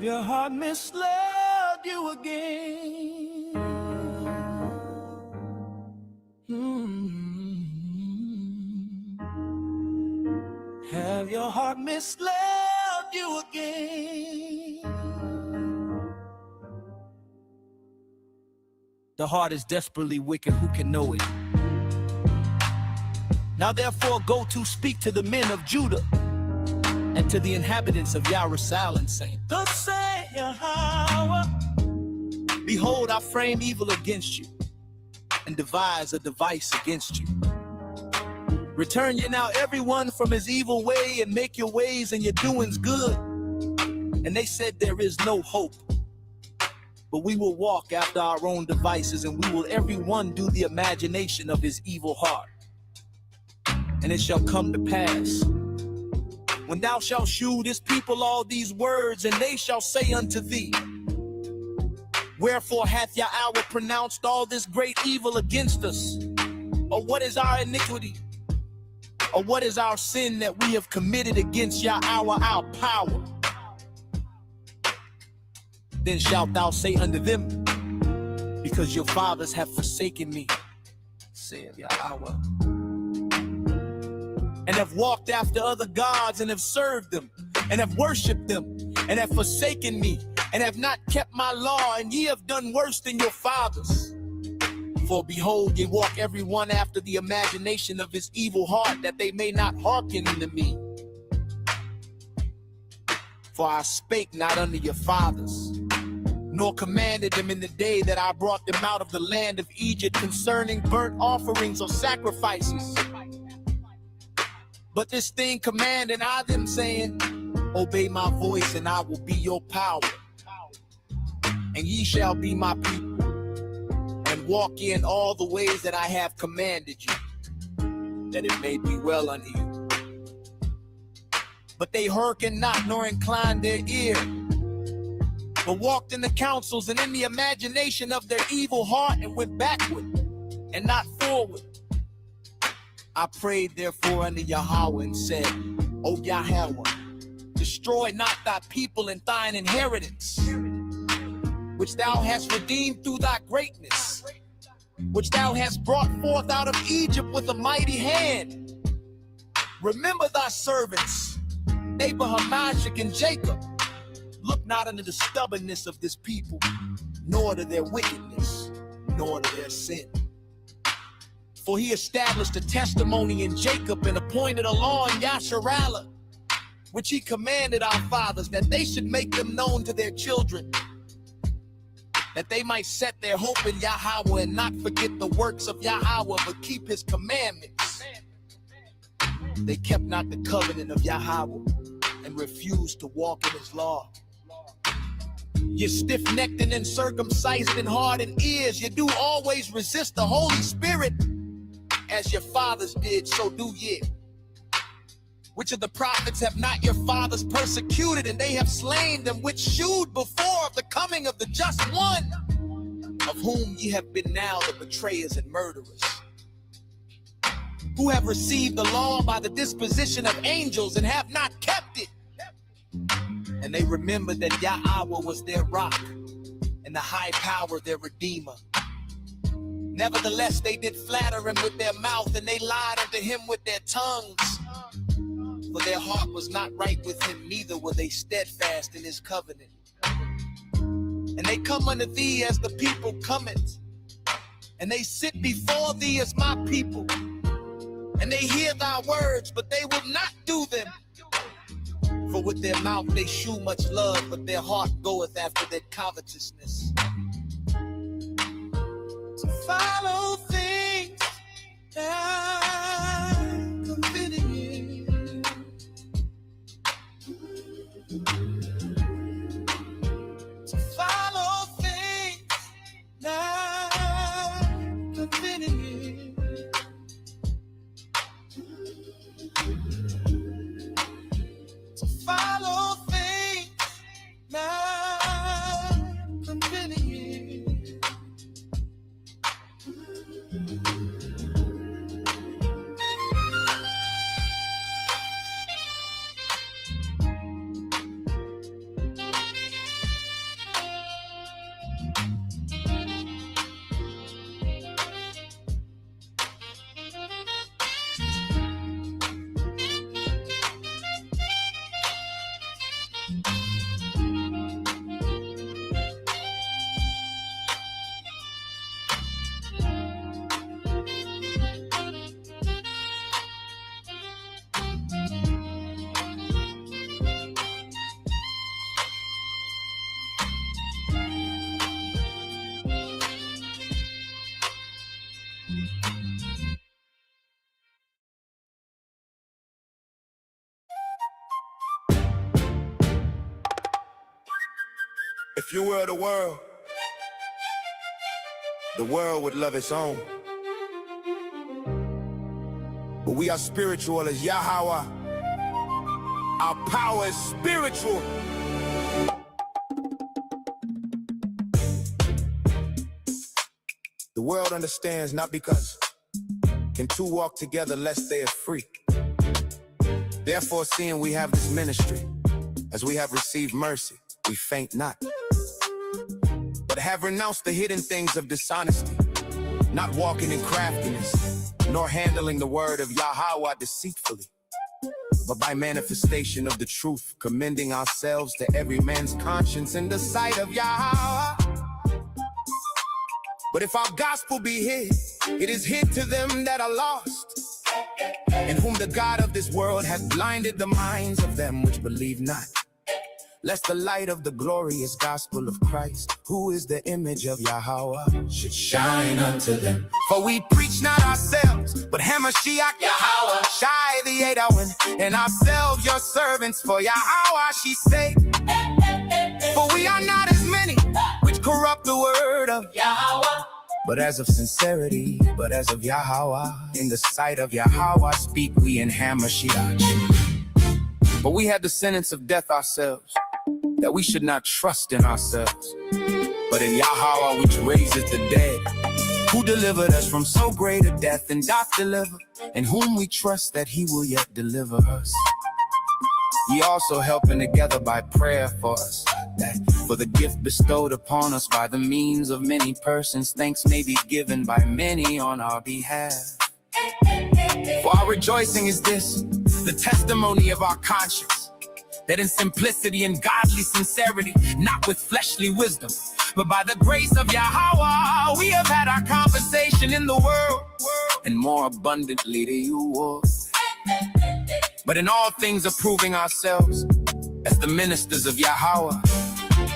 your heart misled you again? Have your heart misled you again? The heart is desperately wicked, who can know it? Now therefore go to speak to the men of Judah and to the inhabitants of Jerusalem, saying, thus say Yahweh, behold, I frame evil against you, and devise a device against you. Return ye now everyone from his evil way, and make your ways and your doings good. And they said, there is no hope, but we will walk after our own devices, and we will every one do the imagination of his evil heart. And it shall come to pass, when thou shalt shew this people all these words, and they shall say unto thee, wherefore hath Yahweh pronounced all this great evil against us? Or what is our iniquity? Or what is our sin that we have committed against Yahweh our power? Then shalt thou say unto them, because your fathers have forsaken me, saith Yahweh, and have walked after other gods, and have served them, and have worshipped them, and have forsaken me, and have not kept my law, and ye have done worse than your fathers. For behold, ye walk every one after the imagination of his evil heart, that they may not hearken unto me. For I spake not unto your fathers, nor commanded them in the day that I brought them out of the land of Egypt concerning burnt offerings or sacrifices. But this thing commanded I them, saying, obey my voice, and I will be your power, and ye shall be my people, and walk in all the ways that I have commanded you, that it may be well unto you. But they hearkened not, nor inclined their ear, but walked in the counsels and in the imagination of their evil heart, and went backward and not forward. I prayed therefore unto Yahweh and said, O Yahweh, destroy not thy people and thine inheritance, which thou hast redeemed through thy greatness, which thou hast brought forth out of Egypt with a mighty hand. Remember thy servants, Abraham, Isaac, and Jacob. Look not unto the stubbornness of this people, nor to their wickedness, nor to their sin. For he established a testimony in Jacob, and appointed a law in Yasharallah, which he commanded our fathers, that they should make them known to their children, that they might set their hope in Yahweh, and not forget the works of Yahweh, but keep his commandments. They kept not the covenant of Yahweh, and refused to walk in his law. You're stiff-necked and uncircumcised in heart and ears. You do always resist the Holy Spirit. As your fathers did, so do ye. Which of the prophets have not your fathers persecuted, and they have slain them which shewed before of the coming of the just one, of whom ye have been now the betrayers and murderers, who have received the law by the disposition of angels, and have not kept it. And they remembered that Yahweh was their rock, and the high power their redeemer. Nevertheless, they did flatter him with their mouth, and they lied unto him with their tongues. For their heart was not right with him, neither were they steadfast in his covenant. And they come unto thee as the people cometh, and they sit before thee as my people. And they hear thy words, but they will not do them. For with their mouth they shew much love, but their heart goeth after their covetousness, to follow things that convenient, to follow things that convenient, to follow things that convenient. If you were the world would love its own. But we are spiritual as Yahweh. Our power is spiritual. The world understands not because can two walk together lest they are free. Therefore, seeing we have this ministry, as we have received mercy, we faint not, but have renounced the hidden things of dishonesty, not walking in craftiness, nor handling the word of Yahweh deceitfully, but by manifestation of the truth, commending ourselves to every man's conscience in the sight of Yahweh. But if our gospel be hid, it is hid to them that are lost, in whom the God of this world hath blinded the minds of them which believe not, lest the light of the glorious gospel of Christ, who is the image of Yahweh, should shine unto them. For we preach not ourselves, but Hamashiach Yahweh, Shai the Edawan, and ourselves your servants for Yahweh, she say. For we are not as many which corrupt the word of Yahweh, but as of sincerity, but as of Yahweh, in the sight of Yahweh speak we in Hamashiach. But we had the sentence of death ourselves, that we should not trust in ourselves, but in Yahweh which raiseth the dead, who delivered us from so great a death, and doth deliver, in whom we trust that he will yet deliver us. Ye also helping together by prayer for us, that for the gift bestowed upon us by the means of many persons, thanks may be given by many on our behalf. For our rejoicing is this, the testimony of our conscience, that in simplicity and godly sincerity, not with fleshly wisdom, but by the grace of Yahweh, we have had our conversation in the world, and more abundantly to you all. But in all things approving ourselves as the ministers of Yahweh,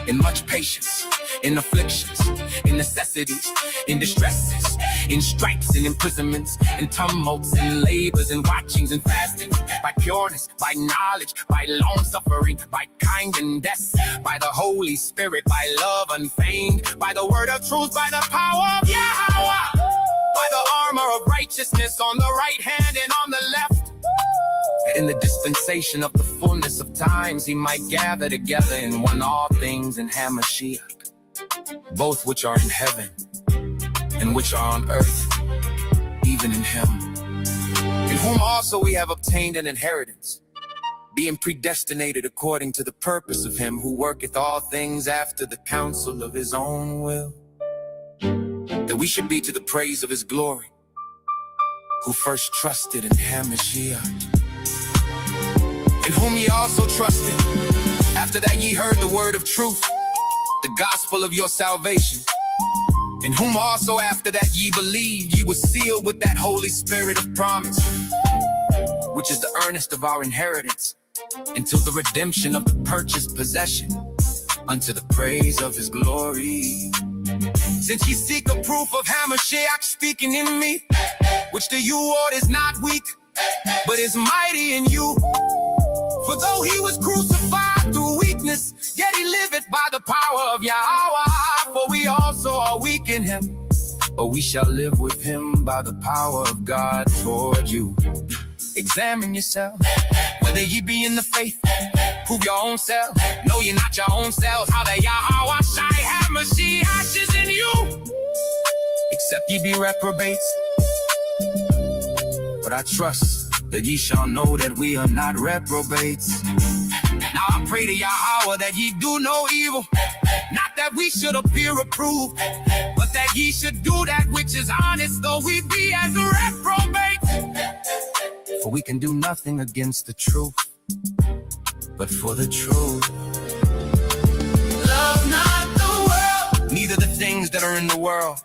in much patience, in afflictions, in necessities, in distresses, in stripes and imprisonments, in tumults and labors and watchings and fastings, by pureness, by knowledge, by long suffering, by kindness, by the Holy Spirit, by love unfeigned, by the word of truth, by the power of Yahweh, by the armor of righteousness on the right hand and on the left, in the dispensation of the fullness of times, he might gather together in one all things in Hamashiach, both which are in heaven and which are on earth, even in him, in whom also we have obtained an inheritance, being predestinated according to the purpose of him who worketh all things after the counsel of his own will, that we should be to the praise of his glory, who first trusted in Hamashiach, in whom ye also trusted, after that ye heard the word of truth, the gospel of your salvation, in whom also after that ye believed, ye were sealed with that Holy Spirit of promise, which is the earnest of our inheritance, until the redemption of the purchased possession, unto the praise of his glory. Since ye seek a proof of Hamashiach speaking in me, which to you all is not weak, but is mighty in you. For though he was crucified through weakness, yet he liveth by the power of Yahweh. For we also are weak in him, but we shall live with him by the power of God toward you. Examine yourself, whether ye be in the faith. Prove your own self. Know ye not your own selves, how that Yahweh Shai have Mashiach is in you. Except ye be reprobates. But I trust that ye shall know that we are not reprobates. Now I pray to Yahweh that ye do no evil, not that we should appear approved, but that ye should do that which is honest, though we be as reprobates. For we can do nothing against the truth, but for the truth. Love not the world, neither the things that are in the world.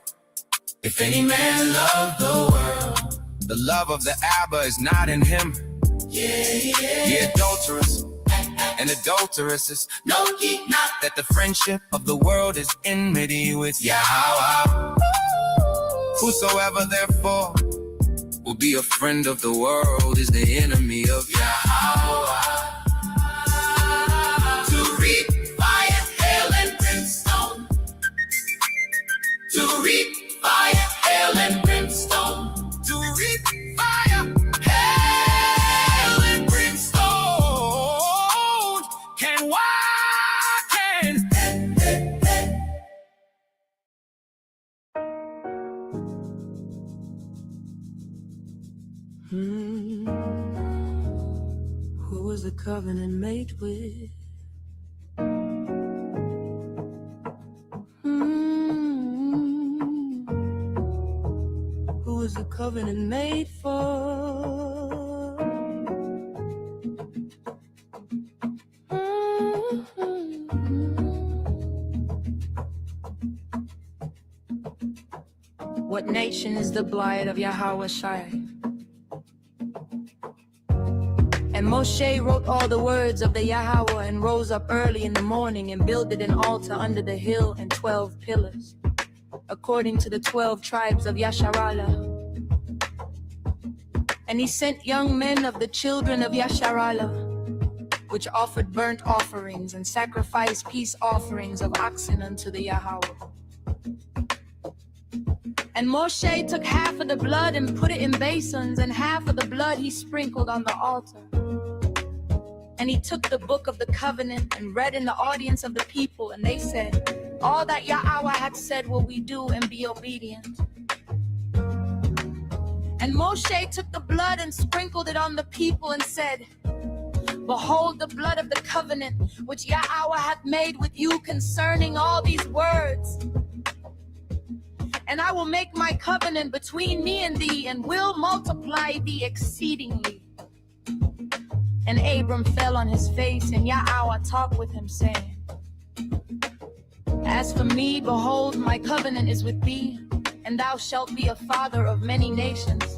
If any man love the world, the love of the Abba is not in him. Ye adulterous and adulteresses, know ye not that the friendship of the world is enmity with Yahweh? Whosoever therefore will be a friend of the world is the enemy of Yahweh. To reap fire, hail, and was the covenant made with? Who was the covenant made for? What nation is the bride of Yahweh Shai? And Moshe wrote all the words of the Yahweh and rose up early in the morning and builded an altar under the hill and 12 pillars, according to the 12 tribes of Yasharallah. And he sent young men of the children of Yasharallah, which offered burnt offerings and sacrificed peace offerings of oxen unto the Yahweh. And Moshe took half of the blood and put it in basins, and half of the blood he sprinkled on the altar. And he took the book of the covenant and read in the audience of the people, and they said, all that Yahweh had said will we do and be obedient. And Moshe took the blood and sprinkled it on the people and said, behold the blood of the covenant which Yahweh hath made with you concerning all these words. And I will make my covenant between me and thee, and will multiply thee exceedingly. And Abram fell on his face, and Yahweh talked with him, saying, as for me, behold, my covenant is with thee, and thou shalt be a father of many nations.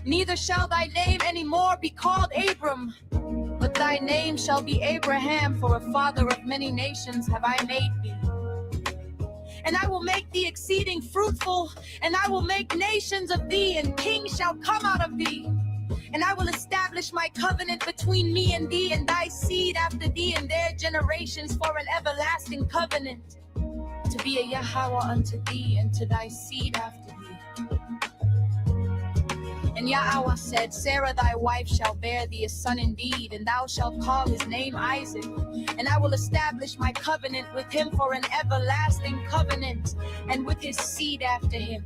Neither shall thy name any more be called Abram, but thy name shall be Abraham, for a father of many nations have I made thee. And I will make thee exceeding fruitful, and I will make nations of thee, and kings shall come out of thee. And I will establish my covenant between me and thee and thy seed after thee and their generations for an everlasting covenant, to be a Yahweh unto thee and to thy seed after thee. And Yahweh said, Sarah thy wife shall bear thee a son indeed, and thou shalt call his name Isaac. And I will establish my covenant with him for an everlasting covenant, and with his seed after him.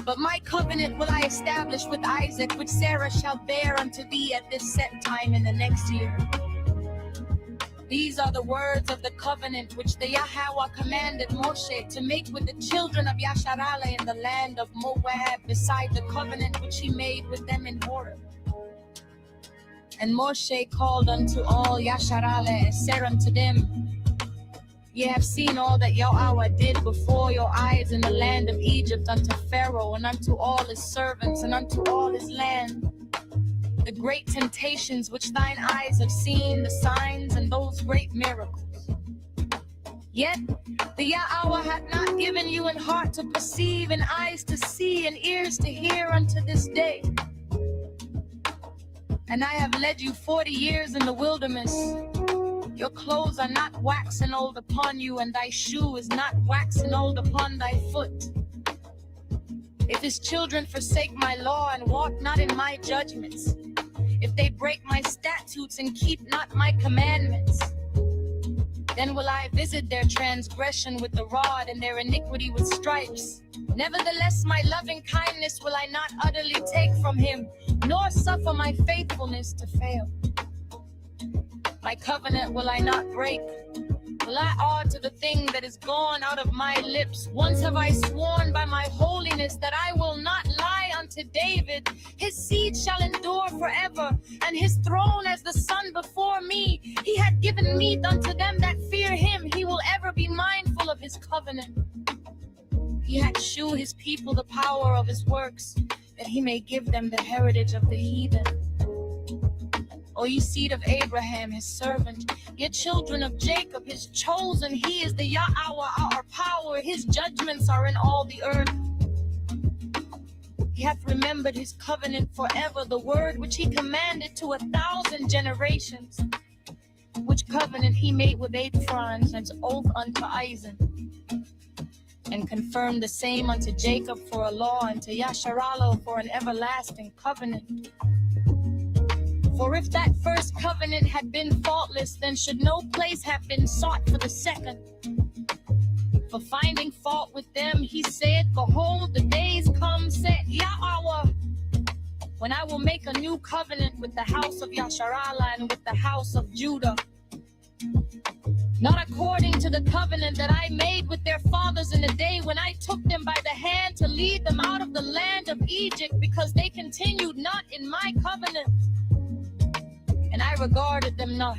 But my covenant will I establish with Isaac, which Sarah shall bear unto thee at this set time in the next year. These are the words of the covenant which the Yahweh commanded Moshe to make with the children of Yasharallah in the land of Moab, beside the covenant which he made with them in Horeb. And Moshe called unto all Yasharallah and said unto them, ye have seen all that Yahweh did before your eyes in the land of Egypt unto Pharaoh and unto all his servants and unto all his land. The great temptations which thine eyes have seen, the signs and those great miracles. Yet the Yahweh hath not given you an heart to perceive, and eyes to see, and ears to hear unto this day. And I have led you 40 years in the wilderness. Your clothes are not waxen old upon you, and thy shoe is not waxen old upon thy foot. If his children forsake my law and walk not in my judgments, if they break my statutes and keep not my commandments, then will I visit their transgression with the rod and their iniquity with stripes. Nevertheless, my loving kindness will I not utterly take from him, nor suffer my faithfulness to fail. My covenant will I not break, will I add to the thing that is gone out of my lips. Once have I sworn by my holiness that I will not lie unto David. His seed shall endure forever, and his throne as the sun before me. He hath given meat unto them that fear him. He will ever be mindful of his covenant. He hath shewed his people the power of his works, that he may give them the heritage of the heathen. O ye seed of Abraham, his servant, ye children of Jacob, his chosen, he is the Yahweh, our power. His judgments are in all the earth. He hath remembered his covenant forever, the word which he commanded to 1,000 generations, which covenant he made with Abraham and his oath unto Isaac, and confirmed the same unto Jacob for a law, and to Yasharallah for an everlasting covenant. For if that first covenant had been faultless, then should no place have been sought for the second. For finding fault with them, he said, behold, the days come, said Yahweh, when I will make a new covenant with the house of Yasharala and with the house of Judah. Not according to the covenant that I made with their fathers in the day when I took them by the hand to lead them out of the land of Egypt, because they continued not in my covenant, and I regarded them not,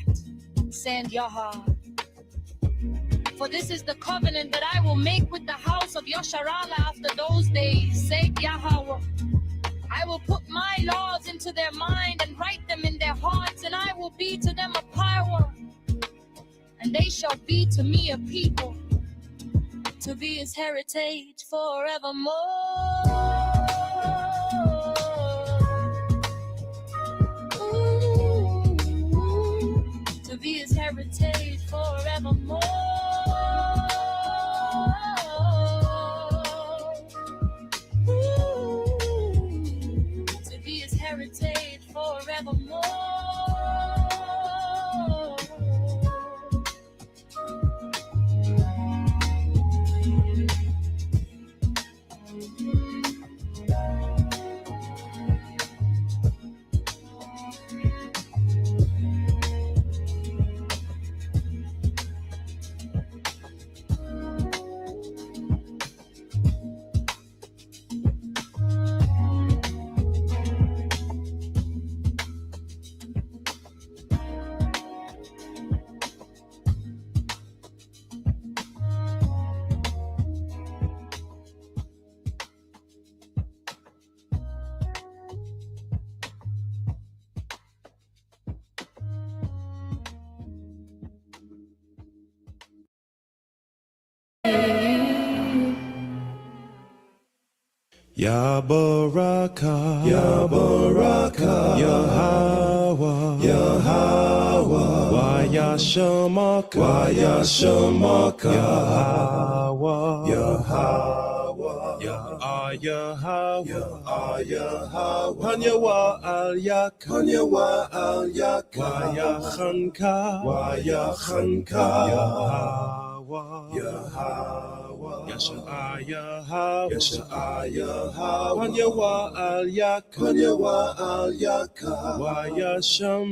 said Yahweh. For this is the covenant that I will make with the house of Yasharala after those days, said Yahweh. I will put my laws into their mind and write them in their hearts, and I will be to them a power, and they shall be to me a people, to be his heritage forevermore. Ooh, to be his heritage forevermore. Ooh, to be his heritage forevermore. Ya Baraka, Ya Baraka, Yahweh, Yahweh, Wa Yashamaka, Wa Yashamaka, Yahweh, Yahweh, Yahweh, Yahweh, Hanyawa al Yak, Hanyawa al Yak, Wa Yachanka, Wa Yachanka, Yahweh, Yahweh. Yasha'ayah, Yasha'ayah, Wanyawa al Yak, Wanyawa al Yak, Wayasham,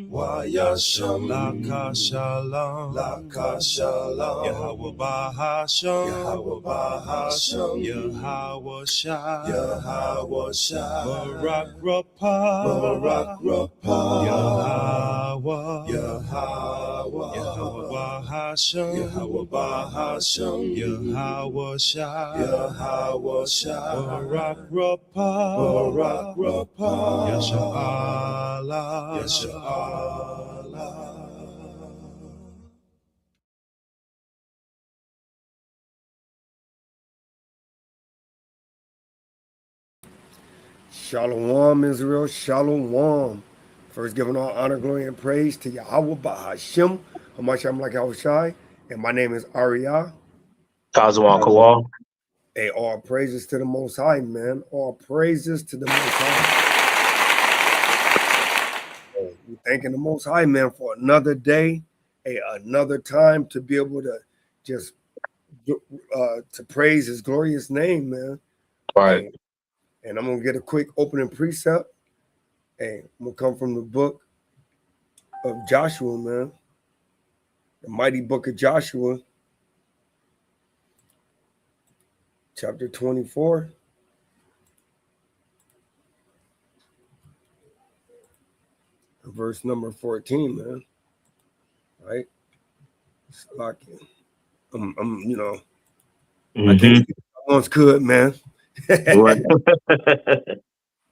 Wayasham, Laka Shalom, Laka Shalom, Yahweh Bahasham, Yahweh Bahasham, Yahweh Shah, Yahweh Shah, Barak Rapah, Barak Rapah, Yahweh, Yahweh, Yahweh Bahasham, Yahweh Bahasham, Yahweh Shah, Yahweh Shah, Barak Rapah, Barak Rapah, Yasha'Allah, Yasha'Allah. Shalom, Israel, Shalom. First, giving all honor, glory, and praise to Yahweh Bahashim, Hamasham like Yahushai, and my name is Ariyah. Kazawan Kawal. Hey, all praises to the Most High, man. All praises to the Most High. Hey, we're thanking the Most High, man, for another day, another time to be able to just to praise His glorious name, man. Right. Hey, and I'm gonna get a quick opening precept. Hey, I'm gonna come from the book of Joshua, man. The mighty book of Joshua, chapter 24. Verse number 14, man. Right? It's like I'm I can't speak I once could, man.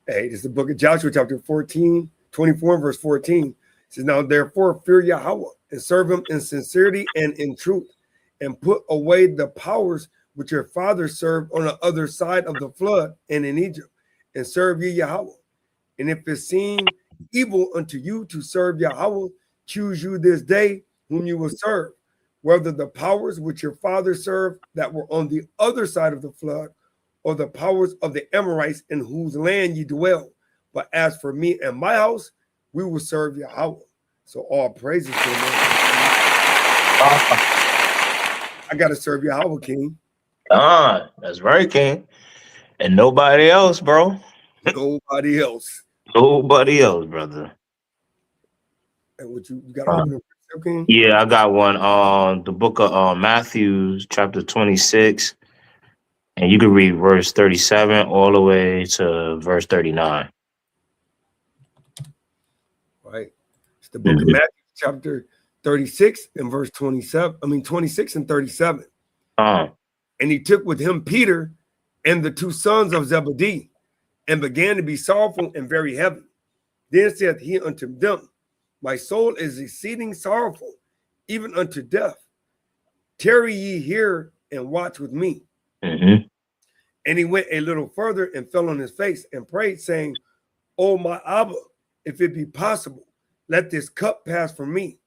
Hey, this is the book of Joshua, chapter 14, 24, verse 14. It says, now therefore fear Yahweh and serve him in sincerity and in truth, and put away the powers which your fathers served on the other side of the flood and in Egypt, and serve ye Yahweh. And if it seem evil unto you to serve Yahweh, choose you this day whom you will serve, whether the powers which your fathers served that were on the other side of the flood, or the powers of the Amorites in whose land ye dwell. But as for me and my house, we will serve Yahweh. So all praises to him. I got to serve Yahweh, King. That's right, King. And nobody else, bro. Nobody else. Nobody else, brother. And what you got to Uh, open up, okay? yeah, I got one. The book of Matthew, chapter 26, and you can read verse 37 all the way to verse 39. Right. It's the book of Mm-hmm. Matthew, chapter 36 and verse 27. I mean, 26 and 37. And he took with him Peter and the two sons of Zebedee and began to be sorrowful and very heavy. Then said he unto them, my soul is exceeding sorrowful, even unto death. Tarry ye here and watch with me. Mm-hmm. And he went a little further and fell on his face and prayed, saying, O my Abba, if it be possible, let this cup pass from me.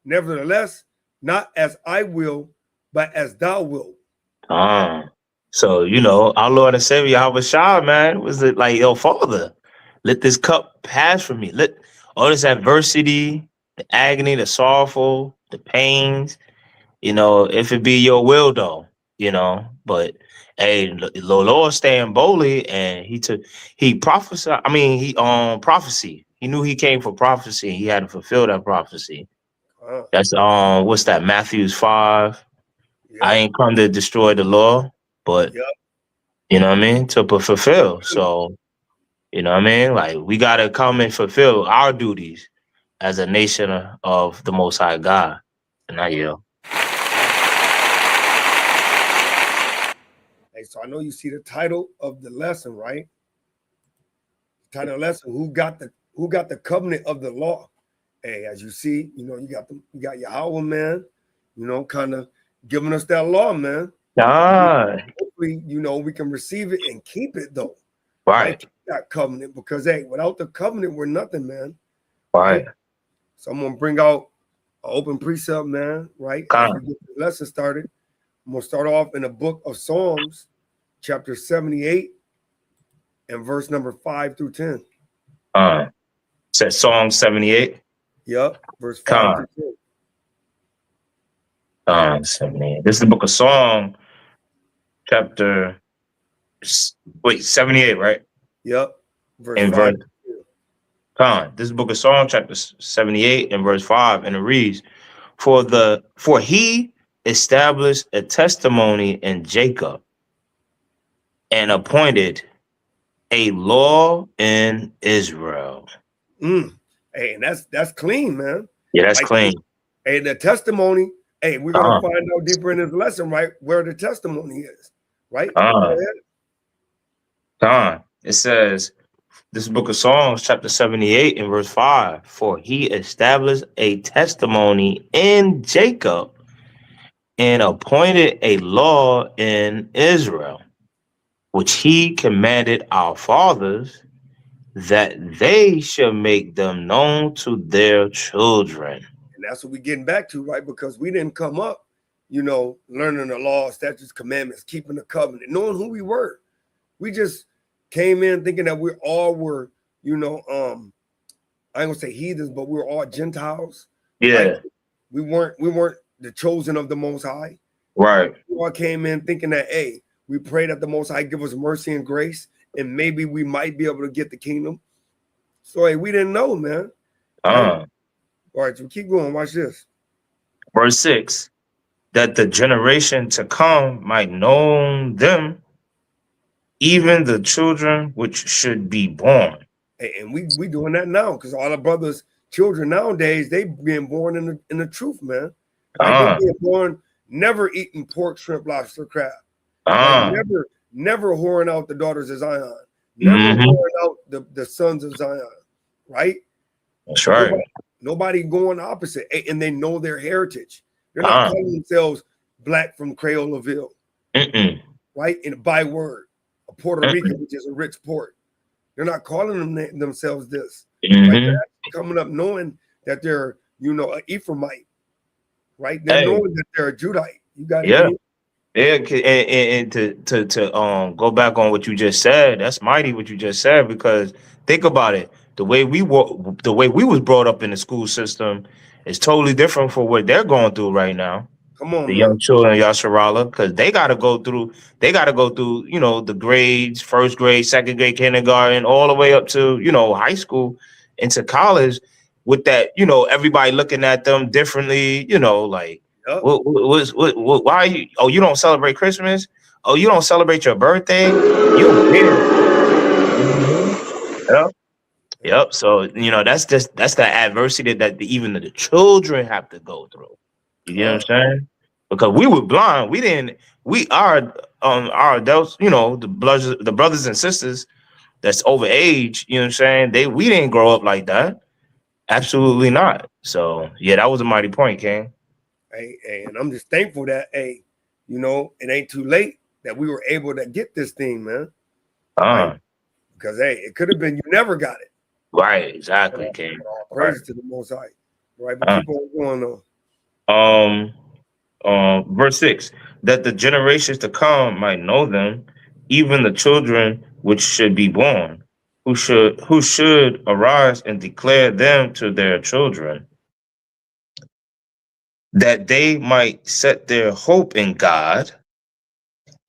Nevertheless, not as I will, but as thou wilt. So, our Lord and Savior, Yahweh Shah, man, was it like, yo, Father, let this cup pass from me. Let all this adversity, the agony, the sorrowful, the pains, if it be your will, though, but hey, the Lord stand boldly, and he prophesied. I mean, he prophecy. He knew he came for prophecy. He had to fulfill that prophecy. That's what's that? Matthew 5. Yep. I ain't come to destroy the law, but Yep. you know what I mean, to fulfill. So, you know what I mean, like we gotta come and fulfill our duties as a nation of the Most High God. And I yell. Hey, so I know you see the title of the lesson, right? The title of the lesson: Who got the covenant of the law? Hey, as you see, you got Yahweh, man. Kind of giving us that law, man. Hopefully, we can receive it and keep it, though. Right. Keep that covenant, because hey, without the covenant, we're nothing, man. Right. So I'm gonna bring out an open precept, man. Right. As we get the lesson started, I'm gonna start off in the book of Psalms, chapter 78, and verse number 5 through 10. Says Psalm 78. Yep, verse 5 through 10. 78. This is the book of Psalm, chapter 78, right? Yep. Verse and 5. This is book of Psalm, chapter 78 and verse 5, and it reads, For he established a testimony in Jacob and appointed a law in Israel. Hey, and that's clean, man. Yeah, that's clean. Hey, the testimony. Hey, we're gonna find out deeper in this lesson, right, where the testimony is, right? Go ahead. It says, this book of Psalms, chapter 78 and verse 5, for he established a testimony in Jacob and appointed a law in Israel, which he commanded our fathers, that they should make them known to their children. And that's what we're getting back to, right? Because we didn't come up, learning the law, statutes, commandments, keeping the covenant, knowing who we were. We just came in thinking that we all were, I ain't gonna say heathens, but we were all Gentiles. Yeah. Right? We weren't the chosen of the Most High. Right. We all came in thinking that, hey, we pray that the Most High give us mercy and grace, and maybe we might be able to get the kingdom. So hey, we didn't know, man. Right? All right, so keep going. Watch this. Verse 6, that the generation to come might know them, even the children which should be born. And we doing that now, because all our brothers' children nowadays, they being born in the truth, man. Like they being born never eating pork, shrimp, lobster, crab. Like never whoring out the daughters of Zion. Never whoring out the sons of Zion. Right? That's right. Nobody going opposite. And they know their heritage. They're not calling themselves black from Crayolaville. Right? In a byword. A Puerto Rican, which is a rich port. They're not calling themselves this. Right? They're coming up knowing that they're, an Ephraimite. Right? They're knowing that they're a Judite. You got it. Yeah. Yeah, and to go back on what you just said, that's mighty what you just said, because think about it. The way we was brought up in the school system is totally different from what they're going through right now. Come on, the man. young children of Yasharala, because they got to go through, you know, the grades, first grade, second grade, kindergarten, all the way up to, you know, high school into college with that, you know, everybody looking at them differently, you know, like, Yep. why are you, oh, you don't celebrate Christmas? Oh, you don't celebrate your birthday? You don't care. Yep. Yep. So, you know, that's the adversity that even the children have to go through. You get what I'm saying? Because we were blind. We are our adults, you know, the brothers and sisters that's over age, you know what I'm saying? We didn't grow up like that. Absolutely not. So yeah, that was a mighty point, King. Hey, and I'm just thankful that, hey, you know, it ain't too late that we were able to get this thing, man. Right? Because hey, it could have been you never got it. Right, exactly, King. Praise to the Most High. Right, but keep on going on. Verse 6, that the generations to come might know them, even the children which should be born, who should arise and declare them to their children, that they might set their hope in God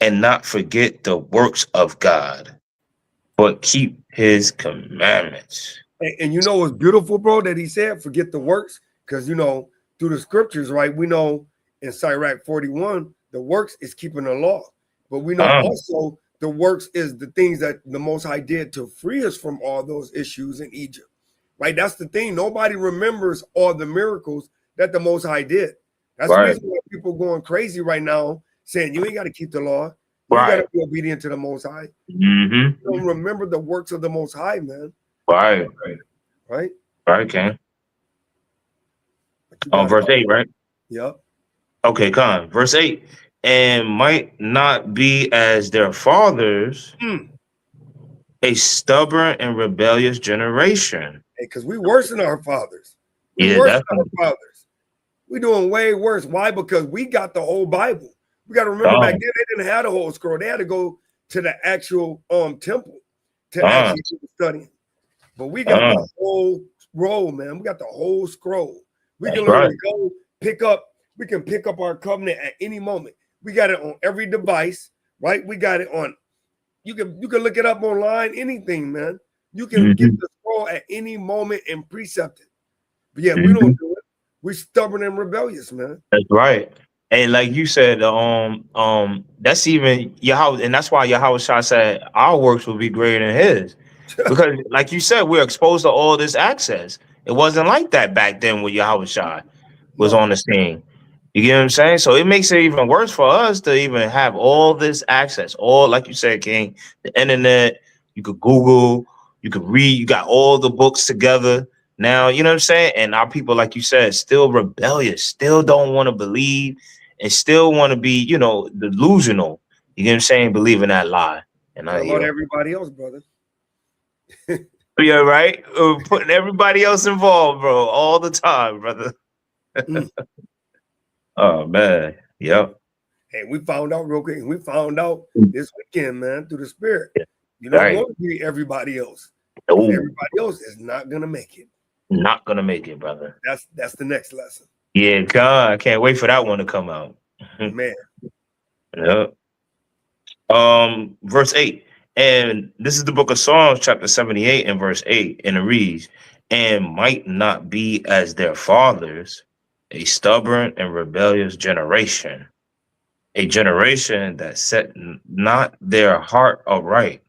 and not forget the works of God, but keep his commandments. And you know what's beautiful, bro, that he said, forget the works, because, you know, through the scriptures, right, we know in Sirach 41, the works is keeping the law. But we know also the works is the things that the Most High did to free us from all those issues in Egypt, right? That's the thing. Nobody remembers all the miracles that the Most High did. That's the reason why people going crazy right now, saying you ain't got to keep the law. You got to be obedient to the Most High. You don't remember the works of the Most High, man. Right, King. On verse 8, right? Yep. Okay, Con. Verse 8, and might not be as their fathers, a stubborn and rebellious generation. Because we worse than our fathers. We doing way worse. Why? Because we got the whole Bible. We got to remember back then they didn't have the whole scroll. They had to go to the actual temple to actually do the studying. But we got the whole scroll, man. We got the whole scroll. We can literally go pick up. We can pick up our covenant at any moment. We got it on every device, right? We got it on. You can look it up online. Anything, man. You can get the scroll at any moment and precept it. But yeah, we don't do it. We're stubborn and rebellious, man. That's right. And like you said, that's even Yahweh, and that's why Yahweh Shah said our works will be greater than his. Because, like you said, we're exposed to all this access. It wasn't like that back then when Yahweh Shah was on the scene. You get what I'm saying? So it makes it even worse for us to even have all this access. All, like you said, King, the internet, you could Google, you could read, you got all the books together. Now, you know what I'm saying? And our people, like you said, still rebellious, still don't want to believe, and still want to be, you know, delusional. You get what I'm saying? Believe in that lie. And what about everybody else, brother? Yeah, right. Putting everybody else involved, bro, all the time, brother. Oh man, yep. Hey, we found out real quick. We found out this weekend, man, through the Spirit. You don't want to be everybody else. Everybody else is not gonna make it. Not gonna make it, brother. That's the next lesson. Yeah, God, I can't wait for that one to come out. Man. Yep. Verse 8. And this is the book of Psalms, chapter 78, and verse 8, and it reads, and might not be as their fathers, a stubborn and rebellious generation, a generation that set not their heart aright,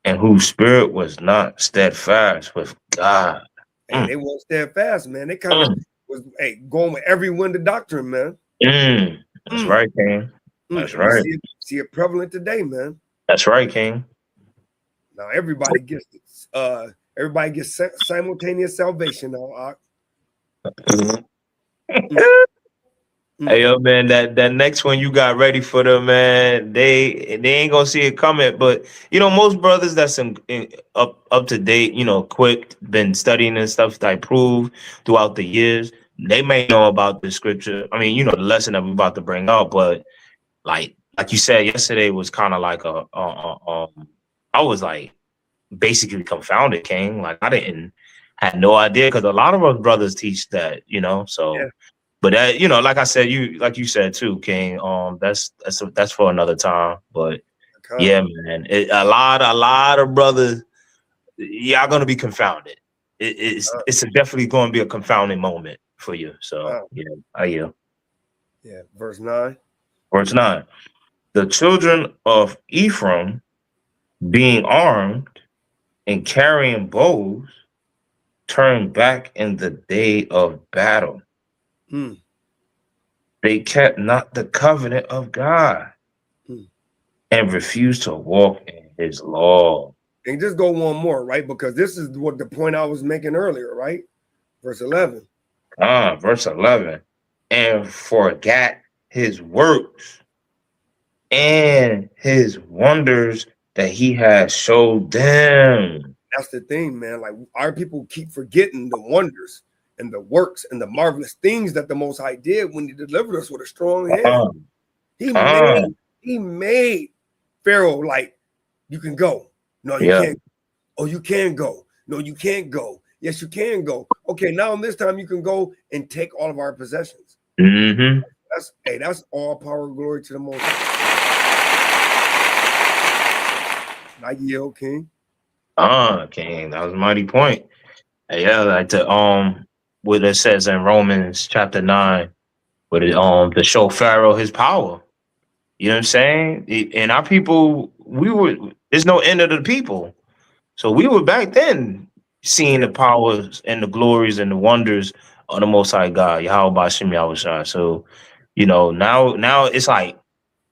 and whose spirit was not steadfast with God. Hey, they weren't steadfast, man. They kind of was going with every wind of doctrine, man. That's right, King. That's right. See it prevalent today, man. That's right, King. Now everybody gets simultaneous salvation now. Hey, yo, man, that next one you got ready for them, man. They ain't gonna see it coming, but you know, most brothers that's up to date, you know, quick, been studying and stuff that I prove throughout the years, they may know about the scripture. I mean, you know, the lesson that we're about to bring out, but like you said, yesterday was kind of like I was like basically confounded, King. Like I had no idea, because a lot of us brothers teach that, you know, so. Yeah. But that, you know, like I said, like you said too, King. That's for another time. But yeah, man, a lot of brothers, y'all gonna be confounded. It's definitely going to be a confounding moment for you. So yeah, Yeah, verse 9. Verse 9. The children of Ephraim, being armed and carrying bows, turned back in the day of battle. Hmm. They kept not the covenant of God and refused to walk in his law. And just go one more, right? Because this is what the point I was making earlier, right? Verse 11. Verse 11. And forgot his works and his wonders that he has showed them. That's the thing, man. Like our people keep forgetting the wonders and the works and the marvelous things that the Most High did when he delivered us with a strong hand. He made Pharaoh like, you can go. No, you can't. Oh, you can go. No, you can't go. Yes, you can go. Okay, now this time you can go and take all of our possessions. Mm-hmm. That's all power and glory to the Most High. I yield, King. King, that was a mighty point. Yeah, like what it says in Romans chapter 9, with it to show Pharaoh his power. You know what I'm saying? And our people, there's no end of the people. So we were back then seeing the powers and the glories and the wonders of the Most High God, Yahweh Bashim Yahushua. So, you know, now it's like,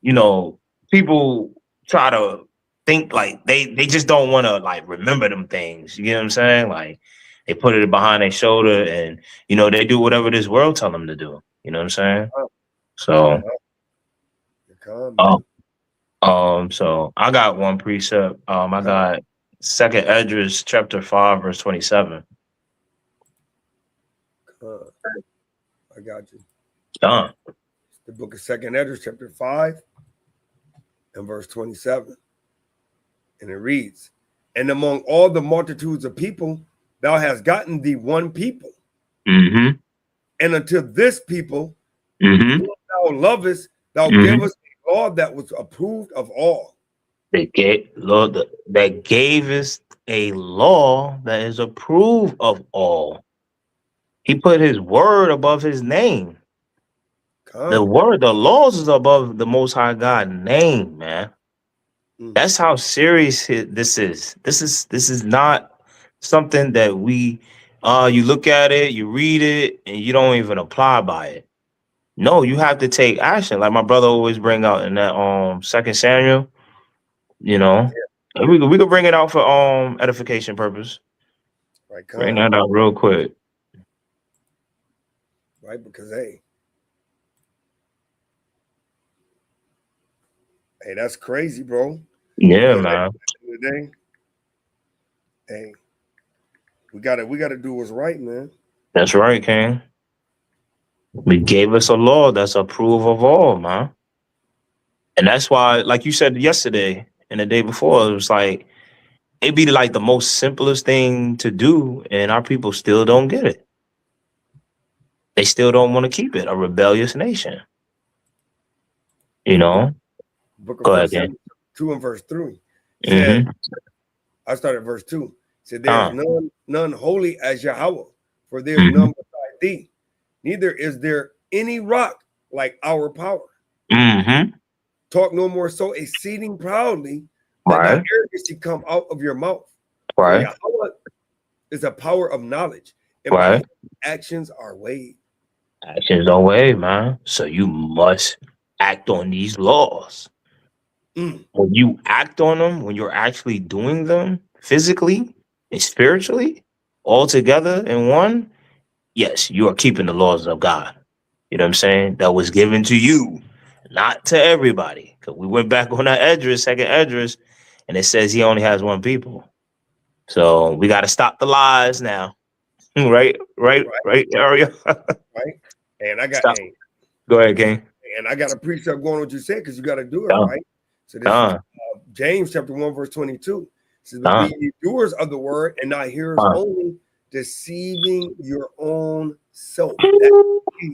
you know, people try to think like they just don't want to like remember them things. You get what I'm saying? Like they put it behind their shoulder and, you know, they do whatever this world tell them to do. You know what I'm saying? So, so I got one precept. I got 2nd Esdras chapter 5 verse 27. I got you. Done. The book of 2nd Esdras chapter 5 and verse 27. And it reads, and among all the multitudes of people, thou hast gotten thee one people. Mm-hmm. And unto this people, mm-hmm. whom thou lovest, thou gavest a law that was approved of all. That gave us a law that is approved of all. He put his word above his name. The laws is above the Most High God name, man. That's how serious this is. This is not something that we you look at it, you read it, and you don't even apply by it. No, you have to take action. Like my brother always bring out in that 2 Samuel, you know. We could bring it out for edification purpose. Right, bring that out real quick. Right, because hey, that's crazy, bro. Yeah, man. Today, hey, we gotta do what's right, man. That's right, King. We gave us a law that's approved of all, man. And that's why, like you said yesterday and the day before, it was like it'd be like the most simplest thing to do, and our people still don't get it. They still don't want to keep it. A rebellious nation. You know? Book of Go ahead, King. 2 and verse 3. Said, I started verse 2. Said, there's none holy as Yahweh, for there's none beside thee. Neither is there any rock like our power. Talk no more so exceeding proudly that not arrogancy come out of your mouth. For Yahweh is a power of knowledge, and my actions are weighed. Actions are weighed, man. So you must act on these laws. When you act on them, when you're actually doing them physically and spiritually, all together in one, yes, you are keeping the laws of God. You know what I'm saying? That was given to you, not to everybody. Because we went back on that Esdras, 2nd Esdras, and it says he only has one people. So we got to stop the lies now. right, Ariel. Right. And I got Go ahead, King. And I got a precept going on what you said because you got to do it, right? So this is James chapter 1, verse 22. It says, be ye doers of the word and not hearers only, deceiving your own self. That's key.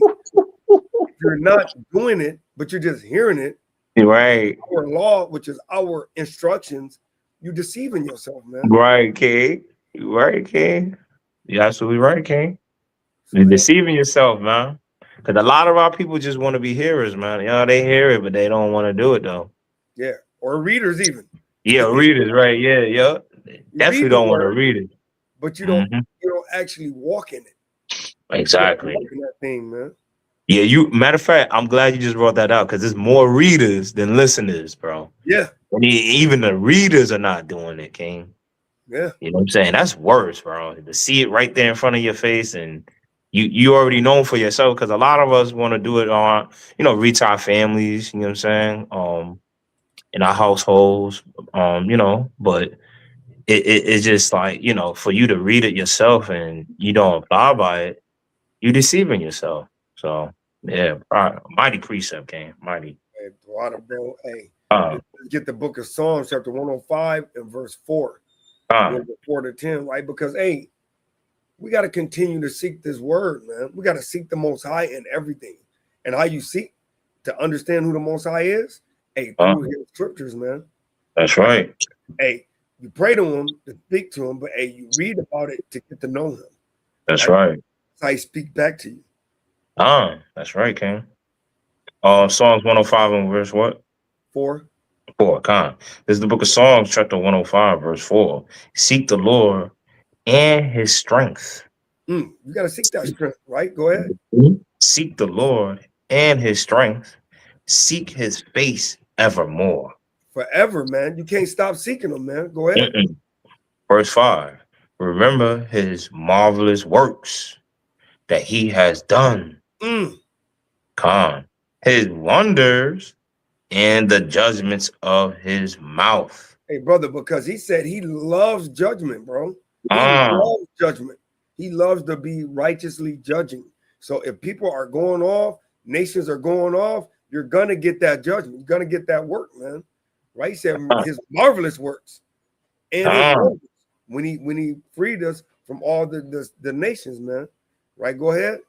If you're not doing it, but you're just hearing it, Right. our law, which is our instructions, you're deceiving yourself, man. Right, King. Right, King. You're absolutely right, King. So, You're hey, deceiving yourself, man. Because a lot of our people just want to be hearers, man. You know, they hear it, but they don't want to do it, though. yeah, or readers even. Yeah, readers, right? Yeah, yeah. You Definitely read the don't want to word, read it. but you don't Hmm. actually walk in it. You got to Exactly. walk in that thing, man. Yeah, you. Matter of fact, I'm glad you just brought that out because there's more readers than listeners, bro. Yeah, And even the readers are not doing it, King. yeah, You know what I'm saying? That's worse, bro. To see it right there in front of your face, and you already know for yourself. Because a lot of us want to do it on, reach our families. You know what I'm saying? In our households. But it's just like for you to read it yourself and you don't abide by it, you deceiving yourself. So yeah, mighty precept, King. Mighty. hey, water, bro. Hey, Uh, let's get the book of Psalms, chapter 105 and verse 4. uh, 4 to 10, right? Because hey, we got to continue to seek this word, man. We got to seek the Most High in everything. And how you seek to understand who the Most High is? Hey, through his scriptures, man. that's right. Hey, you pray to him to speak to him, but hey, you read about it to get to know him. That's right. That's how he speak back to you. That's right, King. Psalms 105 and verse what? 4. 4. This is the book of Psalms, chapter 105, verse 4. Seek the Lord and his strength. You got to seek that strength, right? Go ahead. Seek the Lord and his strength. Seek his face evermore. Forever, man. You can't stop seeking him, man. Go ahead. Verse 5. Remember his marvelous works that he has done. His wonders and the judgments of his mouth. Hey, brother, because he said he loves judgment, bro. He loves judgment. He loves to be righteously judging. So if people are going off, nations are going off, you're gonna get that judgment. You're gonna get that work, man. Right? He said his marvelous works and his wonders when he freed us from all the nations, man. Right? Go ahead.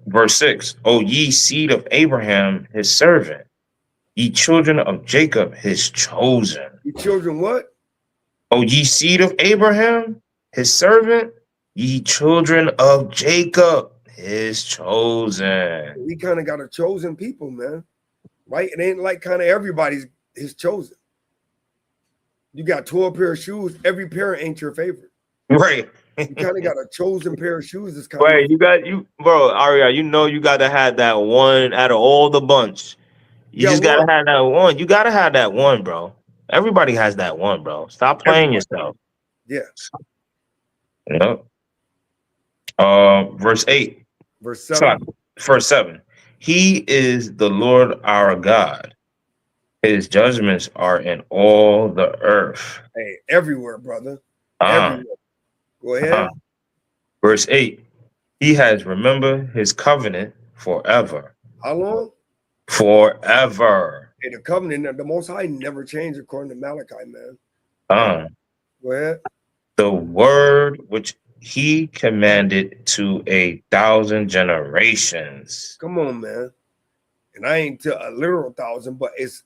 Verse 6. O ye seed of Abraham, his servant, ye children of Jacob, his chosen. Ye children what? O ye seed of Abraham, his servant, ye children of Jacob, his chosen. We kind of got a chosen people, man. Right? It ain't like kind of everybody's his chosen. You got 12 pair of shoes. Every pair ain't your favorite. Right. You kind of got a chosen pair of shoes. This kind Wait, bro, Aria, you gotta have that one out of all the bunch. You just gotta have that one. You gotta have that one, bro. Everybody has that one, bro. Stop playing yourself. Yeah. Yep. Verse 8. Verse 7. Verse 7. He is the Lord our God. His judgments are in all the earth. Hey, everywhere, brother. Everywhere. Go ahead. Verse 8. He has remembered his covenant forever. How long? Forever. Hey, the covenant, the Most High never changed according to Malachi, man. Go ahead. The word which he commanded to 1,000 generations. Come on, man. And I ain't to a literal 1,000, but it's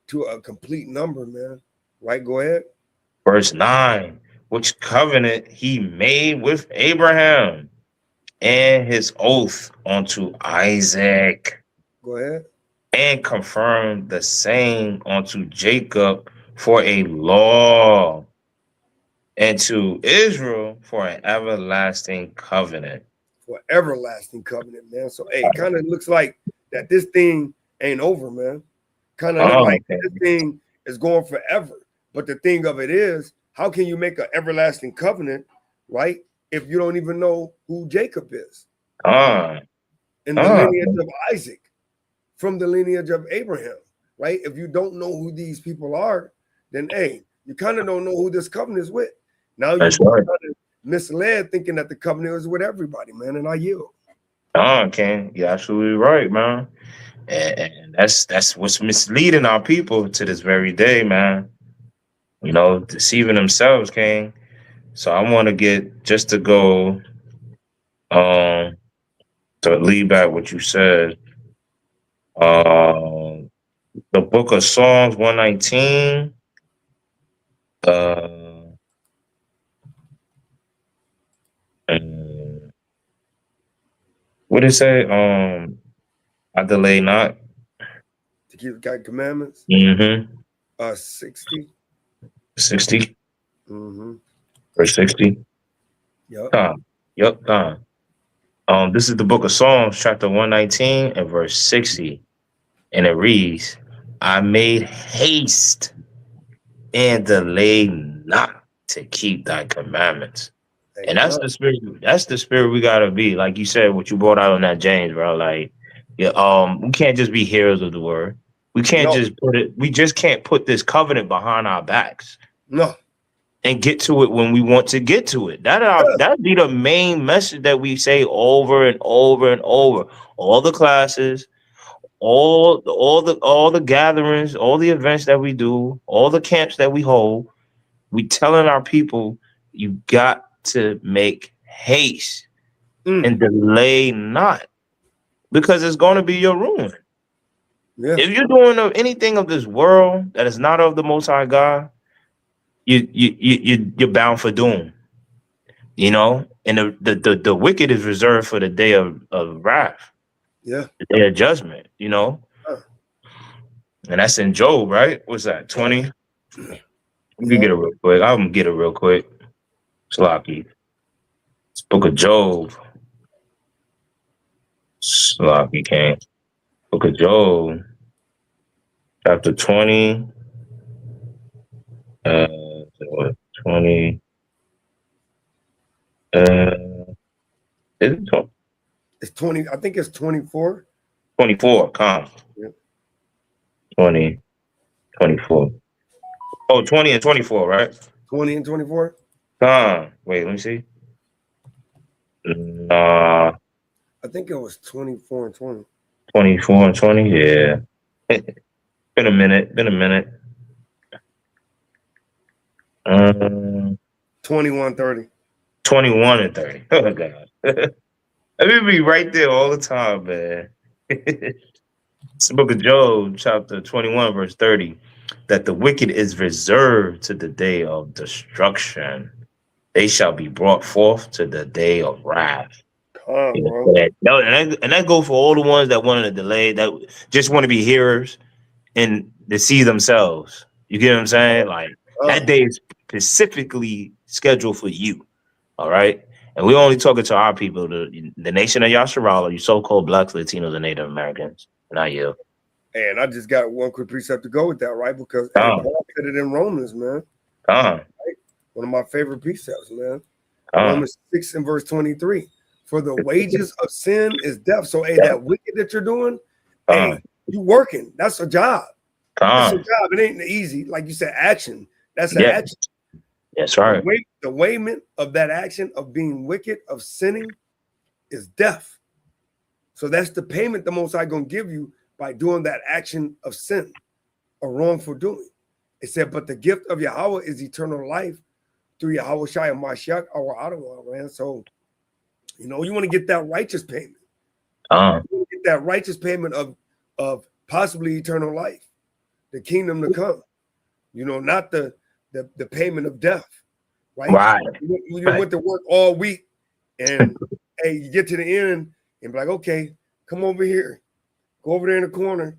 to a complete number, man. Right? Go ahead. Verse 9. Which covenant he made with Abraham and his oath unto Isaac. Go ahead. And confirmed the same unto Jacob for a law, and to Israel for an everlasting covenant. For everlasting covenant, man. So, it kind of looks like that this thing ain't over, man. Kind of like this thing is going forever. But the thing of it is, how can you make an everlasting covenant, right, if you don't even know who Jacob is? In the lineage of Isaac, from the lineage of Abraham, right? If you don't know who these people are, then, you kind of don't know who this covenant is with. Now you're kind of misled thinking that the covenant is with everybody, man, and I yield. Ken, you're absolutely right, man. And that's what's misleading our people to this very day, man. Deceiving themselves, King. So I want to get just to go to lead back what you said. The book of Psalms 119. And what did it say? I delay not. To keep God's commandments. 60. 60. Verse 60. Yep. Yep. This is the book of Psalms, chapter 119 and verse 60. And it reads, I made haste and delay not to keep thy commandments. And that's the spirit. That's the spirit we gotta be. Like you said, what you brought out on that James, bro. Like, yeah, we can't just be hearers of the word. We can't just put it. We just can't put this covenant behind our backs. No. And get to it when we want to get to it. That'd be the main message that we say over and over and over. All the classes, all the gatherings, all the events that we do, all the camps that we hold. We telling our people, you got to make haste and delay not, because it's going to be your ruin. Yeah. If you're doing anything of this world that is not of the Most High God, you're bound for doom. You know, and the wicked is reserved for the day of wrath. Yeah, the day of judgment. You know, and that's in Job, right? What's that? 20. We can get it real quick. I'm gonna get it real quick. Slocky. It's Book of Job. Slocky came. Book of Job, chapter 20. 20. Is it 20? It's 20. I think it's 24. 24. Calm. Yep. 20. 24. Oh, 20 and 24, right? 20 and 24. Wait, let me see. Nah. I think it was 24 and 20. 24 and 20, yeah. Been a minute. 21, 30. 21 and 30. Oh, God. Let me be right there all the time, man. It's the book of Job, chapter 21, verse 30, that the wicked is reserved to the day of destruction. They shall be brought forth to the day of wrath. And that goes for all the ones that wanted to delay, that just want to be hearers and deceive themselves. You get what I'm saying? Like, that day is specifically scheduled for you. All right. And we're only talking to our people, the nation of Yasharala, you so-called blacks, Latinos, and Native Americans. Not you. And I just got one quick precept to go with that, right? Because Paul said it in Romans, man. Right? One of my favorite precepts, man. Romans 6 and verse 23. For the wages of sin is death. So, hey, that wicked that you're doing, hey, you working. That's a job. That's a job. It ain't easy. Like you said, action. That's an action. That's right. The weighment of that action of being wicked, of sinning, is death. So that's the payment the Most High going to give you by doing that action of sin, or wrongful doing. It said, but the gift of Yahweh is eternal life through Yahweh Shai and Mashiach, our Ottawa, man. So, you know, you want to get that righteous payment. You want to get that righteous payment of possibly eternal life, the kingdom to come. You know, not the payment of death, right? Right. You went to work all week, and hey, you get to the end and be like, okay, come over here, go over there in the corner.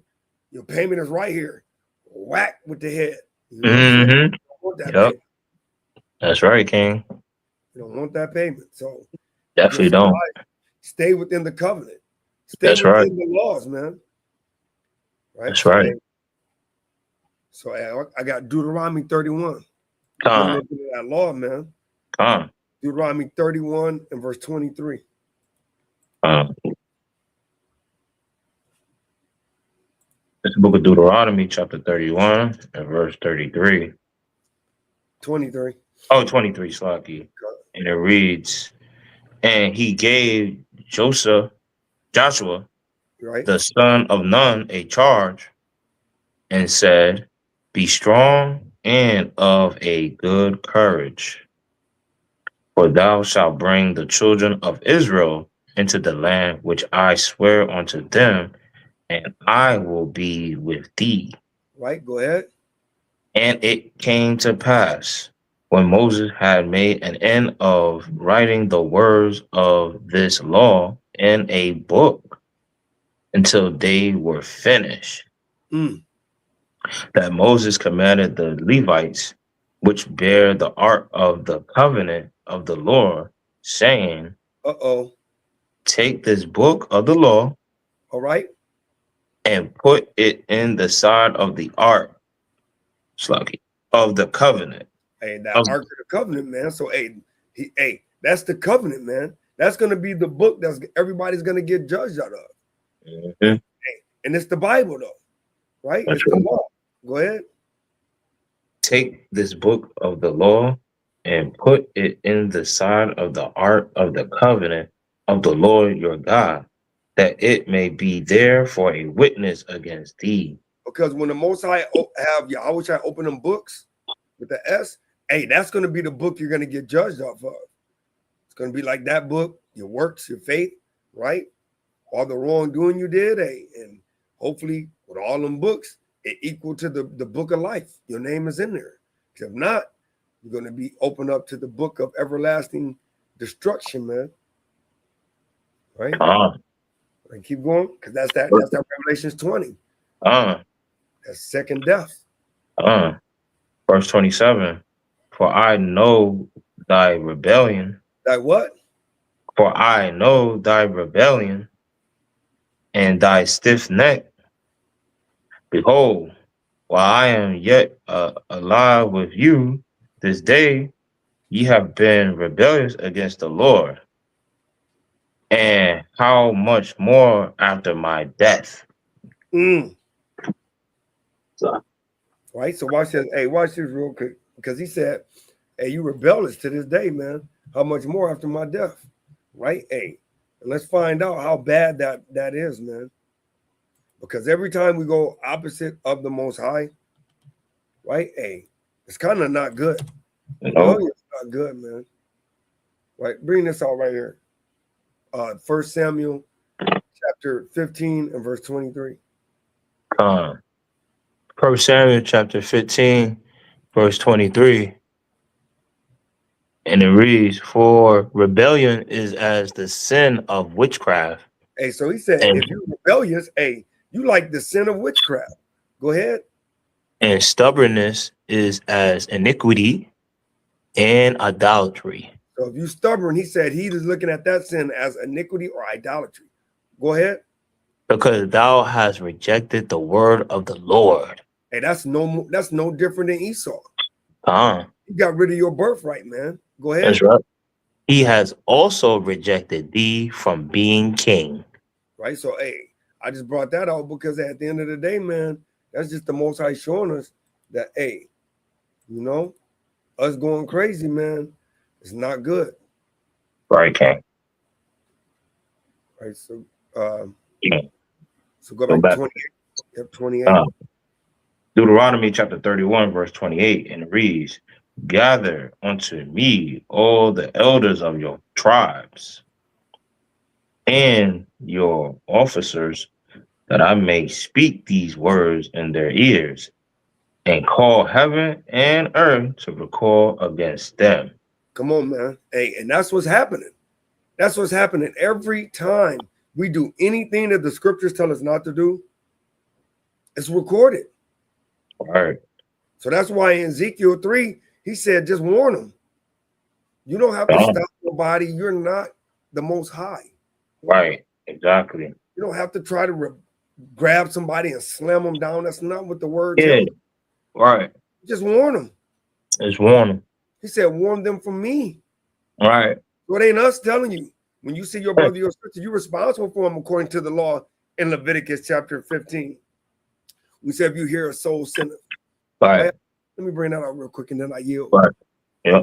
Your payment is right here. Whack with the head. You know, that's right, King. You don't want that payment, so definitely don't. Stay within the covenant. Stay within the laws, man. Right. That's right. So I got Deuteronomy 31. That law, man. Deuteronomy 31 and verse 23. It's the book of Deuteronomy, chapter 31 and verse 33. 23. Oh, 23, Slocky. And it reads, and he gave Joshua, the son of Nun, a charge, and said, be strong and of a good courage. For thou shalt bring the children of Israel into the land which I swear unto them, and I will be with thee. Right? Go ahead. And it came to pass, when Moses had made an end of writing the words of this law in a book until they were finished, Mm. that Moses commanded the Levites, which bear the ark of the covenant of the Lord, saying, Uh-oh. take this book of the law All right. and put it in the side of the ark, Sluggy, of the covenant. Hey, that Of, Ark of the Covenant, man. So, hey, that's the covenant, man. That's going to be the book that's everybody's going to get judged out of. Mhm. And it's the Bible, though, right? That's It's the right. law. Go ahead. Take this book of the law and put it in the side of the ark of the covenant of the Lord your God, that it may be there for a witness against thee. Because when the Most High have Yahweh open them books with the S, hey, that's going to be the book you're going to get judged off of. It's going to be like that book, your works, your faith, right? All the wrongdoing you did, hey, and hopefully with all them books, it equal to the book of life. Your name is in there. If not, you're going to be opened up to the book of everlasting destruction, man. Right? And keep going, because that's that Revelations 20. That's second death. Verse 27. For I know thy rebellion. That what? For I know thy rebellion and thy stiff neck. Behold, while I am yet alive with you this day, ye have been rebellious against the Lord. And how much more after my death? So, Right? So watch this. Hey, watch this real quick. Because he said, hey, you rebellious to this day, man. How much more after my death? Right? Hey, and let's find out how bad that is, man. Because every time we go opposite of the Most High, right? Hey, it's kind of not good. Rebellion is not good, man. Right? Bring this out right here. 1 Samuel chapter 15 and verse 23. 1 Samuel chapter 15, verse 23. And it reads, for rebellion is as the sin of witchcraft. Hey, so he said, if you're rebellious, hey, you like the sin of witchcraft. Go ahead. And stubbornness is as iniquity and idolatry. So if you're stubborn, he said he is looking at that sin as iniquity or idolatry. Go ahead. Because thou hast rejected the word of the Lord. Hey, that's no different than Esau. You got rid of your birthright, man. Go ahead. That's right. He has also rejected thee from being king. Right. So, hey, I just brought that out because at the end of the day, man, that's just the Most High showing us that, hey, you know, us going crazy, man, it's not good. Right, King. Right. So, so go back to 28. 28. Deuteronomy chapter 31, verse 28, and it reads, gather unto me all the elders of your tribes and your officers, that I may speak these words in their ears, and call heaven and earth to recall against them. Come on, man. Hey, and that's what's happening. That's what's happening every time we do anything that the scriptures tell us not to do. It's recorded. All right. So that's why in Ezekiel 3, he said, just warn them. You don't have to stop nobody. You're not the Most High. Right. Exactly. You don't have to try to grab somebody and slam them down. That's not what the word tells. Right. Just warn them. Just warn them. He said, warn them from me. Right. So it ain't us telling you. When you see your brother, your sister, you're responsible for them according to the law in Leviticus chapter 15. We said, if you hear a soul sinner. Right. Let me bring that out real quick and then I yield. Right. Yeah.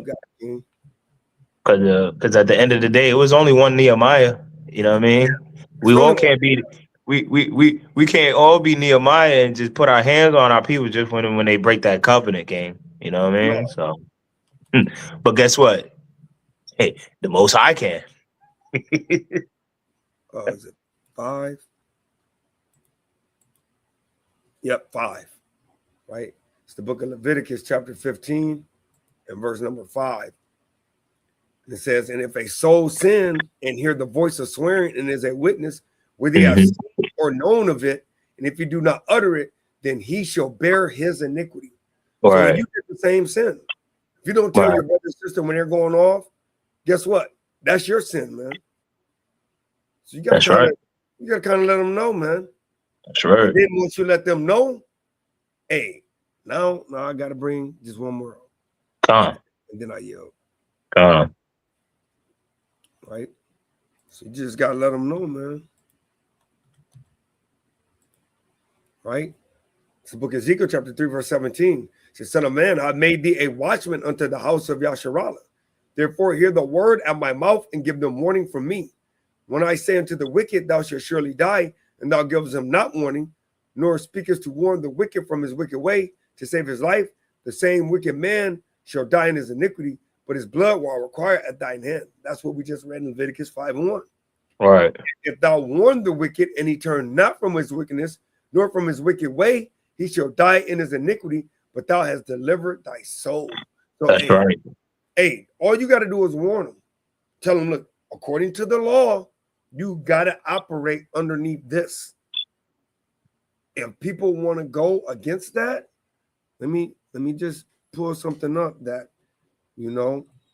Because at the end of the day, it was only one Nehemiah. You know what I mean? We all can't be. We can't all be Nehemiah and just put our hands on our people just when they break that covenant game. You know what I mean? So, but guess what? Hey, the most I can. Is it 5? Yep, 5. Right? It's the book of Leviticus, chapter 15, and verse number 5. It says, and if a soul sin and hear the voice of swearing and is a witness, whether he has seen or known of it, and if he do not utter it, then he shall bear his iniquity. So when you get the same sin, if you don't tell your brother and sister when they're going off, guess what? That's your sin, man. So you got to kind of let them know, man. That's right. And then once you let them know, hey, now I got to bring just one more. Come. And then I yell. Come. Right? So you just got to let them know, man. Right? It's the book of Ezekiel, chapter 3, verse 17. It says, son of man, I made thee a watchman unto the house of Yasharallah. Therefore, hear the word at my mouth and give them warning from me. When I say unto the wicked, thou shalt surely die, and thou givest him not warning, nor speakest to warn the wicked from his wicked way to save his life, the same wicked man shall die in his iniquity, but his blood will require at thine hand. That's what we just read in Leviticus 5:1. Right. If thou warn the wicked, and he turn not from his wickedness, nor from his wicked way, he shall die in his iniquity, but thou hast delivered thy soul. So, that's right. Hey, all you got to do is warn them. Tell them, look, according to the law, you got to operate underneath this. If people want to go against that, let me just pull something up that,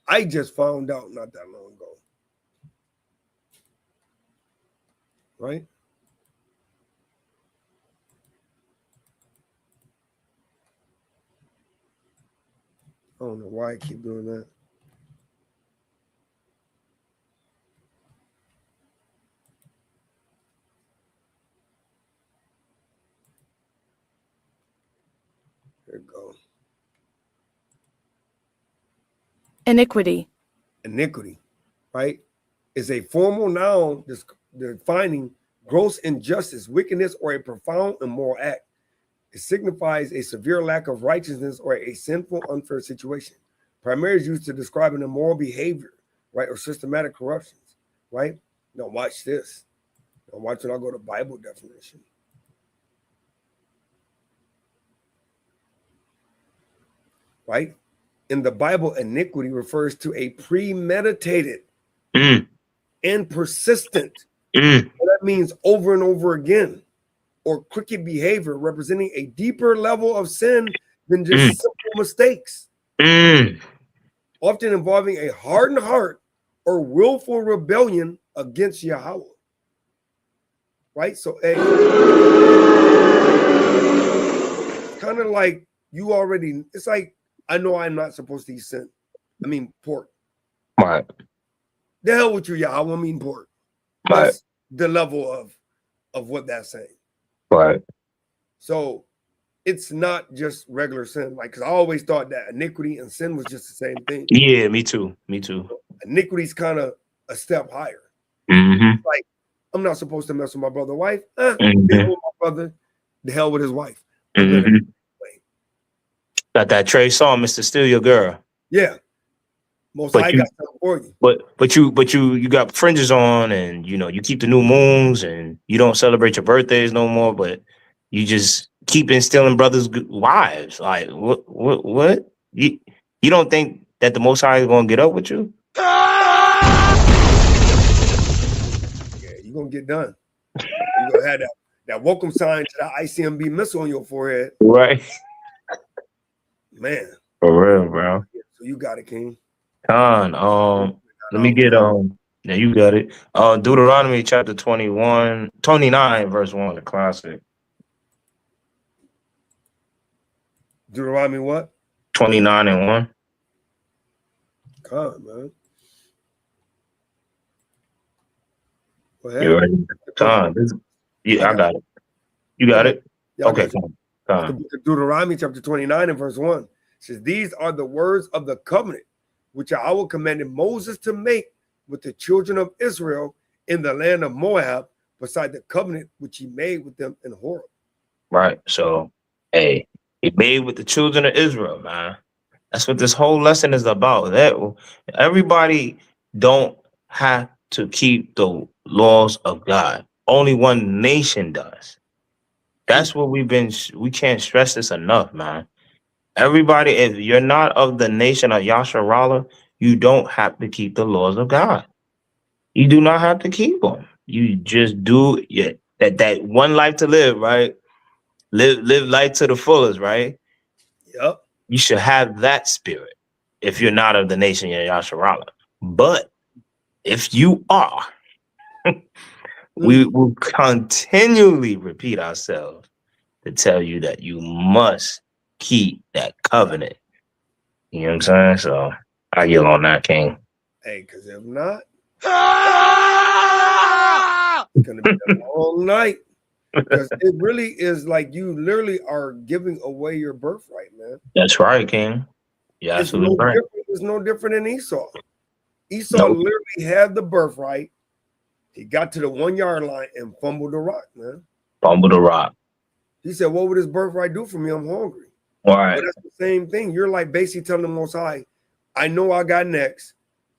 I just found out not that long ago. Right? I don't know why I keep doing that. There you go. Iniquity, right, is a formal noun defining gross injustice, wickedness, or a profound immoral act. It signifies a severe lack of righteousness or a sinful, unfair situation. Primarily used to describe an immoral behavior, right, or systematic corruptions, right? Now watch this. Now watch when I go to Bible definition. Right? In the Bible, iniquity refers to a premeditated and persistent, that means over and over again, or crooked behavior representing a deeper level of sin than just simple mistakes. Often involving a hardened heart or willful rebellion against Yahweh. Right? So it's kind of like you already, it's like, I know I'm not supposed to eat pork. Right. The hell with you, Yahweh, I mean pork. Right. That's the level of what that's saying. Right. So it's not just regular sin. Like, because I always thought that iniquity and sin was just the same thing. Yeah, me too. Iniquity's kind of a step higher. Like, I'm not supposed to mess with my brother's wife. The hell with my brother, the hell with his wife. Got that Trey song, Mr. Steal Your Girl. Yeah. Most I got something for you. But you got fringes on, and you keep the new moons, and you don't celebrate your birthdays no more, but you just keep instilling brothers' wives. Like what? You don't think that the Most High is gonna get up with you? Yeah, you're gonna get done. You're gonna have that welcome sign to the ICMB missile on your forehead. Right. Man. For real, bro. So you got it, King. Con, let me get yeah, you got it. Deuteronomy chapter 29, verse 1, the classic. Deuteronomy what? 29:1. Con, man. Go You ready? Con. I got it. You got it? Okay, Con. Deuteronomy chapter 29 and verse 1 says, these are the words of the covenant which Yahweh commanded Moses to make with the children of Israel in the land of Moab, beside the covenant which he made with them in Horeb. Right. So, hey, he made with the children of Israel, man. That's what this whole lesson is about. That everybody don't have to keep the laws of God. Only one nation does. That's what we can't stress this enough, man. Everybody, if you're not of the nation of Yasharala, you don't have to keep the laws of God. You do not have to keep them. You just do that one life to live, right? Live life to the fullest, right? Yep. You should have that spirit if you're not of the nation of Yasharala. But if you are, we will continually repeat ourselves to tell you that you must keep that covenant. You know what I'm saying? So I yield on that, King. Hey, because if not, it's going to be a long night. Because it really is like you literally are giving away your birthright, man. That's right, King. Yeah, absolutely right. It's no different than Esau. Esau literally had the birthright. He got to the 1 yard line and fumbled the rock, man. Fumbled the rock. He said, what would this birthright do for me? I'm hungry. All right. But that's the same thing. You're like basically telling the Most High, I know I got next,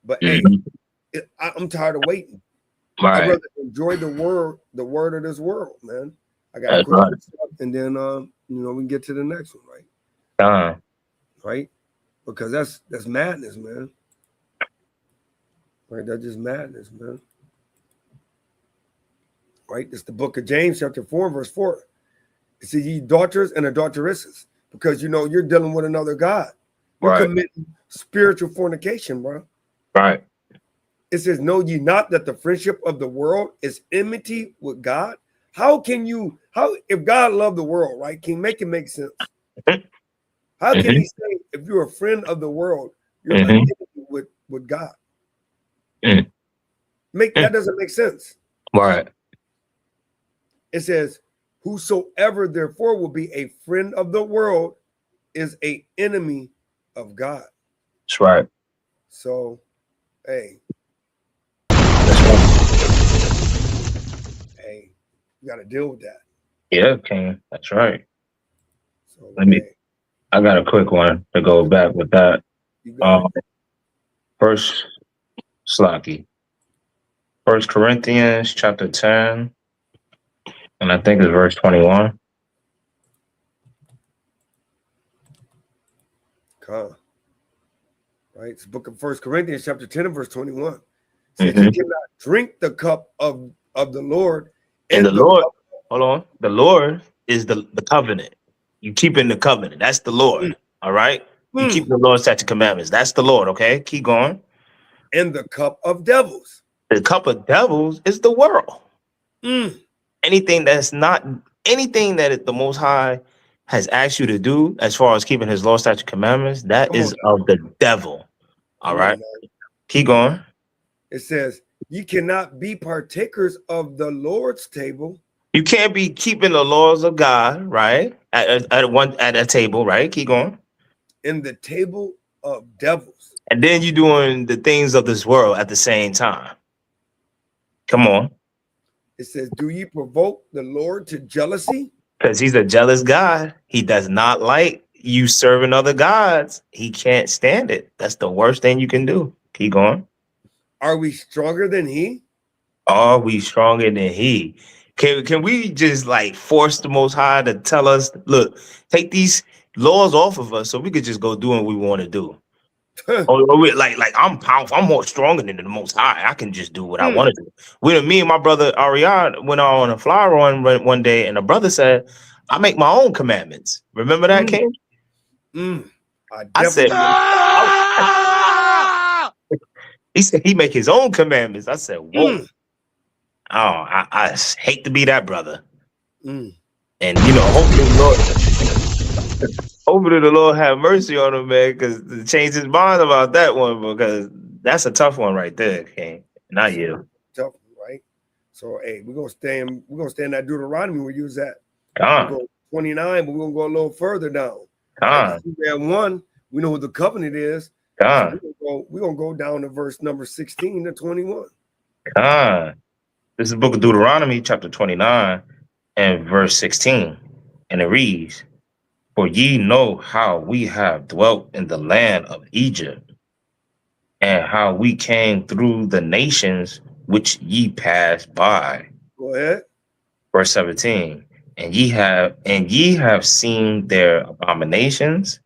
but hey, I'm tired of waiting. Right. I'd rather enjoy the word of this world, man. I got to put this up, and then we can get to the next one, right? Right? Because that's madness, man. Right? That's just madness, man. Right? It's the book of James, chapter 4, verse 4. It says, ye daughters and adulteresses, because you're dealing with another God. You're committing spiritual fornication, bro. Right. It says, know ye not that the friendship of the world is enmity with God? How if God loved the world, right? Can make it make sense? How can he say if you're a friend of the world, you're an enemy with God? That doesn't make sense. Right. It says, whosoever therefore will be a friend of the world is an enemy of God. That's right. So, hey. Hey, you got to deal with that. Yeah, King. That's right. So, I got a quick one to go back with that. First Corinthians chapter 10, and I think it's verse 21. Right, it's the book of 1 Corinthians chapter 10 and verse 21. It says, you cannot drink the cup of the Lord. And the Lord, hold on. The Lord is the covenant. You keeping the covenant. That's the Lord. All right. You keep the Lord's statute commandments. That's the Lord. Okay. Keep going. And the cup of devils. The cup of devils is the world. Anything that the Most High has asked you to do as far as keeping his law, statute, commandments, that is of the devil. All right. Keep going. It says, you cannot be partakers of the Lord's table. You can't be keeping the laws of God, right? At a table, right? Keep going. In the table of devils. And then you're doing the things of this world at the same time. Come on. It says, do ye provoke the Lord to jealousy? Because he's a jealous God. He does not like you serving other gods. He can't stand it. That's the worst thing you can do. Keep going. Are we stronger than he? Are we stronger than he? Can we just like force the Most High to tell us, look, take these laws off of us so we could just go do what we want to do? like I'm powerful. I'm more stronger than the Most High. I can just do what I want to do. Me and my brother Ariad went on a fly run one day, and the brother said, I make my own commandments. Remember that, King? I said, he said he make his own commandments. I said, whoa. I hate to be that brother. And hopefully the Lord have mercy on him, man, because to change his mind about that one, because that's a tough one right there, King. Not you. Tough, right? So hey, we're gonna stay in that Deuteronomy where you was at. We'll go 29, but we're gonna go a little further down. We're at 1, we know what the covenant is. So we're gonna go down to verse number 16 to 21. This is the book of Deuteronomy, chapter 29, and verse 16. And it reads, for ye know how we have dwelt in the land of Egypt, and how we came through the nations which ye passed by. Go ahead. Verse 17. And ye have seen their abominations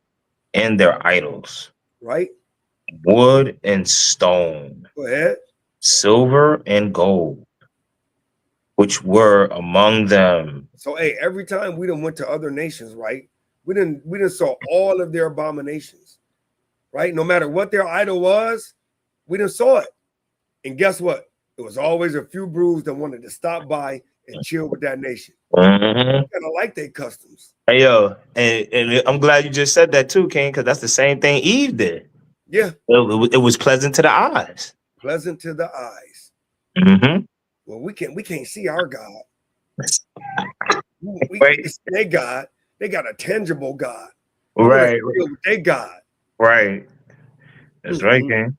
and their idols, Right. wood and stone, Go ahead. silver and gold, which were among them. So hey, every time we done went to other nations, right? We didn't saw all of their abominations, right? No matter what their idol was, we done saw it. And guess what? It was always a few brews that wanted to stop by and chill with that nation. Mhm. Kind of like their customs. Hey yo, and I'm glad you just said that too, King, because that's the same thing Eve did. Yeah, It was pleasant to the eyes. pleasant to the eyes. Mm-hmm. Well, we can't see our God. We Right. can see their God. They got a tangible God. Right. They God. Right. That's right, King.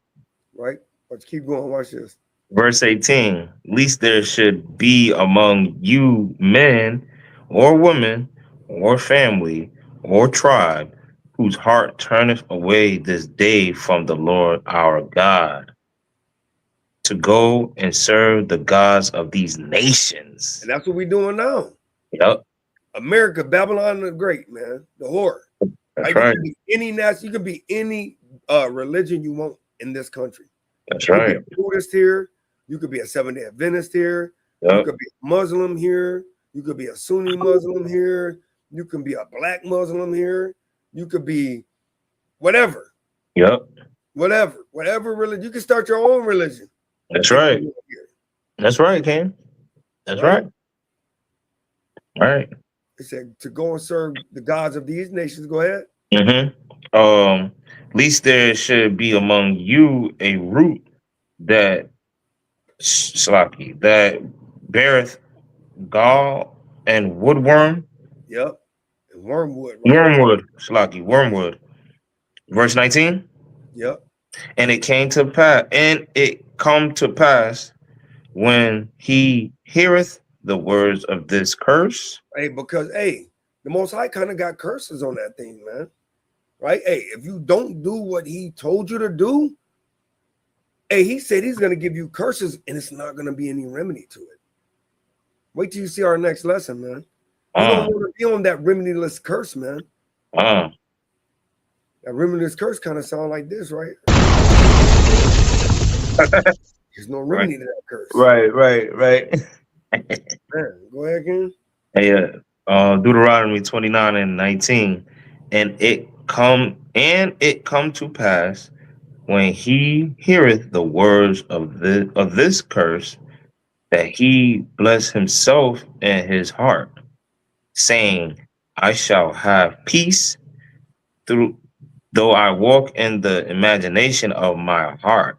Right. Let's keep going. Watch this. Verse 18, least there should be among you men or women or family or tribe whose heart turneth away this day from the Lord our God to go and serve the gods of these nations. And that's what we're doing now. Yep. America, Babylon the Great, man. The whore. That's Like, right. you can be any national, you can be any religion you want in this country. That's You right. could be a Buddhist here. You could be a Seventh-day Adventist here. You Yep. could be a Muslim here. You could be a Sunni Muslim here. You can be a black Muslim here. You could be whatever. Yep. Whatever religion. You can start your own religion. That's right. That's right, King. That's right. Right. It said to go and serve the gods of these nations. Go ahead. Mm-hmm. Least there should be among you a root that Salaki, that beareth gall and woodworm. Yep. And wormwood. Right? Wormwood. Salaki, wormwood. Verse 19. Yep. And it come to pass when he heareth the words of this curse. Hey, because the Most High kind of got curses on that thing, man. Right? Hey, if you don't do what he told you to do, he said he's going to give you curses and it's not going to be any remedy to it. Wait till you see our next lesson, man. You don't want to be on that remediless curse, man. That remediless curse kind of sound like this, right? There's no remedy to that curse. Right. Man, go ahead again. Hey, Deuteronomy 29 and 19. And it come to pass when he heareth the words of this curse, that he bless himself in his heart, saying, I shall have peace though I walk in the imagination of my heart,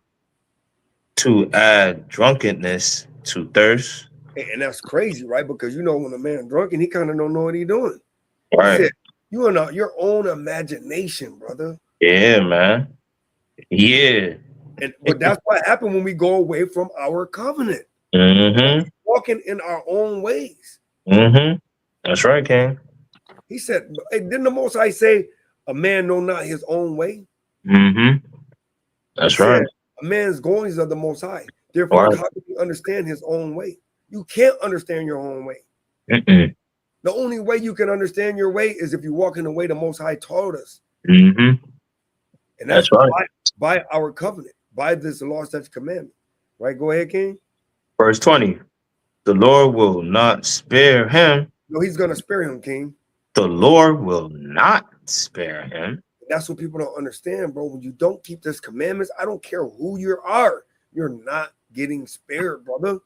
to add drunkenness to thirst. And that's crazy, right? Because when a man drunken, he kind of don't know what he's doing. Right. He said, you are your own imagination, brother. Yeah, man. Yeah. But that's what happened when we go away from our covenant. Mm-hmm. Walking in our own ways. Mm-hmm. That's right, King. He said, didn't the Most High say, a man know not his own way? Mm-hmm. That's right. A man's goings are the Most High. Therefore, Right. how can he understand his own way? You can't understand your own way. Mm-mm. The only way you can understand your way is if you walk in the way the Most High taught us. Mm-hmm. And that's right. by our covenant, by this law, such commandment. Right? Go ahead, King. Verse 20. The Lord will not spare him. No, he's going to spare him, King. The Lord will not spare him. That's what people don't understand, bro. When you don't keep this commandments, I don't care who you are, you're not getting spared, brother.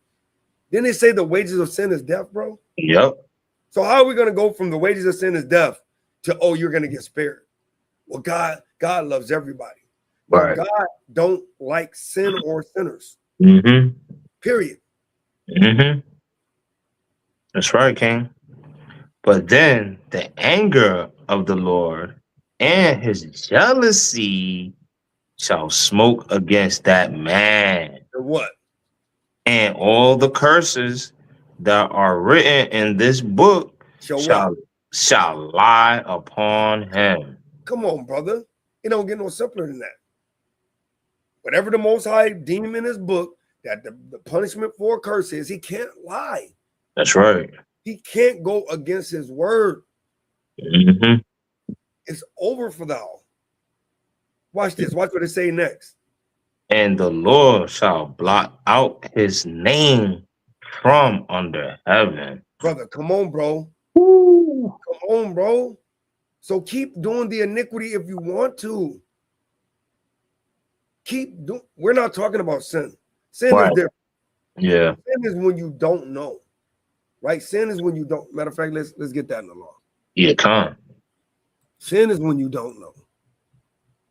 Didn't they say the wages of sin is death, bro? Yep. So how are we going to go from the wages of sin is death to, you're going to get spared? Well, God loves everybody. Right. God don't like sin or sinners. Mm-hmm. Period. Mm-hmm. That's right, King. But then the anger of the Lord and his jealousy shall smoke against that man. And what? And all the curses that are written in this book shall lie upon him. Come on, brother. It don't get no simpler than that. Whatever the Most High deem in his book that the punishment for a curse is, he can't lie. That's right. He can't go against his word. Mm-hmm. It's over for thou. Watch this. Watch what it say next. And the Lord shall blot out his name from under heaven. Brother, come on, bro. Woo. Come on, bro. So keep doing the iniquity if you want to. Keep doing. We're not talking about sin. Sin Right. is different. Yeah. Sin is when you don't know. Right? Sin is when you don't. Matter of fact, let's get that in the law. Yeah, come. Sin is when you don't know.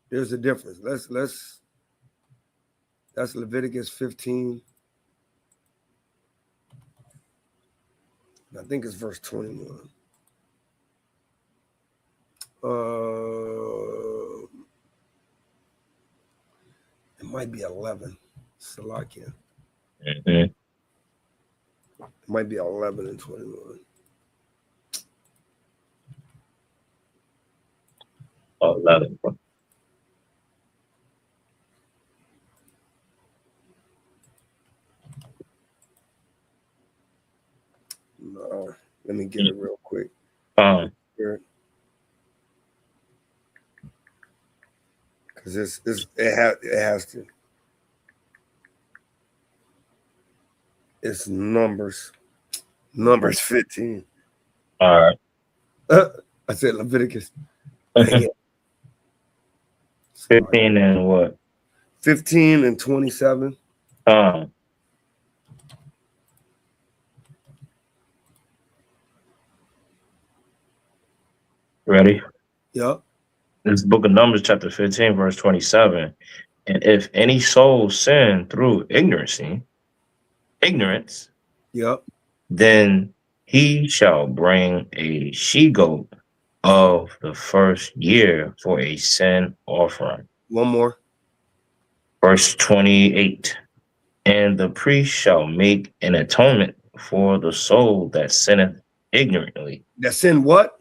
There's a difference. That's Leviticus 15. I think it's verse 21. It might be 11. Salakia. Mm-hmm. It might be 11 and 21. 11. No, let me get it real quick. Because it has to. It's Numbers 15. all right. I said Leviticus. 15 and what? 15 and 27. Ready? Yep. This book of Numbers, chapter 15, verse 27. And if any soul sin through ignorance, Yep. then he shall bring a she-goat of the first year for a sin offering. One more. Verse 28. And the priest shall make an atonement for the soul that sinneth ignorantly. That sin what?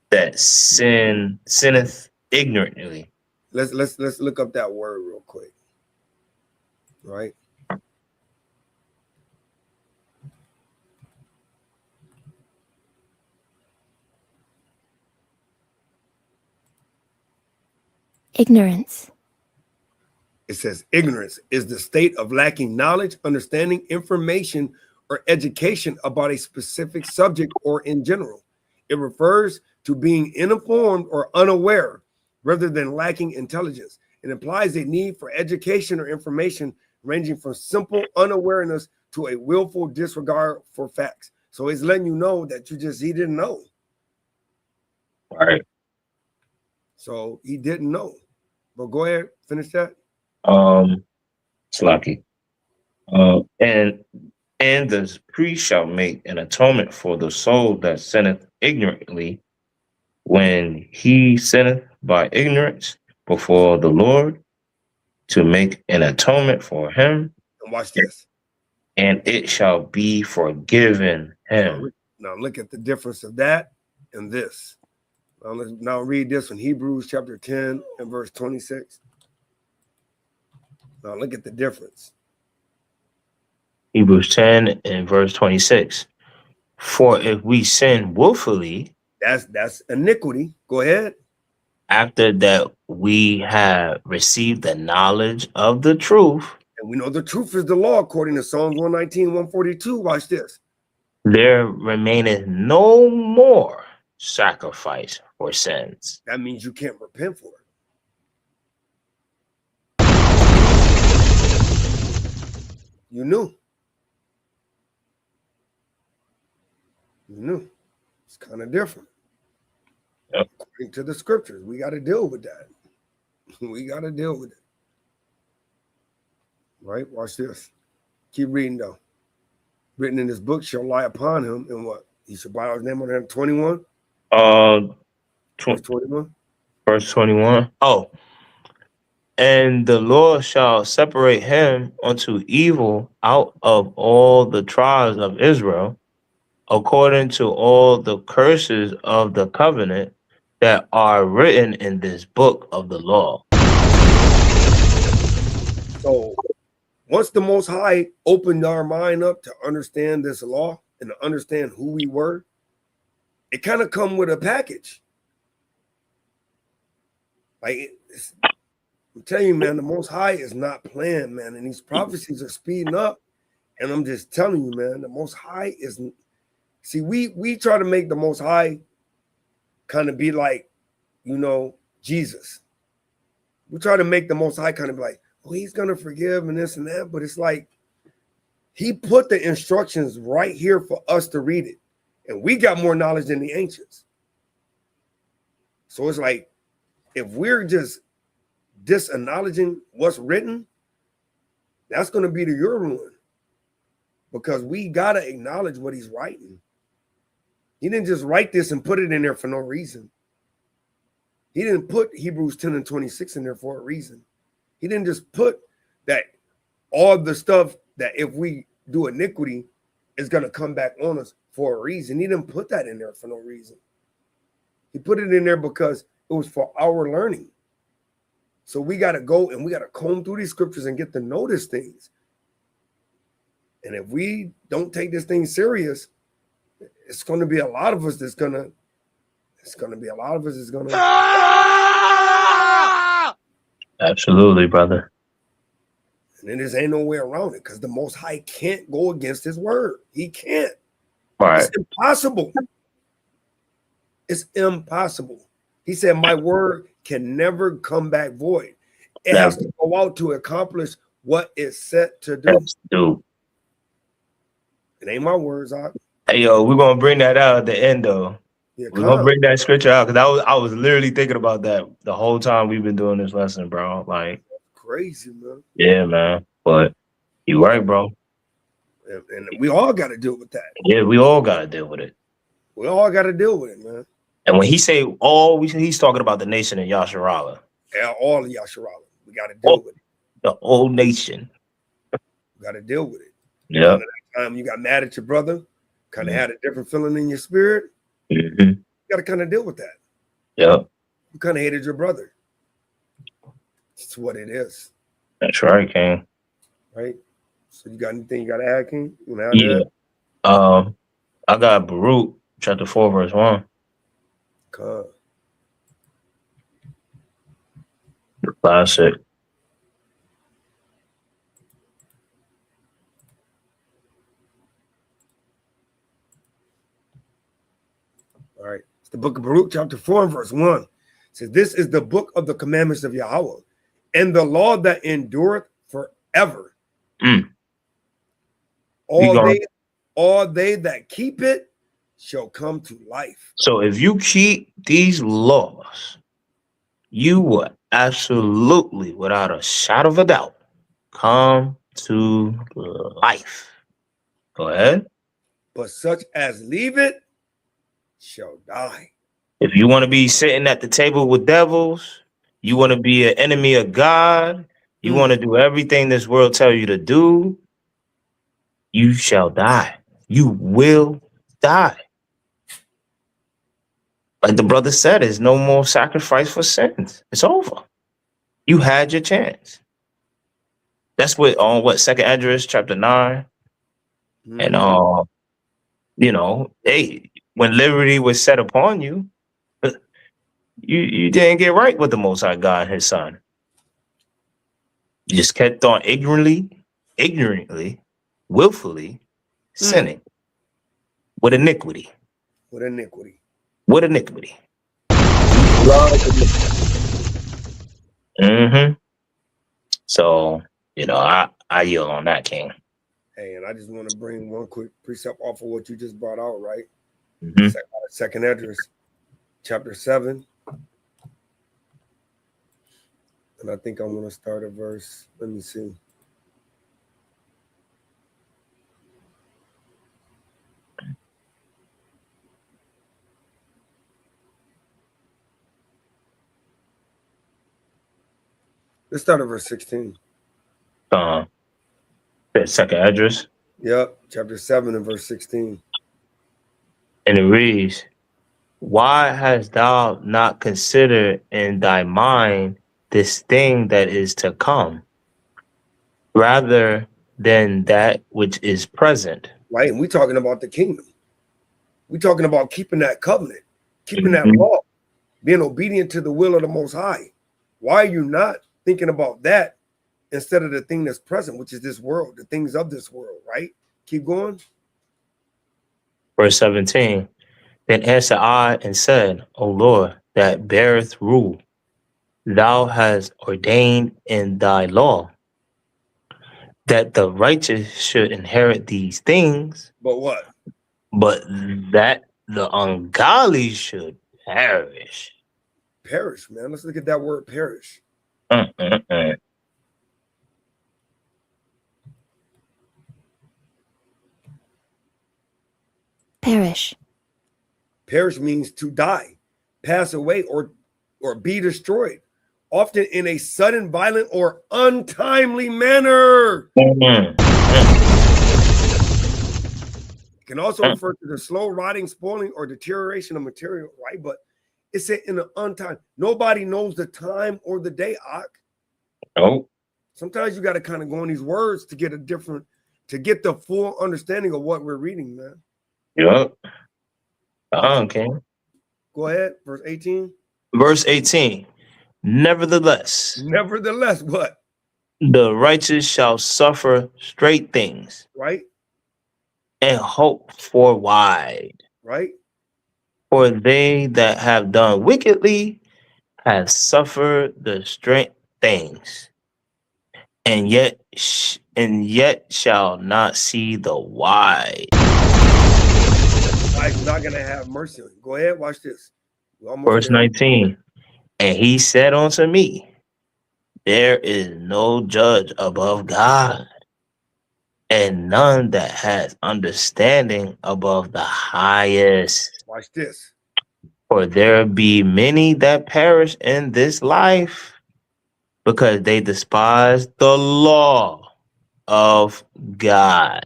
That sinneth ignorantly. Let's look up that word real quick. Right? Ignorance. It says ignorance is the state of lacking knowledge, understanding, information, or education about a specific subject or in general. It refers to being uninformed or unaware rather than lacking intelligence. It implies a need for education or information ranging from simple unawareness to a willful disregard for facts. So it's letting you know that he didn't know. All right. So he didn't know. But go ahead, finish that. Slacky. And the priest shall make an atonement for the soul that sinneth ignorantly, when he sinneth by ignorance before the Lord, to make an atonement for him. And watch this. And it shall be forgiven him. Now look at the difference of that and this. Now read this one, Hebrews chapter 10 and verse 26. Now look at the difference. Hebrews 10 and verse 26. For if we sin willfully, that's iniquity. Go ahead. After that we have received the knowledge of the truth, and we know the truth is the law according to Psalms 119, 142. Watch this. There remaineth no more sacrifice for sins. That means you can't repent for it. You knew. It's kind of different. Yep. According to the scriptures, we got to deal with that. We got to deal with it. Right? Watch this. Keep reading though. Written in this book shall lie upon him, and what? He shall blot out his name on him. 21? 21. Verse 21. Oh. And the Lord shall separate him unto evil out of all the tribes of Israel, according to all the curses of the covenant that are written in this book of the law. So once the Most High opened our mind up to understand this law and to understand who we were, it kind of come with a package. Like, I'm telling you, man, the Most High is not playing, man, and these prophecies are speeding up. And I'm just telling you, man, the Most High is. See, we try to make the Most High kind of be like, Jesus. We try to make the Most High kind of be like, oh, he's gonna forgive and this and that, but it's like he put the instructions right here for us to read it, and we got more knowledge than the ancients. So it's like if we're just disacknowledging what's written, that's going to be to your ruin, because we got to acknowledge what he's writing. He didn't just write this and put it in there for no reason. He didn't put Hebrews 10 and 26 in there for a reason. He didn't just put that all the stuff that if we do iniquity is going to come back on us for a reason. He didn't put that in there for no reason. He put it in there because it was for our learning. So we got to go and we got to comb through these scriptures and get to notice things. And if we don't take this thing serious, it's going to be a lot of us that's going to, Absolutely, brother. And then there ain't no way around it, because the Most High can't go against his word. He can't. Right. It's impossible. It's impossible. He said, my word can never come back void. It has to go out to accomplish what it's set to do. It ain't my words, Doc. Hey, yo, we're going to bring that out at the end, though. Yeah, we're going to bring that scripture out, because I was literally thinking about that the whole time we've been doing this lesson, bro. Like, crazy, man. Yeah, man. But you're right, bro. And we all got to deal with that. Yeah, we all got to deal with it. We all got to deal with it, man. And when he say all, he's talking about the nation of Yasharala. Yeah, all of Yasharala. We got to deal with it. The whole nation. We got to deal with it. Yeah. That time you got mad at your brother, kind of had a different feeling in your spirit. Mm-hmm. You got to kind of deal with that. Yeah. You kind of hated your brother. It's what it is. That's right, King. Right. So you got anything you got to add, King? You want to add that? I got Baruch chapter 4 verse 1. God. Classic. All right. It's the book of Baruch, chapter 4 and verse 1. It says, this is the book of the commandments of Yahweh, and the law that endureth forever. All they that keep it shall come to life. So if you keep these laws, you will absolutely, without a shadow of a doubt, come to life. Go ahead. But such as leave it shall die. If you want to be sitting at the table with devils, you want to be an enemy of God, you want to do everything this world tells you to do, you shall die. You will die. Like the brother said, there's no more sacrifice for sins. It's over. You had your chance. That's what on Second Esdras chapter 9. And hey, when liberty was set upon you, you didn't get right with the Most High God and his son. You just kept on ignorantly, willfully sinning with iniquity. With iniquity. With iniquity. So, I yield on that, King. Hey, and I just want to bring one quick precept off of what you just brought out, right? Second Esdras, chapter 7. And I think I'm going to start a verse. Let me see. Let's start at verse 16. Second Esdras. Yep, chapter 7 and verse 16. And it reads, why hast thou not considered in thy mind this thing that is to come? rather than that which is present. Right? And we're talking about the kingdom. We're talking about keeping that covenant, keeping that Mhm. law, being obedient to the will of the Most High. Why are you not thinking about that instead of the thing that's present, which is this world, the things of this world, right? Keep going. Verse 17. Then answered I and said, O Lord, that beareth rule, thou hast ordained in thy law that the righteous should inherit these things, But what? but that the ungodly should perish. Perish, man. Let's look at that word perish. Mm-mm-mm. perish, Perish means to die, pass away, or be destroyed, often in a sudden, violent, or untimely manner. Mm-mm. It can also refer to the slow rotting, spoiling, or deterioration of material, right? But it's in an untime. Nobody knows the time or the day, Ak. Oh, Sometimes you got to kind of go on these words to get the full understanding of what we're reading, man. yep. Okay. Go ahead, verse 18. Verse 18. Nevertheless, Nevertheless, what? the righteous shall suffer straight things Right? and hope for wide. Right? For they that have done wickedly have suffered the straight things, and yet shall not see the wide. I'm not going to have mercy on you. Go ahead, watch this. We're almost Verse there. 19. And he said unto me, there is no judge above God, and none that has understanding above the highest. Watch this. For there be many that perish in this life, because they despise the law of God.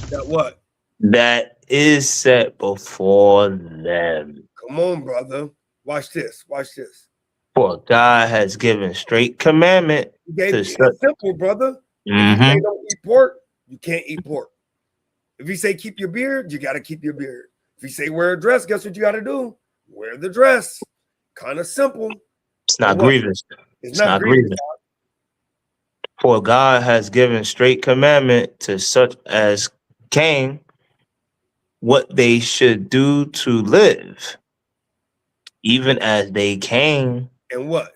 That what? That is set before them. Come on, brother. Watch this. Watch this. For God has given straight commandment He gave to it's simple, brother. If he say Mhm. don't eat pork, you can't eat pork. If he say keep your beard, you got to keep your beard. If he say wear a dress, guess what you got to do? Wear the dress. Kind of simple. It's not But what? grievous. It's not grievous. For God has given straight commandment to such as came what they should do to live, even as they came, And what?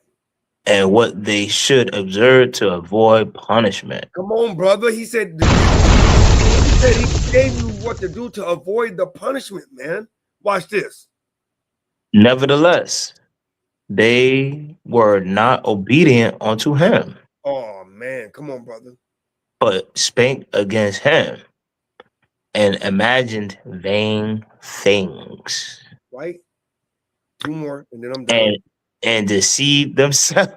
and what they should observe to avoid punishment. Come on, brother. He said he gave you what to do to avoid the punishment, man. Watch this. Nevertheless, they were not obedient unto him, Oh man, come on, brother. but spake against him and imagined vain things, Right? Two more, and then I'm done. and deceived themselves.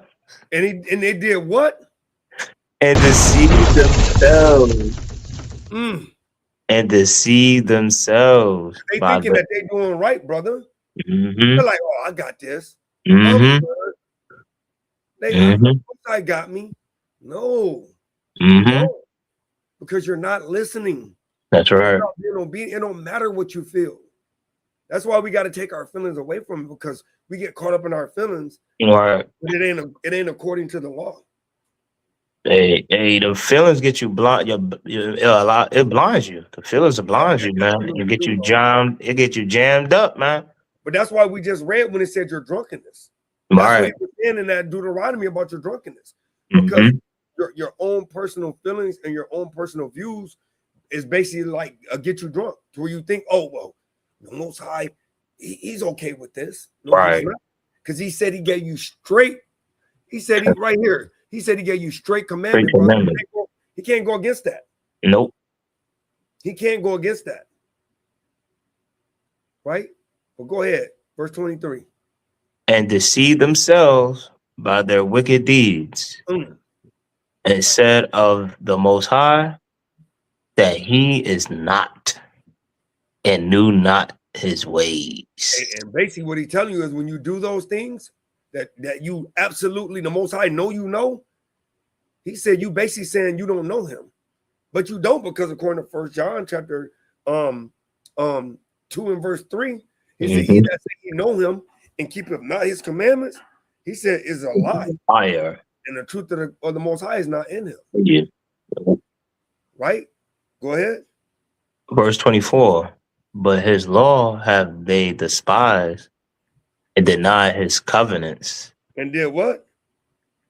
And they did what? And deceived themselves. Mm. And deceive themselves. They thinking that they doing right, brother. Mm-hmm. They're like, oh, I got this. Mm-hmm. I got me. No. Mm-hmm. No. Because you're not listening. That's right. It don't matter what you feel. That's why we got to take our feelings away from it, because we get caught up in our feelings. Right. But it ain't according to the law. Hey, the feelings get you blind. It blinds you. The feelings blinds you, man. It get you jammed. It get you jammed up, man. But that's why we just read when it said your drunkenness. Right. That's what he was saying in that Deuteronomy about your drunkenness. Because your own personal feelings and your own personal views is basically like get you drunk to where you think, oh, well, the Most High, he's okay with this. No, right. Because he said he gave you straight. He said he right here. He said he gave you straight commandment, brother. He can't go against that. Nope. He can't go against that. Right? Well, go ahead. Verse 23. And deceive themselves by their wicked deeds. And said of the Most High that he is not, and knew not his ways. And basically what he's telling you is when you do those things that you absolutely, the Most High know you know, He said, you basically saying you don't know him, but you don't, because according to 1 John chapter 2 and verse 3, he said, he that say he know him and keepeth not his commandments, he said, is a lie. Fire. And the truth of the Most High is not in him. Yeah. Right? Go ahead. Verse 24. But his law have they despised and denied his covenants. And did what?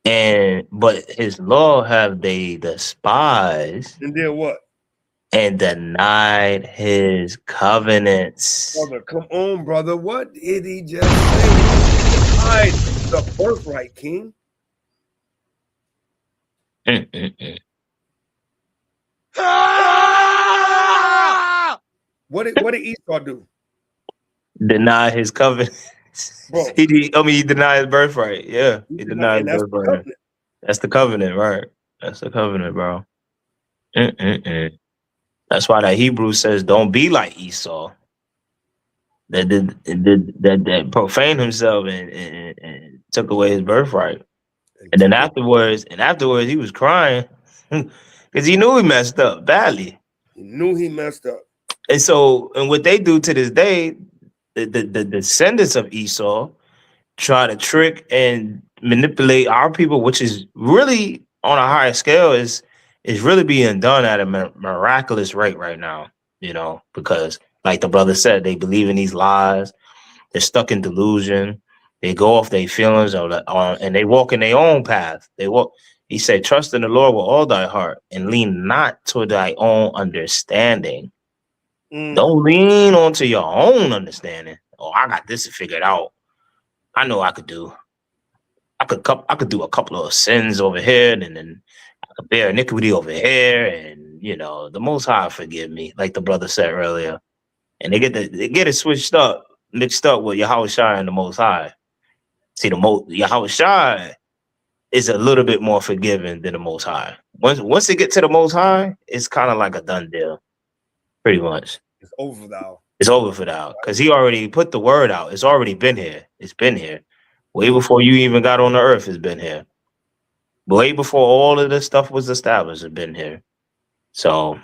But his law have they despised And did what? and denied his covenants. Brother, come on, brother. What did he just say? Denied the birthright, King. What did Esau do? Deny his covenants. Bro. He denied his birthright. Yeah, he denied his That's birthright. That's the covenant, right? That's the covenant, bro. That's why that Hebrew says, "Don't be like Esau." That profaned himself and took away his birthright. And then afterwards, he was crying because he knew he messed up badly. He knew he messed up. And so, and what they do to this day, the descendants of Esau try to trick and manipulate our people, which is really on a higher scale, is really being done at a miraculous rate right now, you know, because like the brother said, they believe in these lies. They're stuck in delusion. They go off their feelings and they walk in their own path. He said, trust in the Lord with all thy heart and lean not to thy own understanding. Don't lean onto your own understanding. Oh, I got this figured out. I know I could do. I could do a couple of sins over here, and then I could bear iniquity over here, and you know, the Most High forgive me, like the brother said earlier. And they get it mixed up with Yahweh Shai and the Most High. See, Yahweh Shai is a little bit more forgiving than the Most High. Once they get to the Most High, it's kind of like a done deal, pretty much. It's over thou. It's over for thou, because he already put the word out. It's already been here. It's been here. Way before you even got on the earth, it's been here. Way before all of this stuff was established, it's been here. So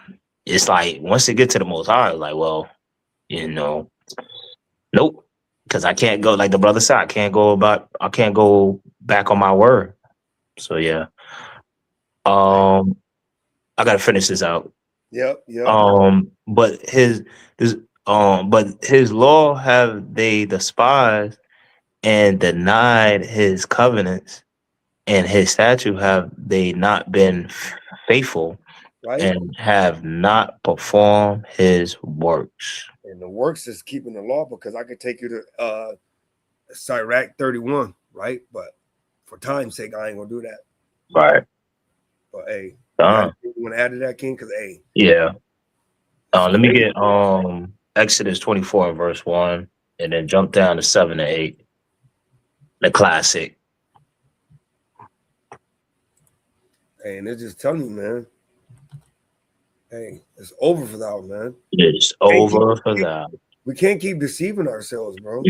it's like, once they get to the Most High, like, well, you know, nope. Because I can't go, like the brother said, I can't go back on my word. So yeah. I gotta finish this out. Yep. But his law have they despised and denied his covenants, and his statute have they not been faithful, right, and have not performed his works. And the works is keeping the law, because I could take you to Sirach 31, right? But for time's sake, I ain't gonna do that. Right. But hey, you want to add to that, King? Because hey, yeah. Let me get Exodus 24 verse 1, and then jump down to 7 and 8. The classic. Hey, and they're just telling you, man. Hey, it's over for thou, man. It's over for thou. We can't keep deceiving ourselves, bro.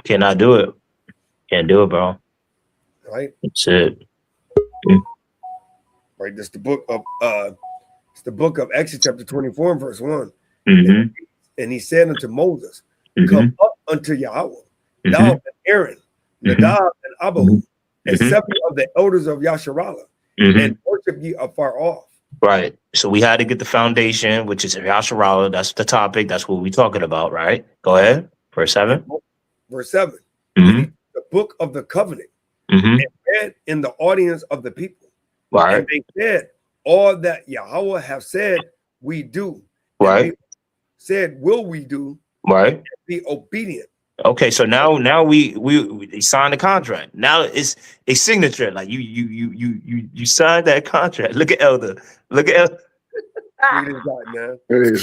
Cannot do it. Can't do it, bro. Right? That's it. Right. That's the book of Exodus chapter 24 and verse 1. And he said unto Moses, come up unto Yahweh, thou and Aaron, Nadab and Abihu, and 7 of the elders of Yasharallah, and worship ye afar off. Right. So we had to get the foundation, which is Yasharallah. That's the topic. That's what we're talking about, right? Go ahead. Verse 7. Verse 7. The book of the covenant, and read in the audience of the people. Right. And they said, all that Yahweh have said, we do. Right. Said, will we do? Right. Be obedient. Okay, so now we signed the contract. Now it's a signature. Like you signed that contract. Look at Elder. Look at Elder. Man. Hey,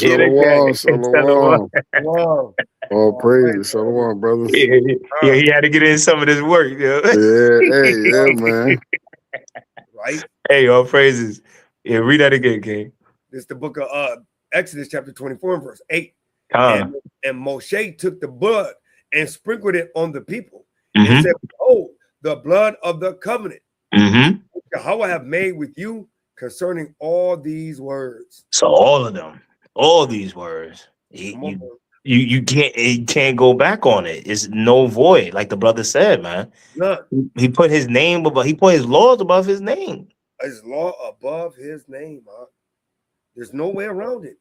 Shalom. Wow. All praise, Shalom, brothers. Yeah, he had to get in some of this work. Yeah, man. Right. Hey, all praises. Yeah, read that again, King. This is the book of Exodus chapter 24 and verse 8. And Moshe took the blood and sprinkled it on the people and said, behold, the blood of the covenant which Yahweh have made with you concerning all these words. So all of them, all these words, Come on, you can't go back on it. It's no void, like the brother said, man. none. He put his name above. He put his laws above his name. His law above his name. Huh? There's no way around it.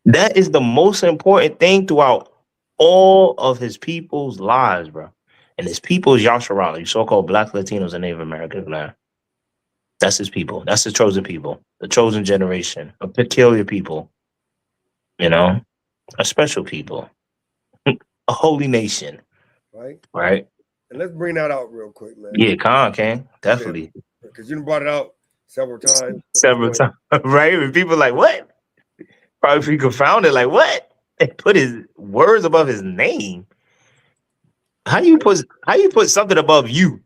That is the most important thing throughout all of his people's lives, bro. And his people is Yasharala, you so-called Black Latinos and Native Americans, man. That's his people. That's his chosen people, the chosen generation, a peculiar people, you know, a special people, a holy nation, Right? right? And let's bring that out real quick, man. Yeah, King, definitely. Because you brought it out several times. Several times, right? And people like, what? Probably be confounded, like, what? They put his words above his name. How you put something above you?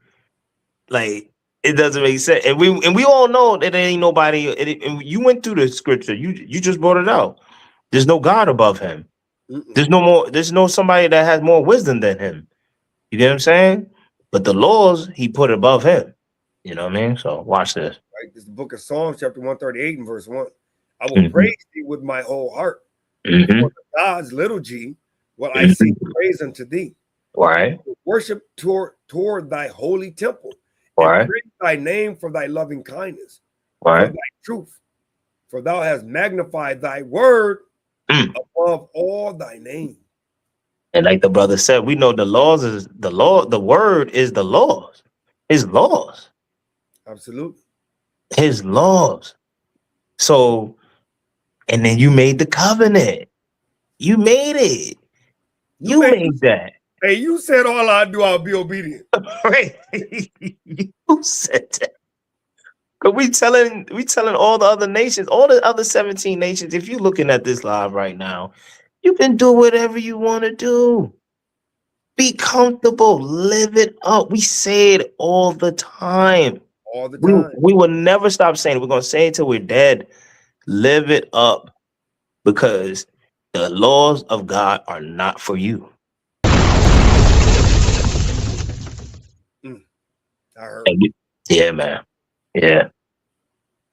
Like, it doesn't make sense. And we all know that there ain't nobody. And you went through the scripture. You just brought it out. There's no God above him. There's no more. There's no somebody that has more wisdom than him. You get what I'm saying? But the laws he put above him. You know what I mean? So watch this. Right. This is the book of Psalms, chapter 138 and verse 1. I will praise thee with my whole heart. For the God's little g will I sing praise unto thee. Right. Worship toward thy holy temple. Right. And praise thy name for thy loving kindness. Right. For thy truth. For thou hast magnified thy word above all thy name. And like the brother said, we know the laws is the law. The word is the laws. His laws. Absolutely. His laws. So, and then you made the covenant. You made it. You made that. Hey, you said all I do, I'll be obedient. Right. You said that. Cause we telling all the other nations, all the other 17 nations, if you're looking at this live right now, you can do whatever you want to do. Be comfortable, live it up. We say it all the time. All the time. We will never stop saying it. We're gonna say it till we're dead. Live it up, because the laws of God are not for you. I heard. Yeah, man. Yeah.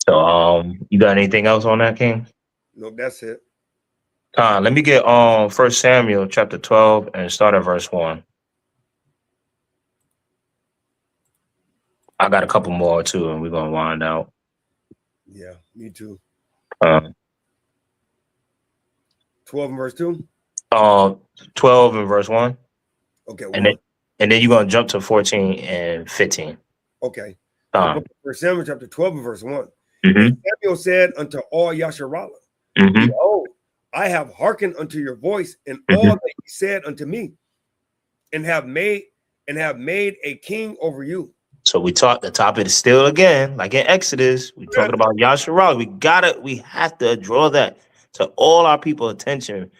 So you got anything else on that, King? Nope, that's it. Let me get 1 Samuel chapter 12 and start at verse 1. I got a couple more too, and we're gonna wind out. Yeah, me too. 12 and verse 2. 12 and verse 1. Okay, and then you're gonna jump to 14 and 15. Okay. 1 Samuel chapter 12 and verse 1. Mm-hmm. Samuel said unto all Yasharala, Behold, I have hearkened unto your voice and all that you said unto me, and have made a king over you. So we talked, the topic is still again, like in Exodus, we're talking about Yasharala. We have to draw that to all our people attention.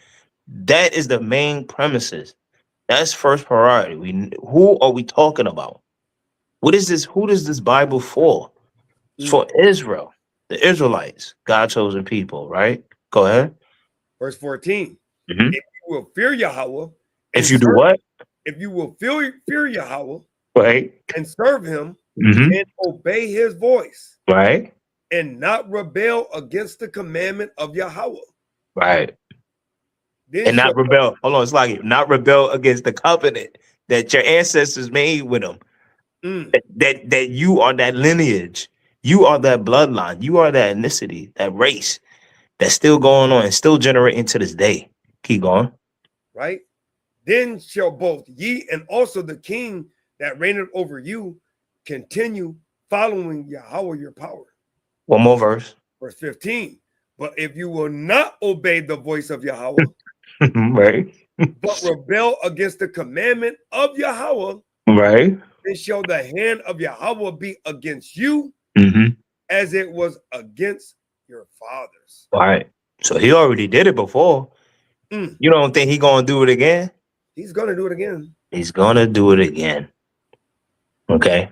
That is the main premises. That's first priority. Who are we talking about? What is this? Who is this Bible for? It's for Israel, the Israelites, God chosen people, right? Go ahead. Verse 14. If you will fear Yahweh, if you do what? If you will fear Yahweh, right, and serve him and obey his voice, right, and not rebel against the commandment of Yahweh, right, and not rebel. Hold on, it's like not rebel against the covenant that your ancestors made with them. That you are that lineage, you are that bloodline, you are that ethnicity, that race that's still going on and still generating to this day. Keep going. Right? Then shall both ye and also the king that reigneth over you continue following Yahweh your power. One more verse. Verse 15. But if you will not obey the voice of Yahweh, right, but rebel against the commandment of Yahweh, right, then shall the hand of Yahweh be against you as it was against your fathers. All right. So he already did it before. You don't think he's gonna do it again? He's gonna do it again. He's gonna do it again. Okay.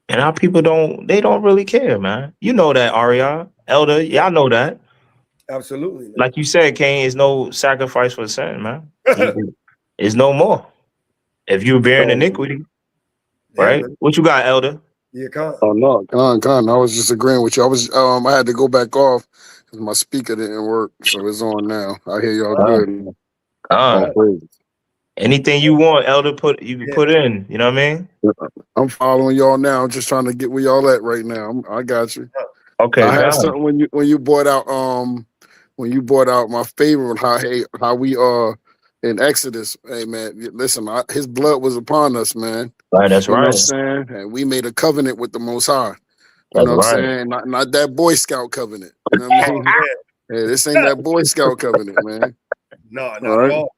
And our people don't really care, man. You know that, Arya, Elder. Y'all know that. Absolutely. Man. Like you said, Cain is no sacrifice for sin, man. It's no more. If you're bearing iniquity, right? Man. What you got, Elder? Yeah, Khan. Oh no, Con. I was just agreeing with you. I had to go back off because my speaker didn't work, so it's on now. I hear y'all good. All praise. Anything you want, Elder, you can put in. You know what I mean? I'm following y'all now. I'm just trying to get where y'all at right now. I got you. Okay, I had God. something when you brought out my favorite how we in Exodus. Hey man, listen, his blood was upon us, man. Right, that's You know right. what I'm saying? And we made a covenant with the Most High. You That's know what I'm right. saying? Not that Boy Scout covenant. You know what I mean? Hey, this ain't that Boy Scout covenant, man. No, not All at right. all.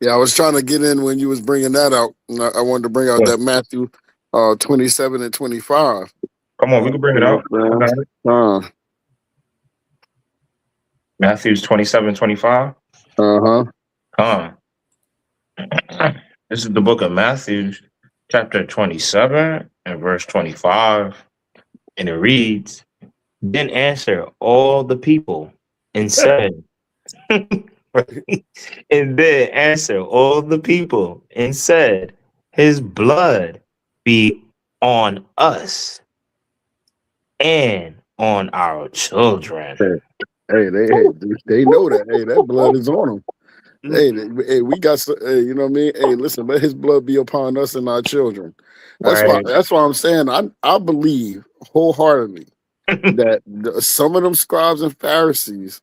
Yeah, I was trying to get in when you was bringing that out. I wanted to bring out that Matthew 27 and 25. Come on, we can bring it out. I got it. Matthew's 27, 25. This is the book of Matthew, chapter 27 and verse 25. And it reads, Then answered all the people and said, and then answered all the people and said, His blood be on us and on our children. Hey, they know that. Hey, that blood is on them. Hey, we got. You know what I mean? Hey, listen, let His blood be upon us and our children. That's why. Right. That's why I'm saying I believe wholeheartedly that some of them scribes and Pharisees,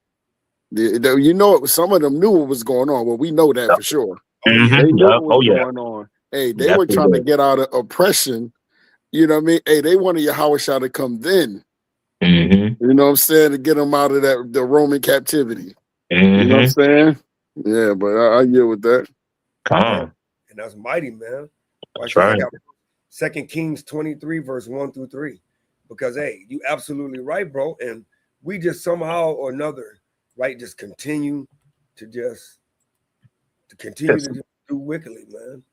some of them knew what was going on. Well, we know that for sure. They knew what was going on. Hey, they were trying to get out of oppression. You know what I mean? Hey, they wanted Yahushua to come then. You know what I'm saying? To get them out of the Roman captivity. You know what I'm saying? Yeah, but I deal with that. And that's mighty, man. That's right. I got 2 Kings 23, verse 1 through 3. Because hey, you absolutely right, bro. And we just somehow or another, right, just continue to do wickedly, man.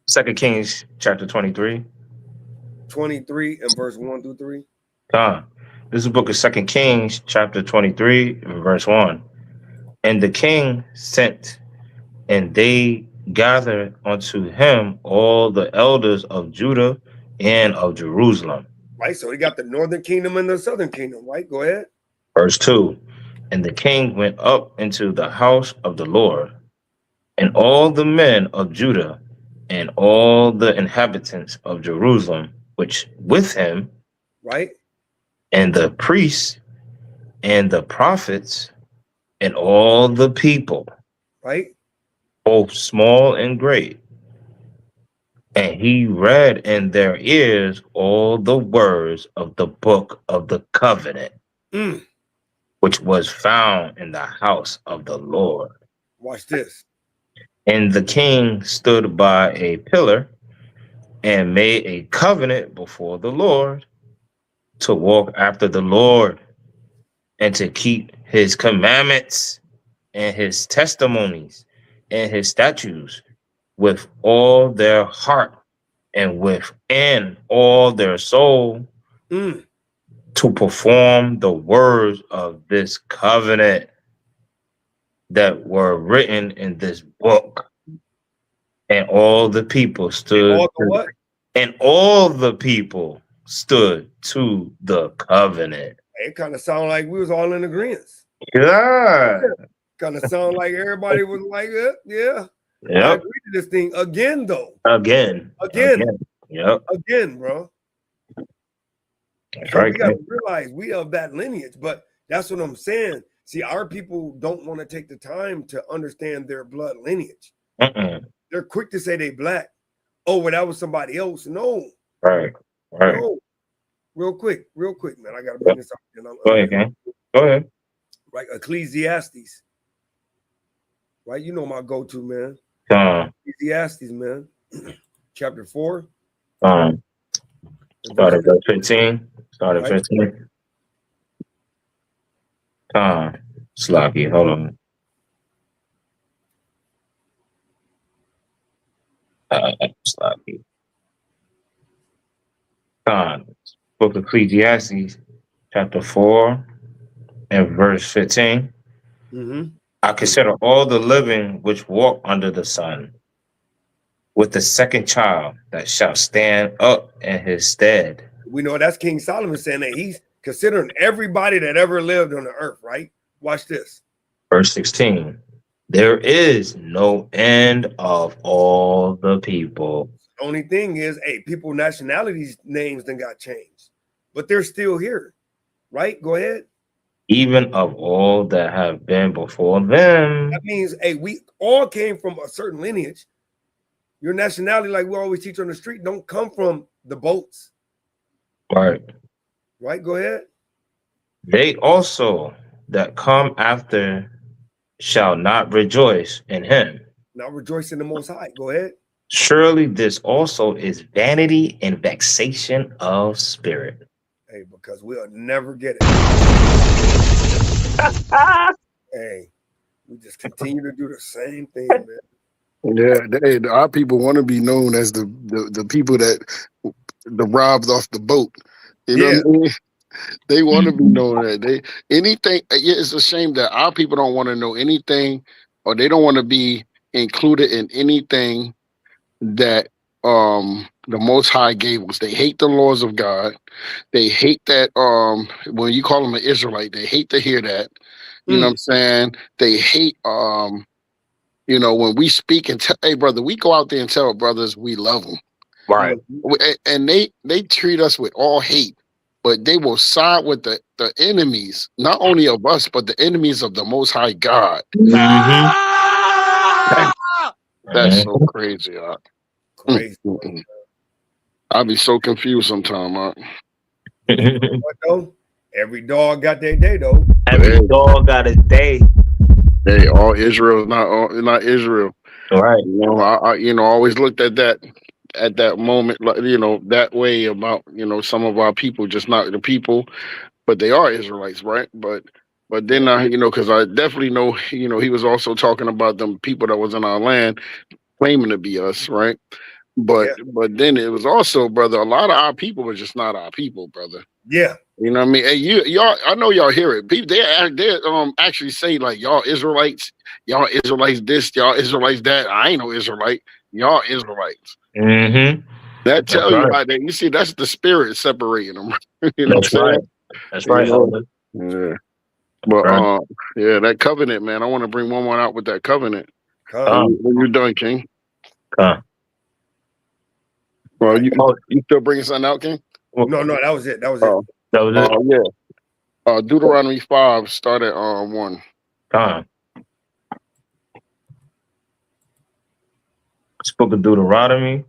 2 Kings chapter 23. 23 and verse 1 through 3. This is the book of 2 Kings chapter 23 and verse 1. And the king sent, and they gathered unto him all the elders of Judah and of Jerusalem. Right, so he got the northern kingdom and the southern kingdom, right? Go ahead. Verse 2. And the king went up into the house of the Lord, and all the men of Judah and all the inhabitants of Jerusalem, which with him, right, and the priests and the prophets and all the people, right, both small and great. And he read in their ears all the words of the book of the covenant, which was found in the house of the Lord. Watch this. And the king stood by a pillar and made a covenant before the Lord to walk after the Lord and to keep his commandments and his testimonies and his statutes with all their heart and within all their soul, to perform the words of this covenant that were written in this book. And all the people stood. And all the people stood to the covenant. It kind of sounded like we was all in agreement. Yeah. Kind of sound like everybody was like, yeah. Yep. I agree to this thing again, though. Again. Yep. Again, bro. That's so right. We gotta realize we of that lineage, but that's what I'm saying. See, our people don't want to take the time to understand their blood lineage. They're quick to say they black. Oh, well, that was somebody else. No. Right. No. Real quick, man. I gotta bring this up. Go ahead, man. Go ahead. Right, Ecclesiastes. Right, you know my go-to, man. Ecclesiastes, man. Chapter 4. Start at verse 15. Start at 15. Sloppy, hold on. Sloppy. Book of Ecclesiastes, chapter 4 and verse 15. I consider all the living which walk under the sun, with the second child that shall stand up in his stead. We know that's King Solomon saying that he's considering everybody that ever lived on the earth, right? Watch this. Verse 16. There is no end of all the people. The only thing is, hey, people nationalities names then got changed, but they're still here, right? Go ahead. Even of all that have been before them. That means, hey, we all came from a certain lineage. Your nationality, like we always teach on the street, don't come from the boats. Right. Right? Go ahead. They also that come after shall not rejoice in him. Not rejoice in the Most High. Go ahead. Surely this also is vanity and vexation of spirit. Hey, because we'll never get it. Hey, we just continue to do the same thing, man. Yeah, our people want to be known as the people that robbed off the boat. You know what I mean? They want to be known that anything. It's a shame that our people don't want to know anything, or they don't want to be included in anything that the Most High gave us. They hate the laws of God. They hate that when you call them an Israelite, they hate to hear that. You know what I'm saying? They hate you know, when we speak and tell, hey brother, we go out there and tell brothers we love them. Right. And they treat us with all hate, but they will side with the enemies, not only of us, but the enemies of the Most High God. That's so crazy. Crazy. I'll be so confused sometimes. What though? Every dog got their day though. Every dog got his day. Hey, all Israel is not Israel. Right. You know, I always looked at that moment, like, you know, that way about, you know, some of our people, just not the people, but they are Israelites, right? But then you know, because I definitely know, you know, he was also talking about them people that was in our land claiming to be us, right? But then it was also, brother, a lot of our people were just not our people, brother. Yeah. You know what I mean? Hey, y'all, I know y'all hear it. People, they actually say like, y'all Israelites this, y'all Israelites that. I ain't no Israelite. Y'all Israelites. That tell you how you see, that's the spirit separating them. You know that's what I'm saying? Right. That's right. Yeah. But yeah, that covenant, man. I want to bring one more out with that covenant. When you're done, King. Well, you still bringing something out, King? No, that was it. That was it. That was it. Yeah. Deuteronomy 5 start at 1. Book of Deuteronomy,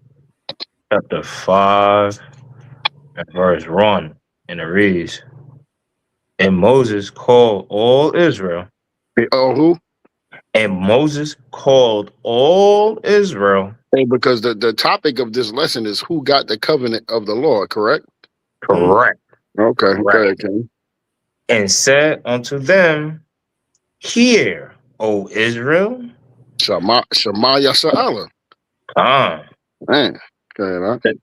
chapter 5, and verse 1, and it reads, and Moses called all Israel. Who? And Moses called all Israel. Hey, because the topic of this lesson is who got the covenant of the Lord, correct? Correct. Okay. Correct. Go ahead, King. And said unto them, hear, O Israel. Shema Yasa'ala. Man. Okay,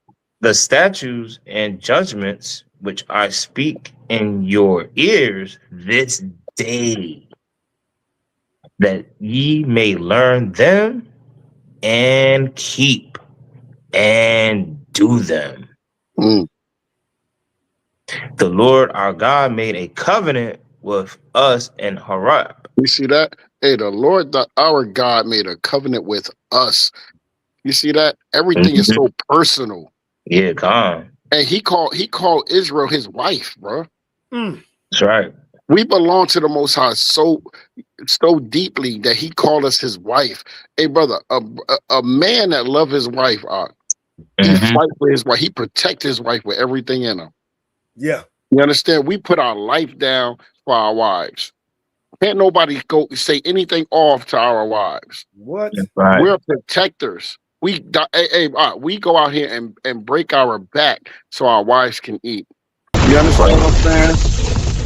the statutes and judgments which I speak in your ears this day, that ye may learn them and keep and do them. The Lord our God made a covenant with us in Horeb. You see that? Hey, the Lord our God made a covenant with us. You see that? Everything is so personal. Yeah, God. And he called Israel his wife, bro. That's right. We belong to the Most High so deeply that he called us his wife. Hey, brother, a man that loves his wife, he fight for his wife. He protect his wife with everything in him. Yeah. You understand? We put our life down for our wives. Can't nobody go say anything off to our wives. What? Right. We're protectors. We go out here and break our back so our wives can eat. You understand what I'm saying?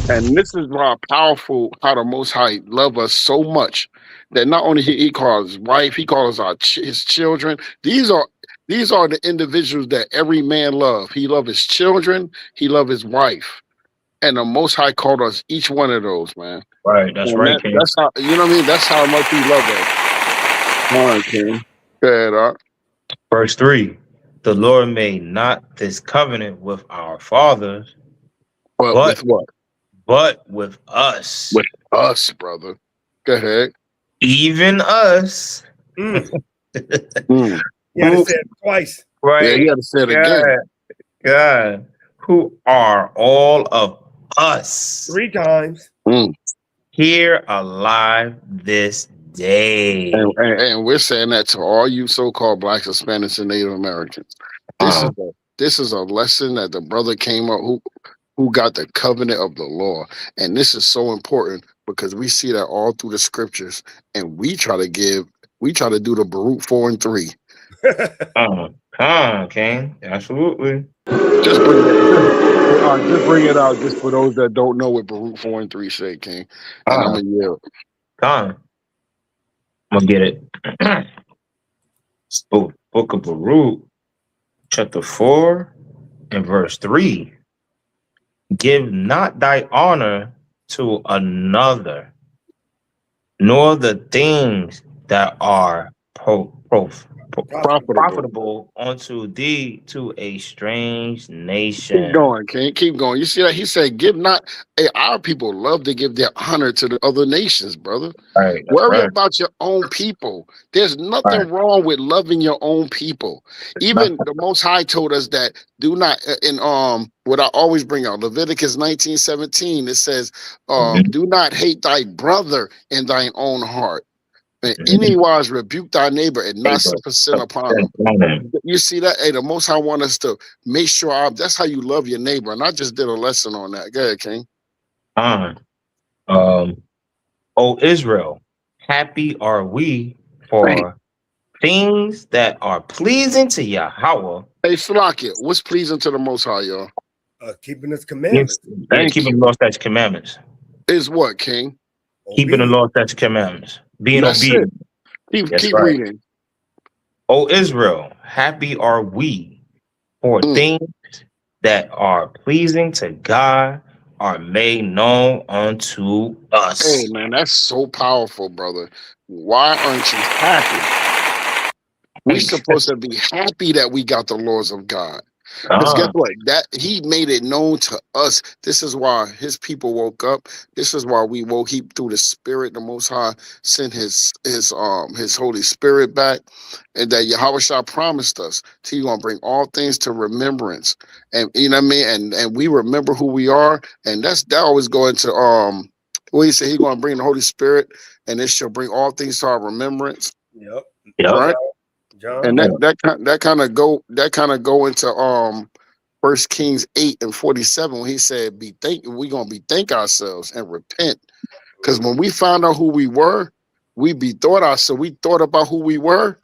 And this is how powerful, how the Most High love us so much that not only he calls his wife, he calls his children. These are the individuals that every man love. He loves his children. He loves his wife. And the Most High called us each one of those, man. Right. That's right, King. That's how, you know what I mean? That's how much he loves us. All right, King. Go ahead, Verse 3. The Lord made not this covenant with our fathers, But but with what? with us, With us, brother. Go ahead. even us, Mm. Mm. You had to who say it twice. Yeah, right, you got to say it again. God, who are all of us 3 times. Mm. here alive this day. And we're saying that to all you so-called blacks, Hispanics, and Native Americans. This is a lesson that the brother came up who got the covenant of the law, and this is so important because we see that all through the scriptures, and we try to do the Baruch 4 and 3. King, absolutely. Just bring it. Just bring it out, just for those that don't know what Baruch 4 and 3 say, King. And I'm gonna yell. I'm gonna get it. Book of Baruch, chapter 4 and verse 3. Give not thy honor to another, nor the things that are Profitable. profitable unto thee to a strange Keep nation. going, King. Keep going. You see that he said, "Give not." Hey, our people love to give their honor to the other nations, brother. Right, that's Worry right. about your own people. There's nothing Right. wrong with loving your own people. Even the Most High told us that do not. In what I always bring out, Leviticus 19:17, it says, Mhm. "Do not hate thy brother in thine own heart." And Mhm. anywise rebuke thy neighbor and not suffer sin upon him. You see that? Hey, the Most High want us to make sure that's how you love your neighbor. And I just did a lesson on that. Go ahead, King. O Israel, happy are we Hey, for things that are pleasing to Yahweh. hey, Salakia, what's pleasing to the Most High, y'all? Keeping his commandments. Keeping the law, statutes, commandments. Is what, King? Keeping the Obedience. law, statutes, commandments. Being That's obedient. it. That's Keep right. reading. O Israel, happy are we for things that are pleasing to God are made known unto us. Hey, man, that's so powerful, brother. Why aren't you happy? We're supposed to be happy that we got the laws of God. Because guess what? That he made it known to us. This is why his people woke up. This is why we woke. He through the Spirit, the Most High sent his Holy Spirit back, and that Yahweh Shah promised us he's gonna bring all things to remembrance. And you know what I mean. And we remember who we are, and that always go into what he said. He's gonna bring the Holy Spirit, and it shall bring all things to our remembrance. Yep. Right. John. And that kind of go into 1 Kings 8:47 when he said, we're gonna bethink ourselves and repent. Because when we found out who we were, we bethought ourselves, we thought about who we were,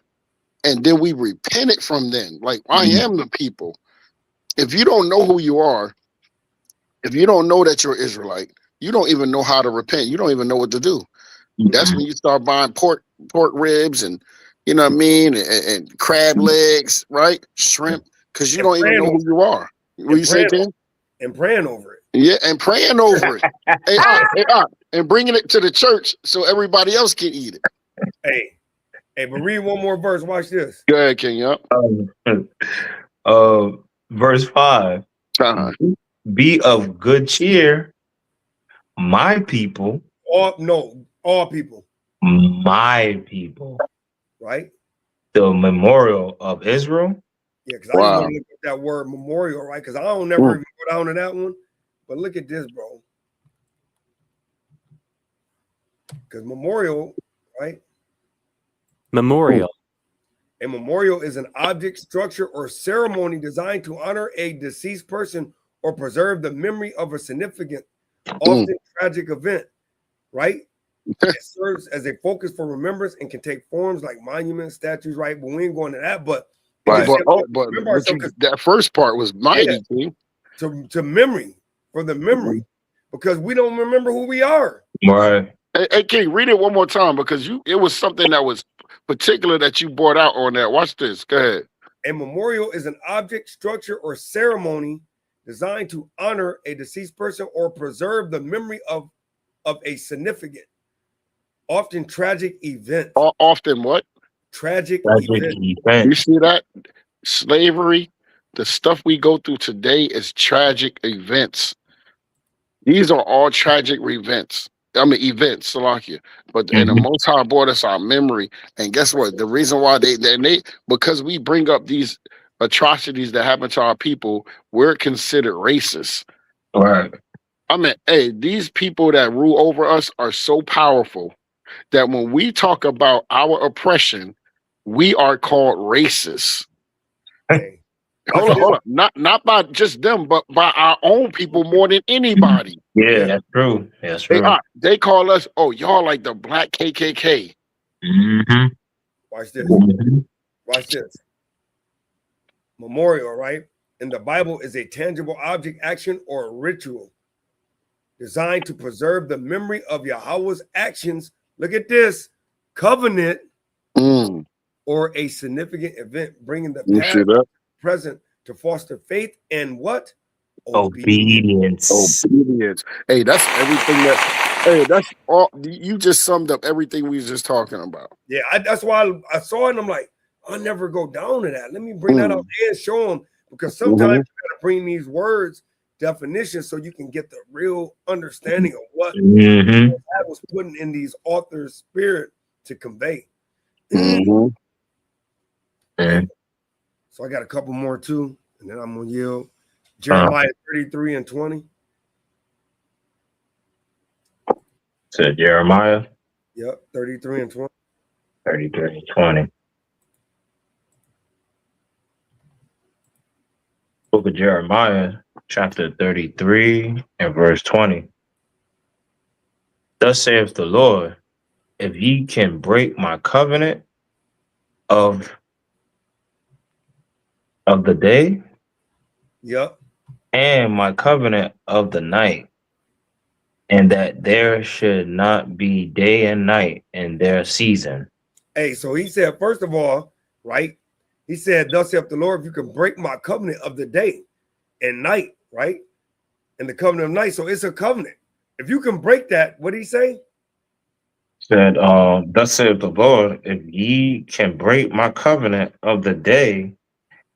and then we repented from then. Like, I am the people. If you don't know who you are, if you don't know that you're Israelite, you don't even know how to repent. You don't even know what to do. That's when you start buying pork ribs and you know what I mean, and crab legs, right? Shrimp, because you don't even know who you are. What you say, King? And praying over it. Yeah, and praying over it. Hey, and bringing it to the church so everybody else can eat it. Hey, but read one more verse. Watch this. Go ahead, King. Yep. Verse 5. Be of good cheer, my people. All people. My people. Right? The memorial of Israel. Yeah, because I just want to look at that word memorial, right? Because I don't never even go down to that one. But look at this, bro. Because memorial, right? Memorial. A memorial is an object, structure, or ceremony designed to honor a deceased person or preserve the memory of a significant, often tragic event, right? It serves as a focus for remembrance and can take forms like monuments, statues, right? But we ain't going to that. But that first part was mighty, King. To memory, for the memory, because we don't remember who we are. Right. Hey, King, read it one more time because it was something that was particular that you brought out on that. Watch this. Go ahead. A memorial is an object, structure, or ceremony designed to honor a deceased person or preserve the memory of a significant, often tragic event. Often what? tragic Tragic event. You event. see that? Slavery, the stuff we go through today is tragic events. These are all tragic events. I mean, events, Salakia. But and the Mhm. Most High brought us our memory. And guess what? The reason why they because we bring up these atrocities that happen to our people, we're considered racist. Right. I mean, hey, these people that rule over us are so powerful that when we talk about our oppression, we are called racist. Hey, watch this. Hold on. Not by just them, but by our own people more than anybody. Yeah, Yeah. that's true. That's They true. are. They call us, oh, y'all like the black KKK. Mm-hmm. Watch this. Mm-hmm. Watch this. Memorial, right? In the Bible is a tangible object, action, or a ritual designed to preserve the memory of Yahweh's actions. Look at this covenant Mm, or a significant event, bringing the you past see that? present to foster faith and what? Obedience. Obedience. Hey, that's everything that. Hey, that's all. You just summed up everything we was just talking about. Yeah, that's why I saw it and I'm like, I'll never go down to that. Let me bring that out and show them because sometimes you gotta bring these words, definitions, so you can get the real understanding of what Mm-hmm. I was putting in these authors' spirit to convey. Mhm. Mm-hmm. So I got a couple more too, and then I'm gonna yield. Jeremiah 33 and 20. So Jeremiah Yep, 33 and 20. 33 and 20. Book of Jeremiah, chapter 33 and verse 20. Thus saith the Lord, if ye can break my covenant of the day Yep. and my covenant of the night, and that there should not be day and night in their season. Hey, so he said, first of all, right? He said, thus saith the Lord, if you can break my covenant of the day and night, right? And the covenant of night. So it's a covenant. If you can break that, what did he say? Said, thus saith the Lord, if ye can break my covenant of the day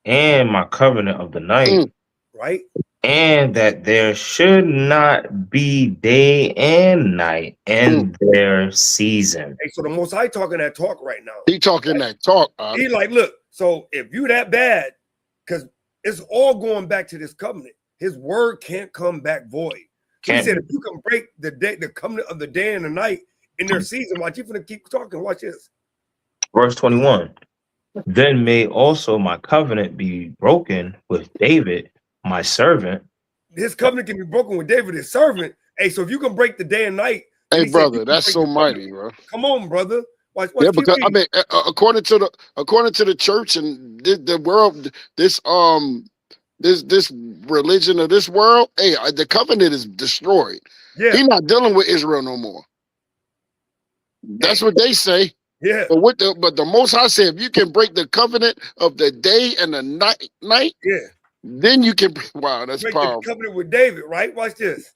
and my covenant of the night, Right? and that there should not be day and night in their season. Hey, so the Most High talking that talk right now. He talking that talk. He like, look, so if you that bad, because it's all going back to this covenant, his word can't come back void. So he said, if you can break the day, the covenant of the day and the night in their season, watch, you're gonna keep talking. Watch this. Verse 21. Then may also my covenant be broken with David, my servant. His covenant can be broken with David, his servant. Hey, so if you can break the day and night, Hey, he said you brother, can that's break so the mighty, covenant. bro. Come on, brother. Watch, Yeah, keep because I reading. mean, according to the church and the world, this religion of this world, hey, the covenant is destroyed. Yeah, He's not dealing with Israel no more. That's what they say. yeah, But the Most High said, if you can break the covenant of the day and the night, yeah. then you can. Wow, that's Break the powerful. covenant with David, right? Watch this.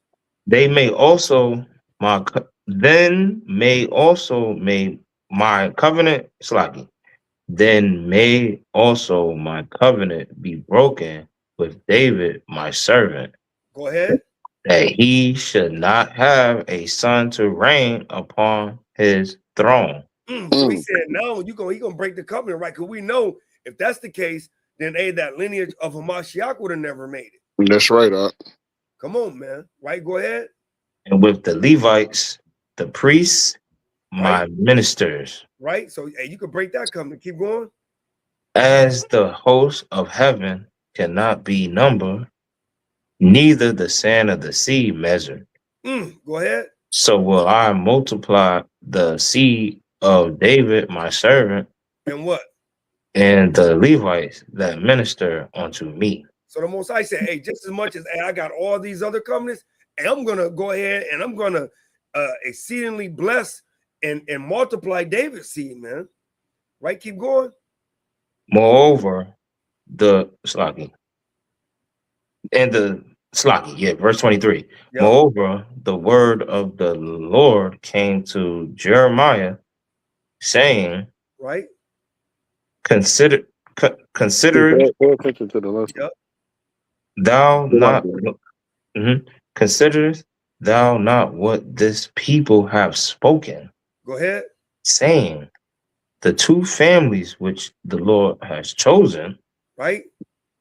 They may also my then may also may my covenant sluggy. Then may also my covenant be broken with David, my servant, Go ahead. that he should not have a son to reign upon his throne. So he said, no, he gonna break the covenant, right? Because we know if that's the case, then that lineage of Hamashiach would have never made it. That's right, Come on, man. Right? Go ahead. And with the Levites, the priests, my ministers, Right? So hey, you could break that covenant. Keep going. as the host of heaven cannot be numbered, neither the sand of the sea measured. Go ahead. So will I multiply the seed of David, my servant, And what? and the Levites that minister unto me. So the Most High said, hey, just as much as I got all these other covenants, and I'm gonna go ahead and I'm gonna exceedingly bless and multiply David's seed, man. Right? Keep going. Moreover, the Slaki. And the Slaki, yeah, verse 23. Yep. Moreover, the word of the Lord came to Jeremiah, saying, right? consider consider Pay attention to the lesson. Yep. thou Go back not considerest thou not what this people have spoken, Go ahead. saying, the two families which the Lord has chosen, Right.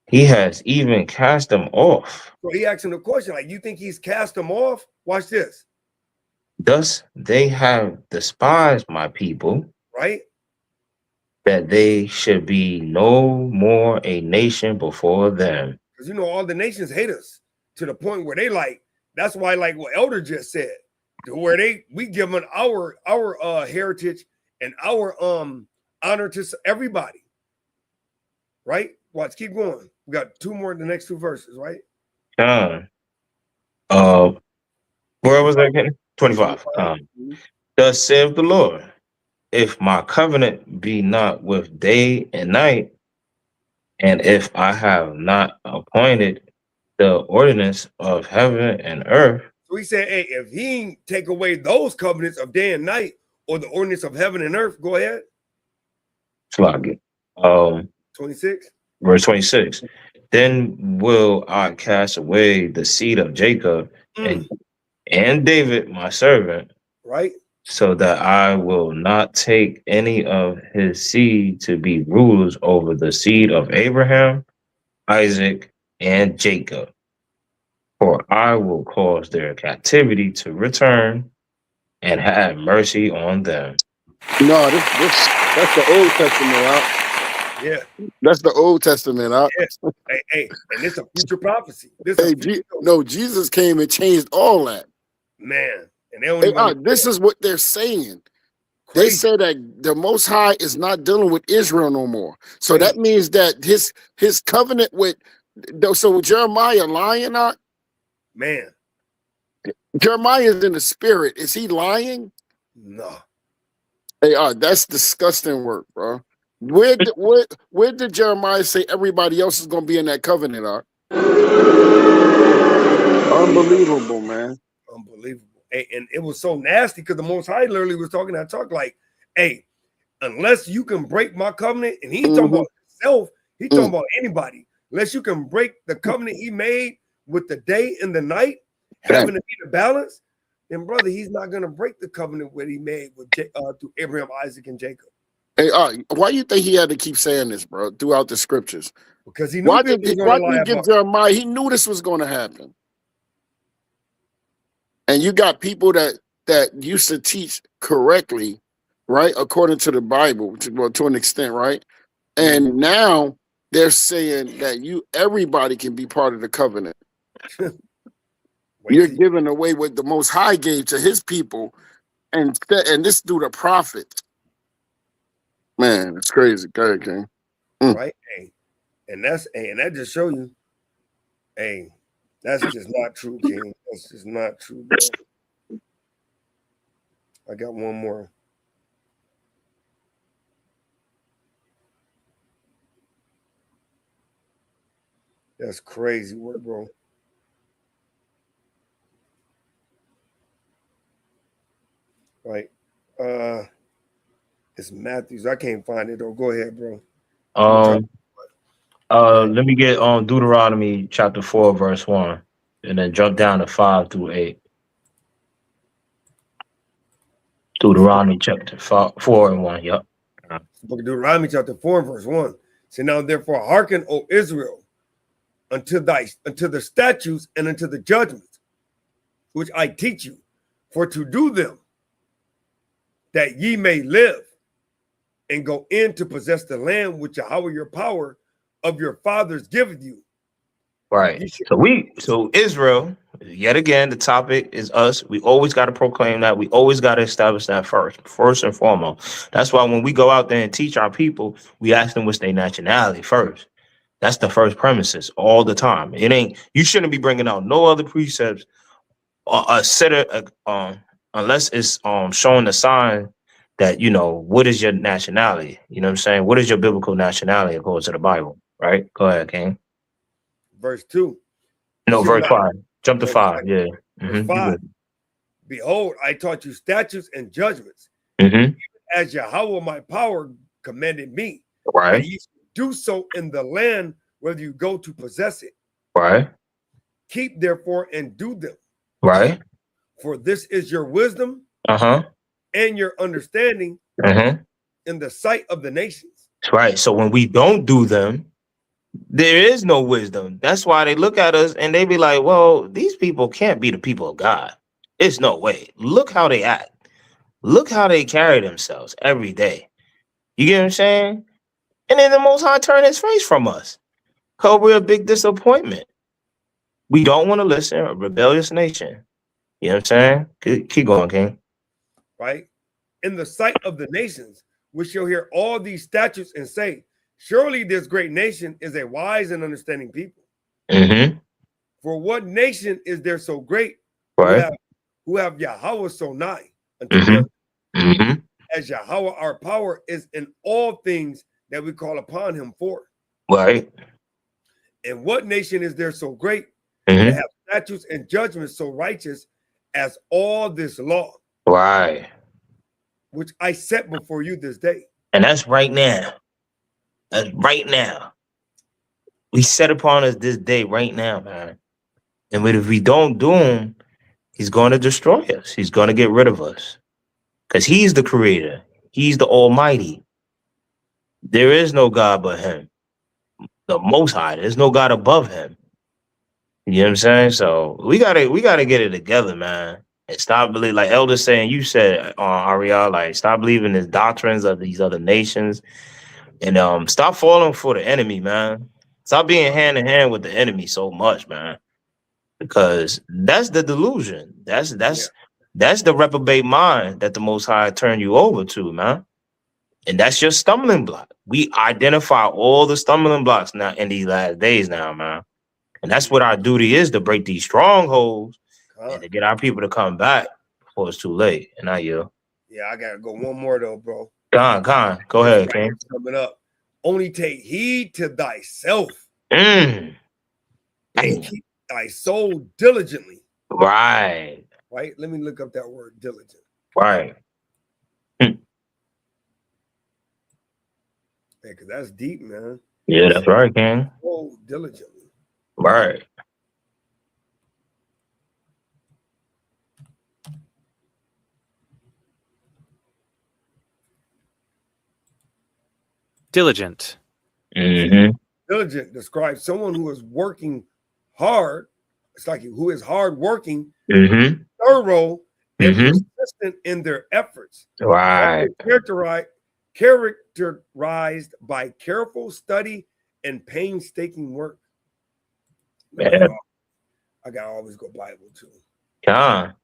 he has even cast them off. So he asking the question, like, you think he's cast them off? Watch this. Thus they have despised my people, Right. that they should be no more a nation before them. Because you know all the nations hate us to the point where they like. That's why, like what Elder just said, to where we give them our heritage and our honor to everybody. Right. Watch. Keep going. We got two more in the next two verses. Right. John, where was that again? 25. Thus saith the Lord, if my covenant be not with day and night, and if I have not appointed the ordinance of heaven and earth. So he said, hey, if he ain't take away those covenants of day and night or the ordinance of heaven and earth, go ahead. 26. Verse 26. Then will I cast away the seed of Jacob and David, my servant, right? So that I will not take any of his seed to be rulers over the seed of Abraham, Isaac, and Jacob. For I will cause their captivity to return and have mercy on them. No, that's the Old Testament out. Yeah. That's the Old Testament out. Yes. Hey, and it's a future prophecy. Jesus came and changed all that. Man. And they don't this is what they're saying. Crazy. They say that the Most High is not dealing with Israel no more. So that means that his covenant with Jeremiah lying not? Man. Jeremiah is in the spirit. Is he lying? No. Hey, that's disgusting work, bro. Where did Jeremiah say everybody else is gonna be in that covenant? Unbelievable, man. Unbelievable. And it was so nasty because the Most High literally was talking that talk like, hey, unless you can break my covenant, and he ain't talking about himself, he talking about anybody. Unless you can break the covenant he made with the day and the night, having to be the balance, then brother, he's not gonna break the covenant that he made with through Abraham, Isaac, and Jacob. Hey, why do you think he had to keep saying this, bro, throughout the scriptures? Because he knew why did he give Jeremiah? He knew this was going to happen. And you got people that used to teach correctly, right, according to the Bible, to an extent, right? And now they're saying that everybody can be part of the covenant. You're giving away what the Most High gave to his people, and this through the prophets. Man, it's crazy. Go ahead, King. Right? Hey, and that just show you, hey, that's just not true, King. That's just not true, bro. I got one more. That's crazy work, bro. Right. It's Matthews. I can't find it though. Go ahead, bro. Let me get on Deuteronomy chapter 4, verse 1, and then jump down to 5 through 8. Deuteronomy chapter 4 and 1. Yep. Book of Deuteronomy chapter 4 verse 1. Say now therefore hearken, O Israel, unto the statutes and unto the judgments which I teach you, for to do them, that ye may live and go in to possess the land which Yahweh your power of your fathers giveth you. Right. So Israel, yet again, the topic is us. We always got to proclaim that. We always got to establish that first and foremost. That's why when we go out there and teach our people, we ask them what's their nationality first. That's the first premises all the time. It ain't, you shouldn't be bringing out no other precepts unless it's showing the sign that, what is your nationality? You know what I'm saying? What is your biblical nationality according to the Bible? Right? Go ahead, King. Verse 2. No, verse 5. Jump to 5. Yeah. Verse 5. Behold, I taught you statutes and judgments, even as Yahweh my power commanded me. Right. And ye shall do so in the land whether you go to possess it. Right. Keep therefore and do them, Right. for this is your wisdom Uh-huh. and your understanding Uh-huh. in the sight of the nations. That's right. So when we don't do them, there is no wisdom. That's why they look at us and they be like, well, these people can't be the people of God. It's no way. Look how they act. Look how they carry themselves every day. You get what I'm saying? And then the Most High turn his face from us. Because we're a big disappointment. We don't want to listen, a rebellious nation. You know what I'm saying? Keep going, King. Right? In the sight of the nations, we shall hear all these statutes and say, surely this great nation is a wise and understanding people. Mm-hmm. For what nation is there so great Right. who have Yahweh so nigh unto Mm-hmm. them, Mm-hmm. as Yahweh our power is in all things that we call upon him for? Right. And what nation is there so great Mm-hmm. that have statutes and judgments so righteous as all this law, Right. which I set before you this day? And that's right now. That's right now. We set upon us this day right now, man. And if we don't do him, he's going to destroy us. He's going to get rid of us. Because he's the creator. He's the Almighty. There is no God but him. The Most High. There's no God above him. You know what I'm saying? So we gotta get it together, man. And stop believing, like Elder saying, you said Ariel, like stop believing the doctrines of these other nations. And stop falling for the enemy, man. Stop being hand in hand with the enemy so much, man. Because that's the delusion. That's the reprobate mind that the Most High turned you over to, man. And that's your stumbling block. We identify all the stumbling blocks now in these last days now, man. And that's what our duty is, to break these strongholds and to get our people to come back before it's too late. And I yield. Yeah, I gotta go one more though, bro. Con. Go ahead, King. Coming up. Only take heed to thyself Mm. and keep thy soul diligently. Right. Right? Let me look up that word, diligent. Right. Yeah, because that's deep, man. Yeah, that's right, King. Oh, diligently. Right. Diligent. Mm-hmm. Diligent describes someone who is working hard. It's like who is hard working, Mm-hmm. thorough, and Mm-hmm. persistent in their efforts. Right. Characterized by careful study and painstaking work. Yeah. I gotta always go Bible too. Con.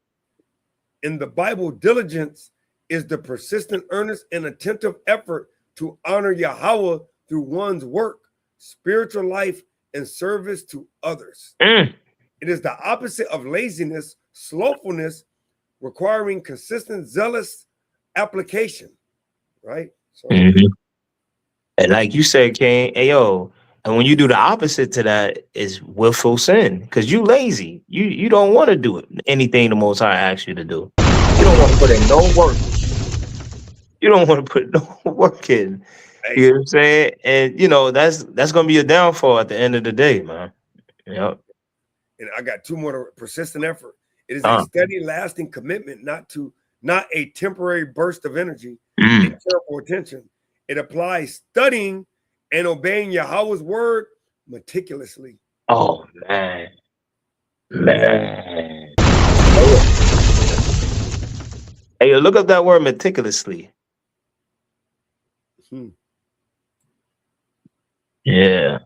In the Bible, diligence is the persistent, earnest, and attentive effort to honor Yahweh through one's work, spiritual life, and service to others. Mm. It is the opposite of laziness, slothfulness, requiring consistent, zealous application. Right? So, Mm-hmm. And like you said, King, ayo, and when you do the opposite to that is willful sin, because you lazy. You don't want to do it. Anything the Most High asks you to do. You don't want to put in no work. You don't want to put no work in. You know what I'm saying? And that's gonna be a downfall at the end of the day, man. Yep. And I got two more: persistent effort. It is a steady, lasting commitment, not a temporary burst of energy and careful attention. It applies studying and obeying Yahweh's word meticulously. Oh man. Hey, look up that word meticulously. Yeah.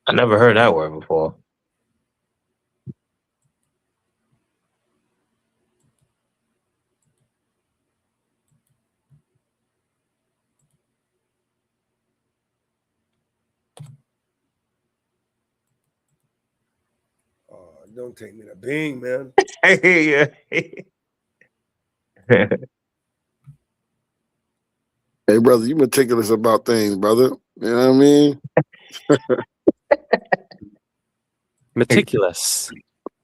I never heard that word before. Don't take me to Bing, man. Hey, brother, you meticulous about things, brother. You know what I mean? Meticulous.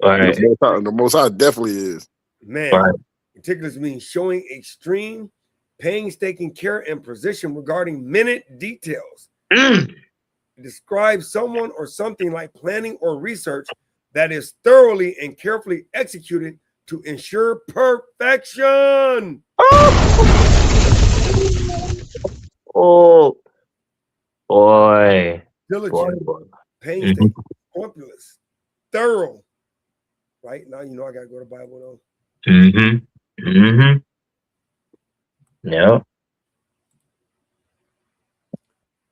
Right. The Most High definitely is. Man, meticulous means showing extreme painstaking care and precision regarding minute details. Mm. It describes someone or something like planning or research that is thoroughly and carefully executed to ensure perfection. Oh, boy. Diligent, Boy. painstaking, scrupulous, thorough. Right now, you know I gotta go to Bible though. Mm-hmm. Mm-hmm. Yeah.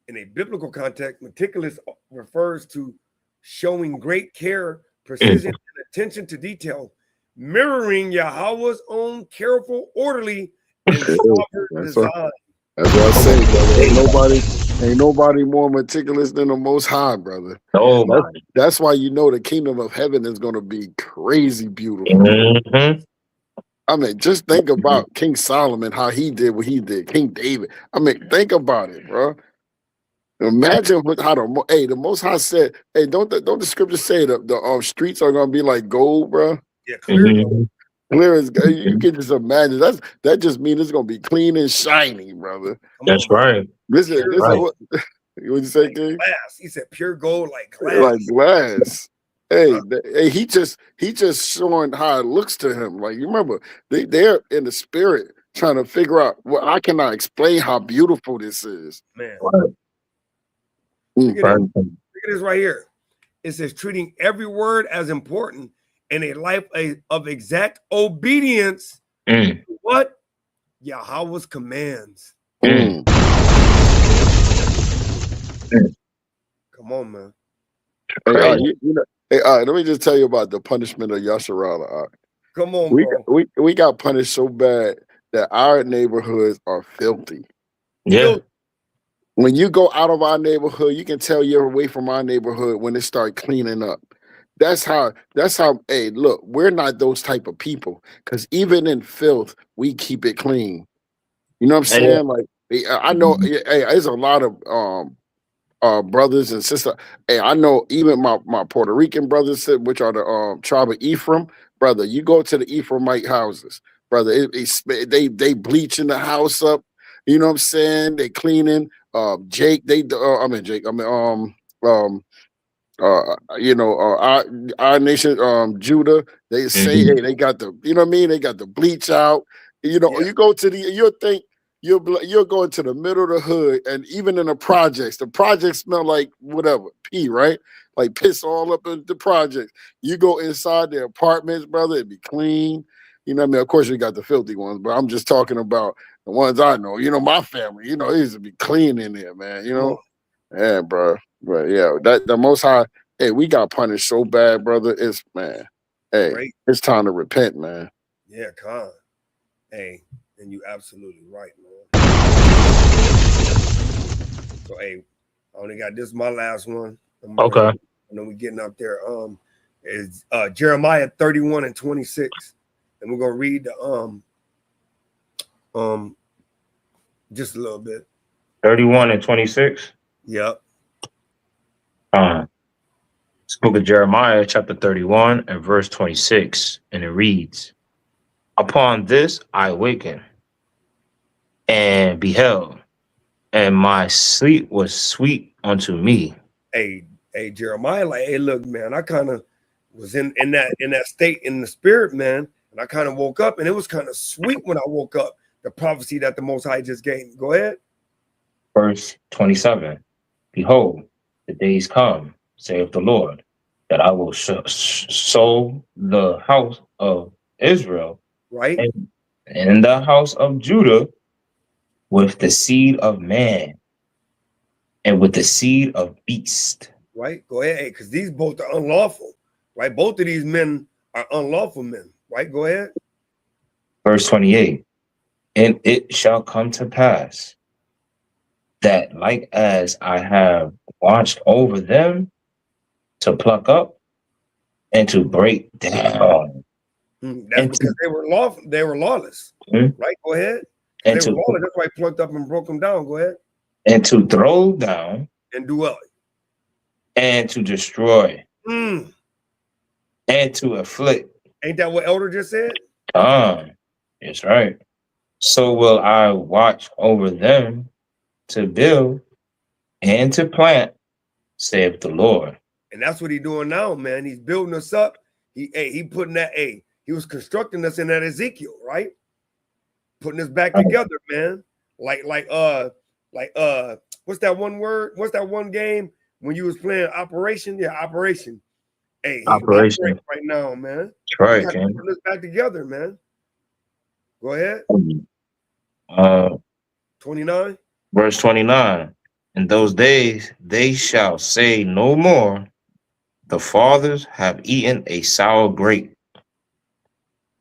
In a biblical context, meticulous refers to showing great care, precision, and attention to detail, mirroring Yahweh's own careful, orderly, and sovereign design. That's what I say, brother. Ain't nobody more meticulous than the Most High, brother. Nobody. That's why you know the kingdom of heaven is going to be crazy beautiful. Mm-hmm. I mean, just think about King Solomon, how he did what he did. King David. I mean, think about it, bro. Imagine how the Most High said, "Hey, don't the scriptures say the streets are gonna be like gold, bro? Yeah, clear gold. Clear as you can just imagine. That just means it's gonna be clean and shiny, brother. That's right. This is what you say, King? Glass. He said pure gold like glass. Like glass. Hey, he just showing how it looks to him. Like you remember, they're in the spirit trying to figure out. Well, I cannot explain how beautiful this is, man. Right. Look at this right here. It says treating every word as important in a life of exact obedience to what Yahweh's commands. Come on, man. Hey, let me just tell you about the punishment of Yasharala. Come on, bro. We got punished so bad that our neighborhoods are filthy. Yeah. When you go out of our neighborhood, you can tell you're away from our neighborhood when it start cleaning up. That's how, hey, look, we're not those type of people. Because even in filth, we keep it clean. You know what I'm saying? Like, I know, hey, there's a lot of brothers and sisters. Hey, I know even my Puerto Rican brothers, which are the tribe of Ephraim, brother. You go to the Ephraimite houses, brother. They bleaching the house up. You know what I'm saying? They cleaning. Jake, our nation, Judah. They say, hey, they got the, you know what I mean? They got the bleach out. You know, you go to you'll think. You'll go into the middle of the hood, and even in the projects smell like whatever, pee, right? Like piss all up in the projects. You go inside the apartments, brother, it'd be clean. You know what I mean? Of course, you got the filthy ones, but I'm just talking about the ones I know. You know, my family, you know, it used to be clean in there, man, you know? Yeah, bro. But yeah, that the Most High, hey, we got punished so bad, brother. It's, man, hey, it's time to repent, man. Yeah, Khan. Hey, and you absolutely right, man. So, hey, I only got this, my last one. Okay. And then we getting up there. Is Jeremiah 31:26. And we're gonna read the just a little bit. 31:26. Yep. This book of Jeremiah, chapter 31 and verse 26, and it reads, "Upon this I awakened and beheld, and my sleep was sweet unto me." Hey, Jeremiah, like, hey, look, man, I kind of was in that state in the spirit, man, and I kind of woke up, and it was kind of sweet when I woke up. The prophecy that the Most High just gave me. Go ahead. Verse 27, "Behold, the days come, saith the Lord, that I will sow the house of Israel, right, and the house of Judah with the seed of man and with the seed of beast." Right, go ahead, because these both are unlawful, right? Both of these men are unlawful men, right? Go ahead. Verse 28, "And it shall come to pass that like as I have watched over them to pluck up and to break down." That's because they were lawful, they were lawless, right? Go ahead. And they were lawless, that's why I plucked up and broke them down. Go ahead. And to throw down and do what? And to destroy and to afflict. Ain't that what Elder just said? That's right. So will I watch over them to build and to plant, saith the Lord. And that's what he's doing now, man. He's building us up. He putting that, he was constructing us in that Ezekiel, right? Putting us back together, man. Like, what's that one word? What's that one game when you was playing Operation? Yeah, Operation. Hey, he's Operation. operating right now, man. That's right, He's King. putting us back together, man. Go ahead. 29. Verse 29. In those days they shall say no more, the fathers have eaten a sour grape,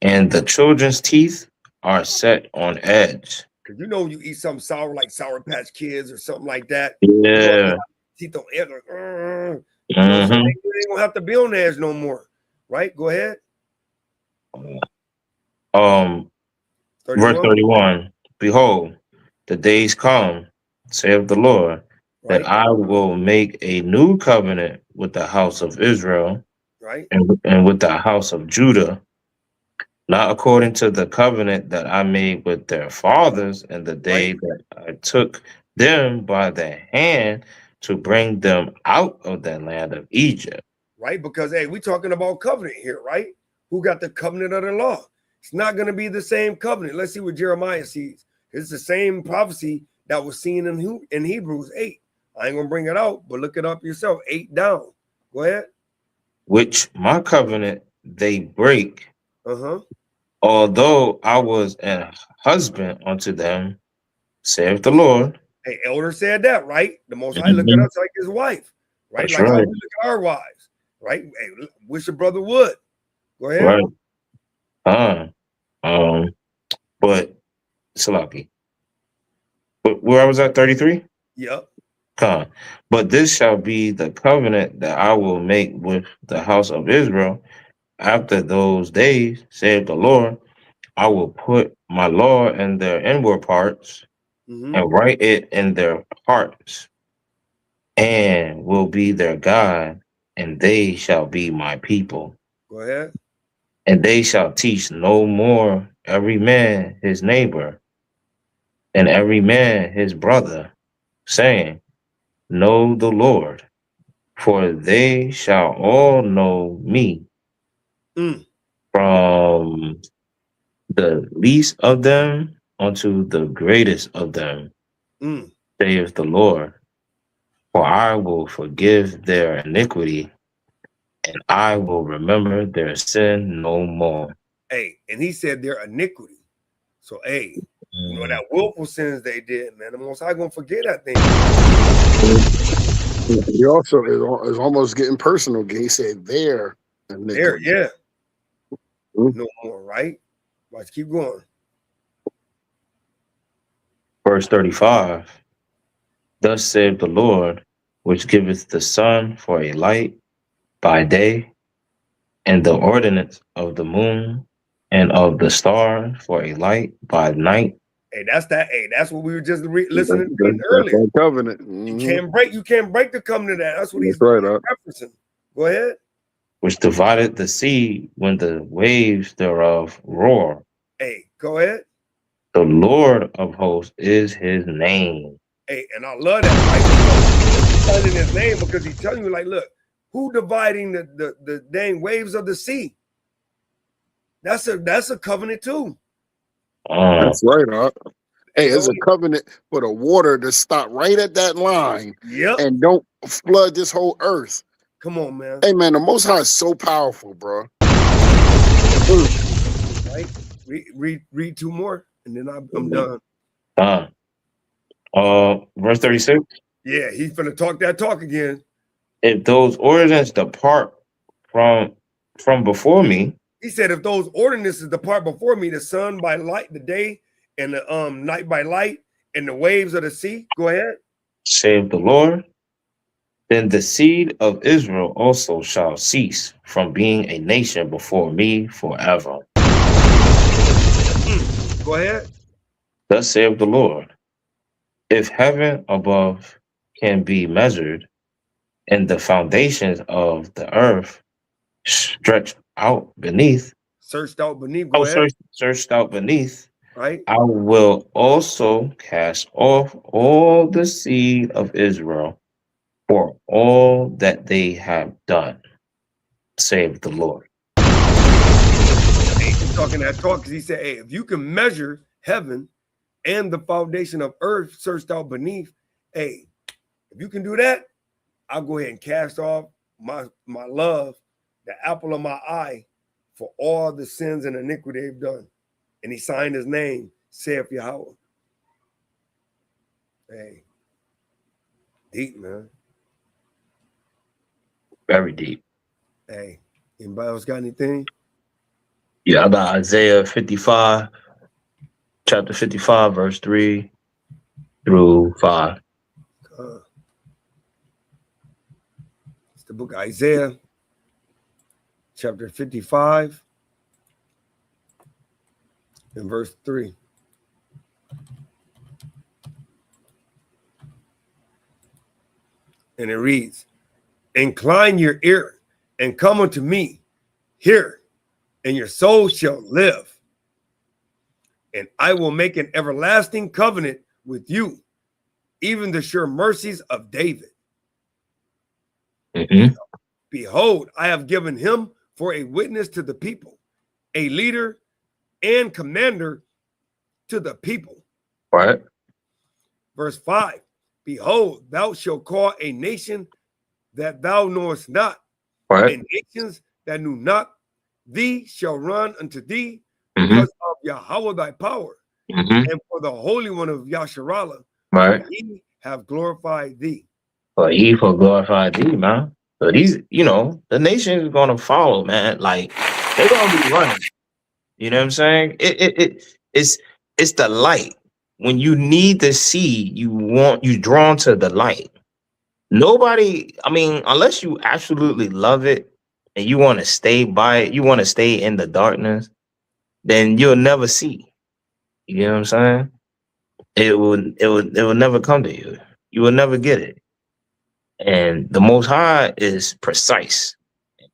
and the children's teeth are set on edge. Because you know you eat something sour like Sour Patch Kids or something like that. Yeah. Teeth on edge, like, so Mhm. they ain't gonna have to be on the edge no more, right? Go ahead. Verse 31. Behold, the days come, saith the Lord, right, that I will make a new covenant with the house of Israel, right, and with the house of Judah, not according to the covenant that I made with their fathers in the day that I took them by the hand to bring them out of the land of Egypt. Right, because hey, we talking about covenant here, right? Who got the covenant of the law? It's not going to be the same covenant. Let's see what Jeremiah sees. It's the same prophecy that was seen in Hebrews 8. I ain't gonna bring it out, but look it up yourself. 8 down. Go ahead. Which my covenant they break, Uh-huh. although I was a husband unto them, saith the Lord. Hey, Elder said that, right? The Most High look at us like his wife, right? That's like how right. we look at our wives, right? Hey, wish your brother would. Go ahead. Right. But Salaki. But where I was at 33? Yep. But this shall be the covenant that I will make with the house of Israel after those days, saith the Lord. I will put my law in their inward parts and write it in their hearts, and will be their God, and they shall be my people. Go ahead. And they shall teach no more every man his neighbor, and every man his brother, saying, Know the Lord, for they shall all know me, from the least of them unto the greatest of them, saith the Lord. For I will forgive their iniquity, and I will remember their sin no more. Hey, and he said their iniquity. So, hey, you know that willful sins they did, man. The Most High gonna forget that thing. He also is almost getting personal. He said their iniquity. There, yeah. No more, right? Let's keep going. Verse 35. Thus saith the Lord, which giveth the sun for a light by day, and the ordinance of the moon and of the stars for a light by night. Hey, that's that. Hey, that's what we were just listening to earlier. That covenant. You can't break the covenant of that. That's what he's referencing. Go ahead. Which divided the sea when the waves thereof roar. Hey, go ahead. The Lord of hosts is his name. Hey, and I love that. Right? He's telling his name because he's telling you, like, look, who dividing the dang waves of the sea? That's a covenant too. That's right, Hey, it's a covenant for the water to stop right at that line. Yep. And don't flood this whole earth. Come on, man. Hey, man, the Most High is so powerful, bro. Right? Read two more, and then I'm done. Verse 36. Yeah, he's gonna talk that talk again. If those ordinances depart from before me, he said, if those ordinances depart before me, the sun by light, the day, and the night by light, and the waves of the sea. Go ahead. Save the Lord. Then the seed of Israel also shall cease from being a nation before me forever. Go ahead. Thus saith the Lord. If heaven above can be measured, and the foundations of the earth stretched out beneath. Searched out beneath. Go ahead. Searched out beneath. right? I will also cast off all the seed of Israel for all that they have done, save the Lord. He's talking that talk because he said, hey, if you can measure heaven and the foundation of earth searched out beneath, hey, if you can do that, I'll go ahead and cast off my love, the apple of my eye, for all the sins and iniquity they've done. And he signed his name, saith Yahweh. Hey, deep, man. Very deep. Hey, anybody else got anything? Yeah, I got Isaiah 55, chapter 55, verse 3 through 5. It's the book of Isaiah, chapter 55, and verse 3. And it reads, incline your ear and come unto me, hear, and your soul shall live. And I will make an everlasting covenant with you, even the sure mercies of David. Mm-hmm. Behold, I have given him for a witness to the people, a leader and commander to the people. Right. Verse 5, behold, thou shalt call a nation that thou knowest not, Right. and nations that knew not thee shall run unto thee Mm-hmm. because of Yahweh thy power, Mm-hmm. and for the Holy One of Yasharallah, Right. for he have glorified thee. But he for glorified thee, man. So these, the nation is gonna follow, man. Like they're gonna be running. You know what I'm saying? It's the light. When you need the seed, you drawn to the light. Nobody, I mean, unless you absolutely love it and you want to stay by it, you want to stay in the darkness, then you'll never see. You know what I'm saying? It will never come to you. You will never get it. And the Most High is precise,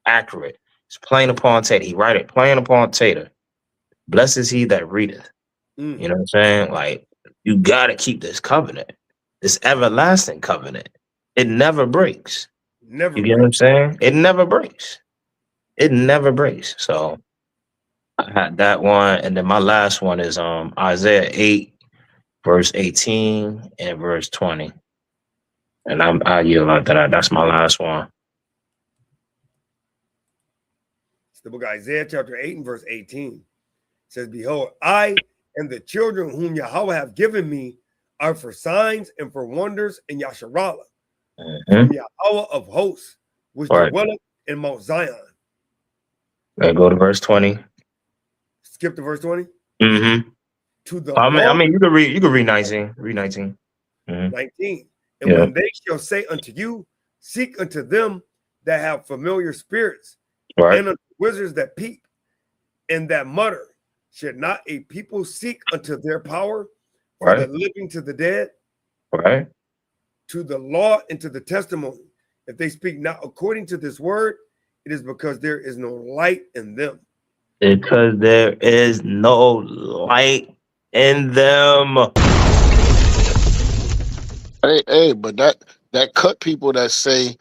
accurate. It's plain upon Tater. He write it plain upon Tater. Blessed is he that readeth. You know what I'm saying? Like, you got to keep this covenant, this everlasting covenant. It never breaks. Never You get what I'm saying? It never breaks. It never breaks. So I had that one. And then my last one is Isaiah 8, verse 18 and verse 20. And I yield like that. That's my last one. It's the book of Isaiah, chapter 8, and verse 18. It says, behold, I and the children whom Yahweh have given me are for signs and for wonders in Yasharallah, from Yahweh of hosts, which dwelleth in Mount Zion. Let's go to verse 20. Skip to verse 20. Mm-hmm. To the I mean, you could read 19. Read 19. Mm-hmm. 19. And when they shall say unto you, seek unto them that have familiar spirits, and unto wizards that peep and that mutter, should not a people seek unto their power for the living to the dead? Right. To the law and to the testimony. If they speak not according to this word, it is because there is no light in them. Because there is no light in them. Hey, but that cut people that say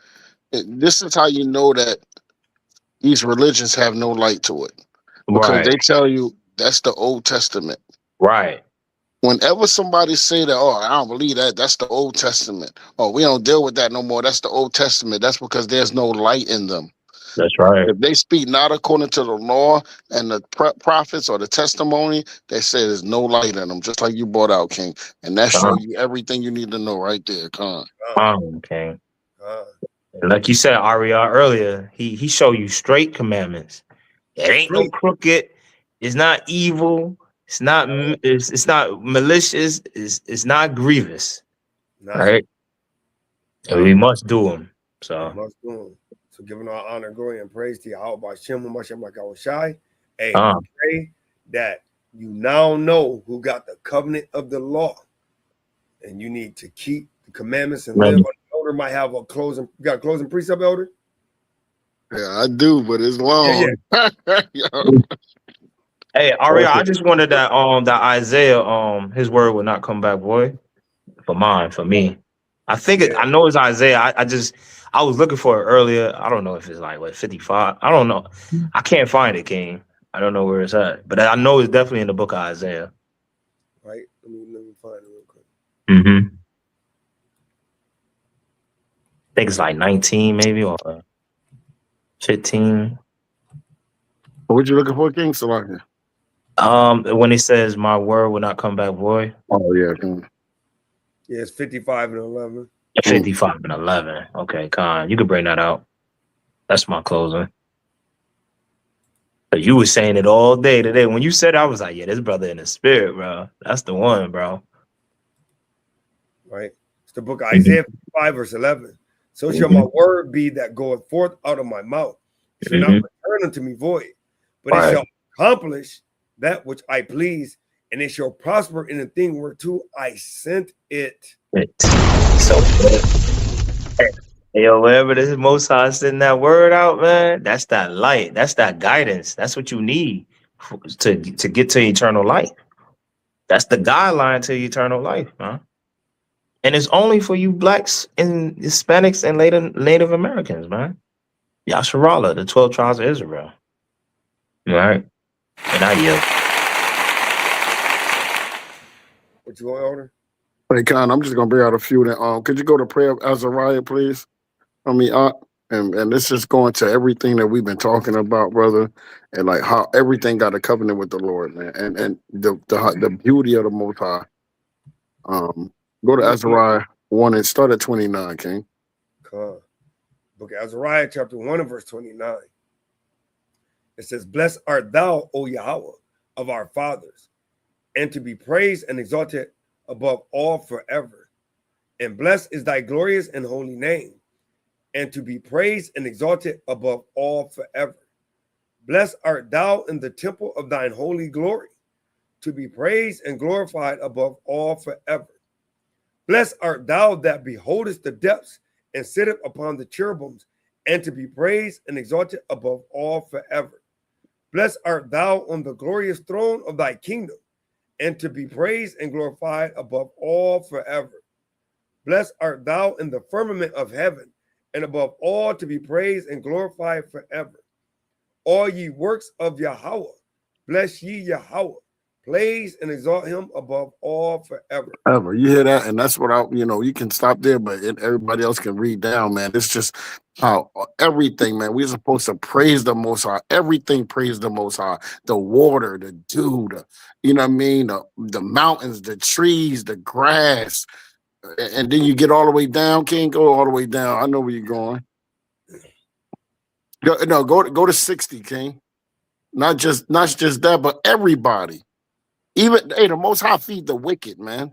this is how you know that these religions have no light to it. Because they tell you that's the Old Testament. Right. Whenever somebody say that, oh, I don't believe that, that's the Old Testament. Oh, we don't deal with that no more. That's the Old Testament. That's because there's no light in them. That's right. If they speak not according to the law and the prophets or the testimony, they say there's no light in them, just like you brought out, King. And that shows you everything you need to know right there, Con. Okay. Like you said, Aria, earlier, he showed you straight commandments. It ain't no crooked. It's not evil. It's not. It's not malicious. It's not grievous. Right. And we must do them. So must do them. So giving all honor, glory, and praise to Yahweh Bashem, Mashem, like I was shy. Hey, pray that you now know who got the covenant of the law, and you need to keep the commandments and live. Elder might have a closing. You got a closing precept, Elder? Yeah, I do, but it's long. Yeah. Hey, Aria, I just wanted that Isaiah, his word will not come back void for me. I think I know it's Isaiah. I was looking for it earlier. I don't know if it's like what 55. I don't know. I can't find it, King. I don't know where it's at, but I know it's definitely in the book of Isaiah. Right? Let me find it real quick. Mm-hmm. I think it's like 19 maybe or 15. What you looking for, King Salaka? When it says my word will not come back void. Oh yeah, King. Yeah, it's 55 and 11. 55 and 11. Okay, Con, you could bring that out. That's my closing. But you were saying it all day today. When you said it, I was like, yeah, this brother in the spirit, bro. That's the one, bro. Right? It's the book of Isaiah 55, verse 11. So shall my word be that goeth forth out of my mouth. It shall not return unto me void, but it shall accomplish that which I please, and it shall prosper in the thing whereto I sent it. So, yo, wherever this Most High sending that word out, man, that's that light. That's that guidance. That's what you need to get to eternal life. That's the guideline to eternal life, man. And it's only for you blacks and Hispanics and later Native Americans, man. Yasharallah, the 12 tribes of Israel. All right. And I yield. What you want, Elder? Hey, Con, I'm just gonna bring out a few. That could you go to prayer of Azariah, please? I mean, and this is going to everything that we've been talking about, brother, and like how everything got a covenant with the Lord, man, and the beauty of the Most High. Go to Azariah 1 and start at 29, King. Book of Azariah, chapter 1 and verse 29. It says, blessed art thou, O Yahweh, of our fathers, and to be praised and exalted above all forever. And blessed is thy glorious and holy name, and to be praised and exalted above all forever. Blessed art thou in the temple of thine holy glory, to be praised and glorified above all forever. Blessed art thou that beholdest the depths and sitteth upon the cherubims, and to be praised and exalted above all forever. Blessed art thou on the glorious throne of thy kingdom, and to be praised and glorified above all forever. Blessed art thou in the firmament of heaven, and above all to be praised and glorified forever. All ye works of Yahweh, bless ye Yahweh. Praise and exalt him above all forever. Ever. You hear that? And that's what you can stop there, but everybody else can read down, man. It's just how everything, man. We're supposed to praise the Most High. Everything praise the Most High. The water, the dew, you know what I mean? The mountains, the trees, the grass. And then you get all the way down, King. Go all the way down. I know where you're going. Go to 60, King. Not just that, but everybody. Even the Most High feed the wicked, man.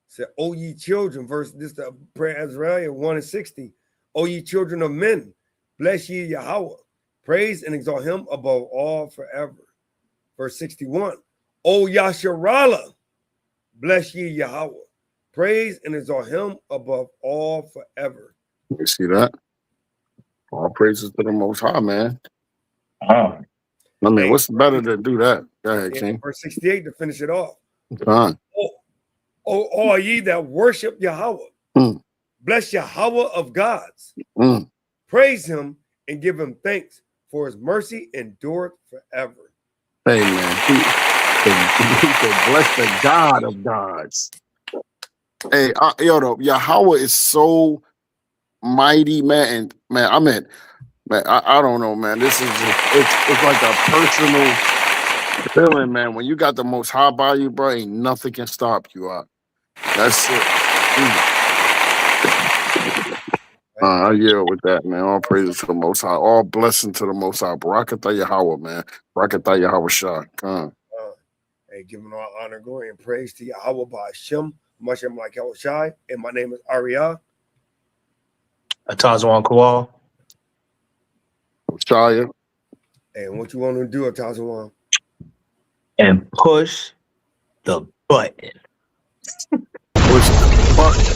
Said, O ye children, this the prayer Azariah 1 and 60. O ye children of men, bless ye Yahweh. Praise and exalt him above all forever. Verse 61. O Yasharallah, bless ye Yahweh. Praise and exalt him above all forever. You see that? All praises to the Most High, man. I mean, what's better than do that? Go ahead, King. Verse 68 to finish it off. Fine. All ye that worship Yahweh, bless Yahweh of gods. Praise him and give him thanks, for his mercy endureth forever. Hey, man. He said, bless the God of gods. Hey, Yahweh is so mighty, man. And man, I don't know, man. This is it's like a personal feeling, man. When you got the Most High by you, bro, ain't nothing can stop you out. That's it. I yield with that, man. All praises to the Most High. All blessing to the Most High. Barakatah Yahweh, man. Barakatah Yahweh Shah. Hey, giving all honor, glory, and praise to Yahweh by Hashem. Mashem like Yahweh Shai. And my name is Ariyah. Atazwan Kowal. Shia. And what you want to do, Atazwan? And push the button. Push the button.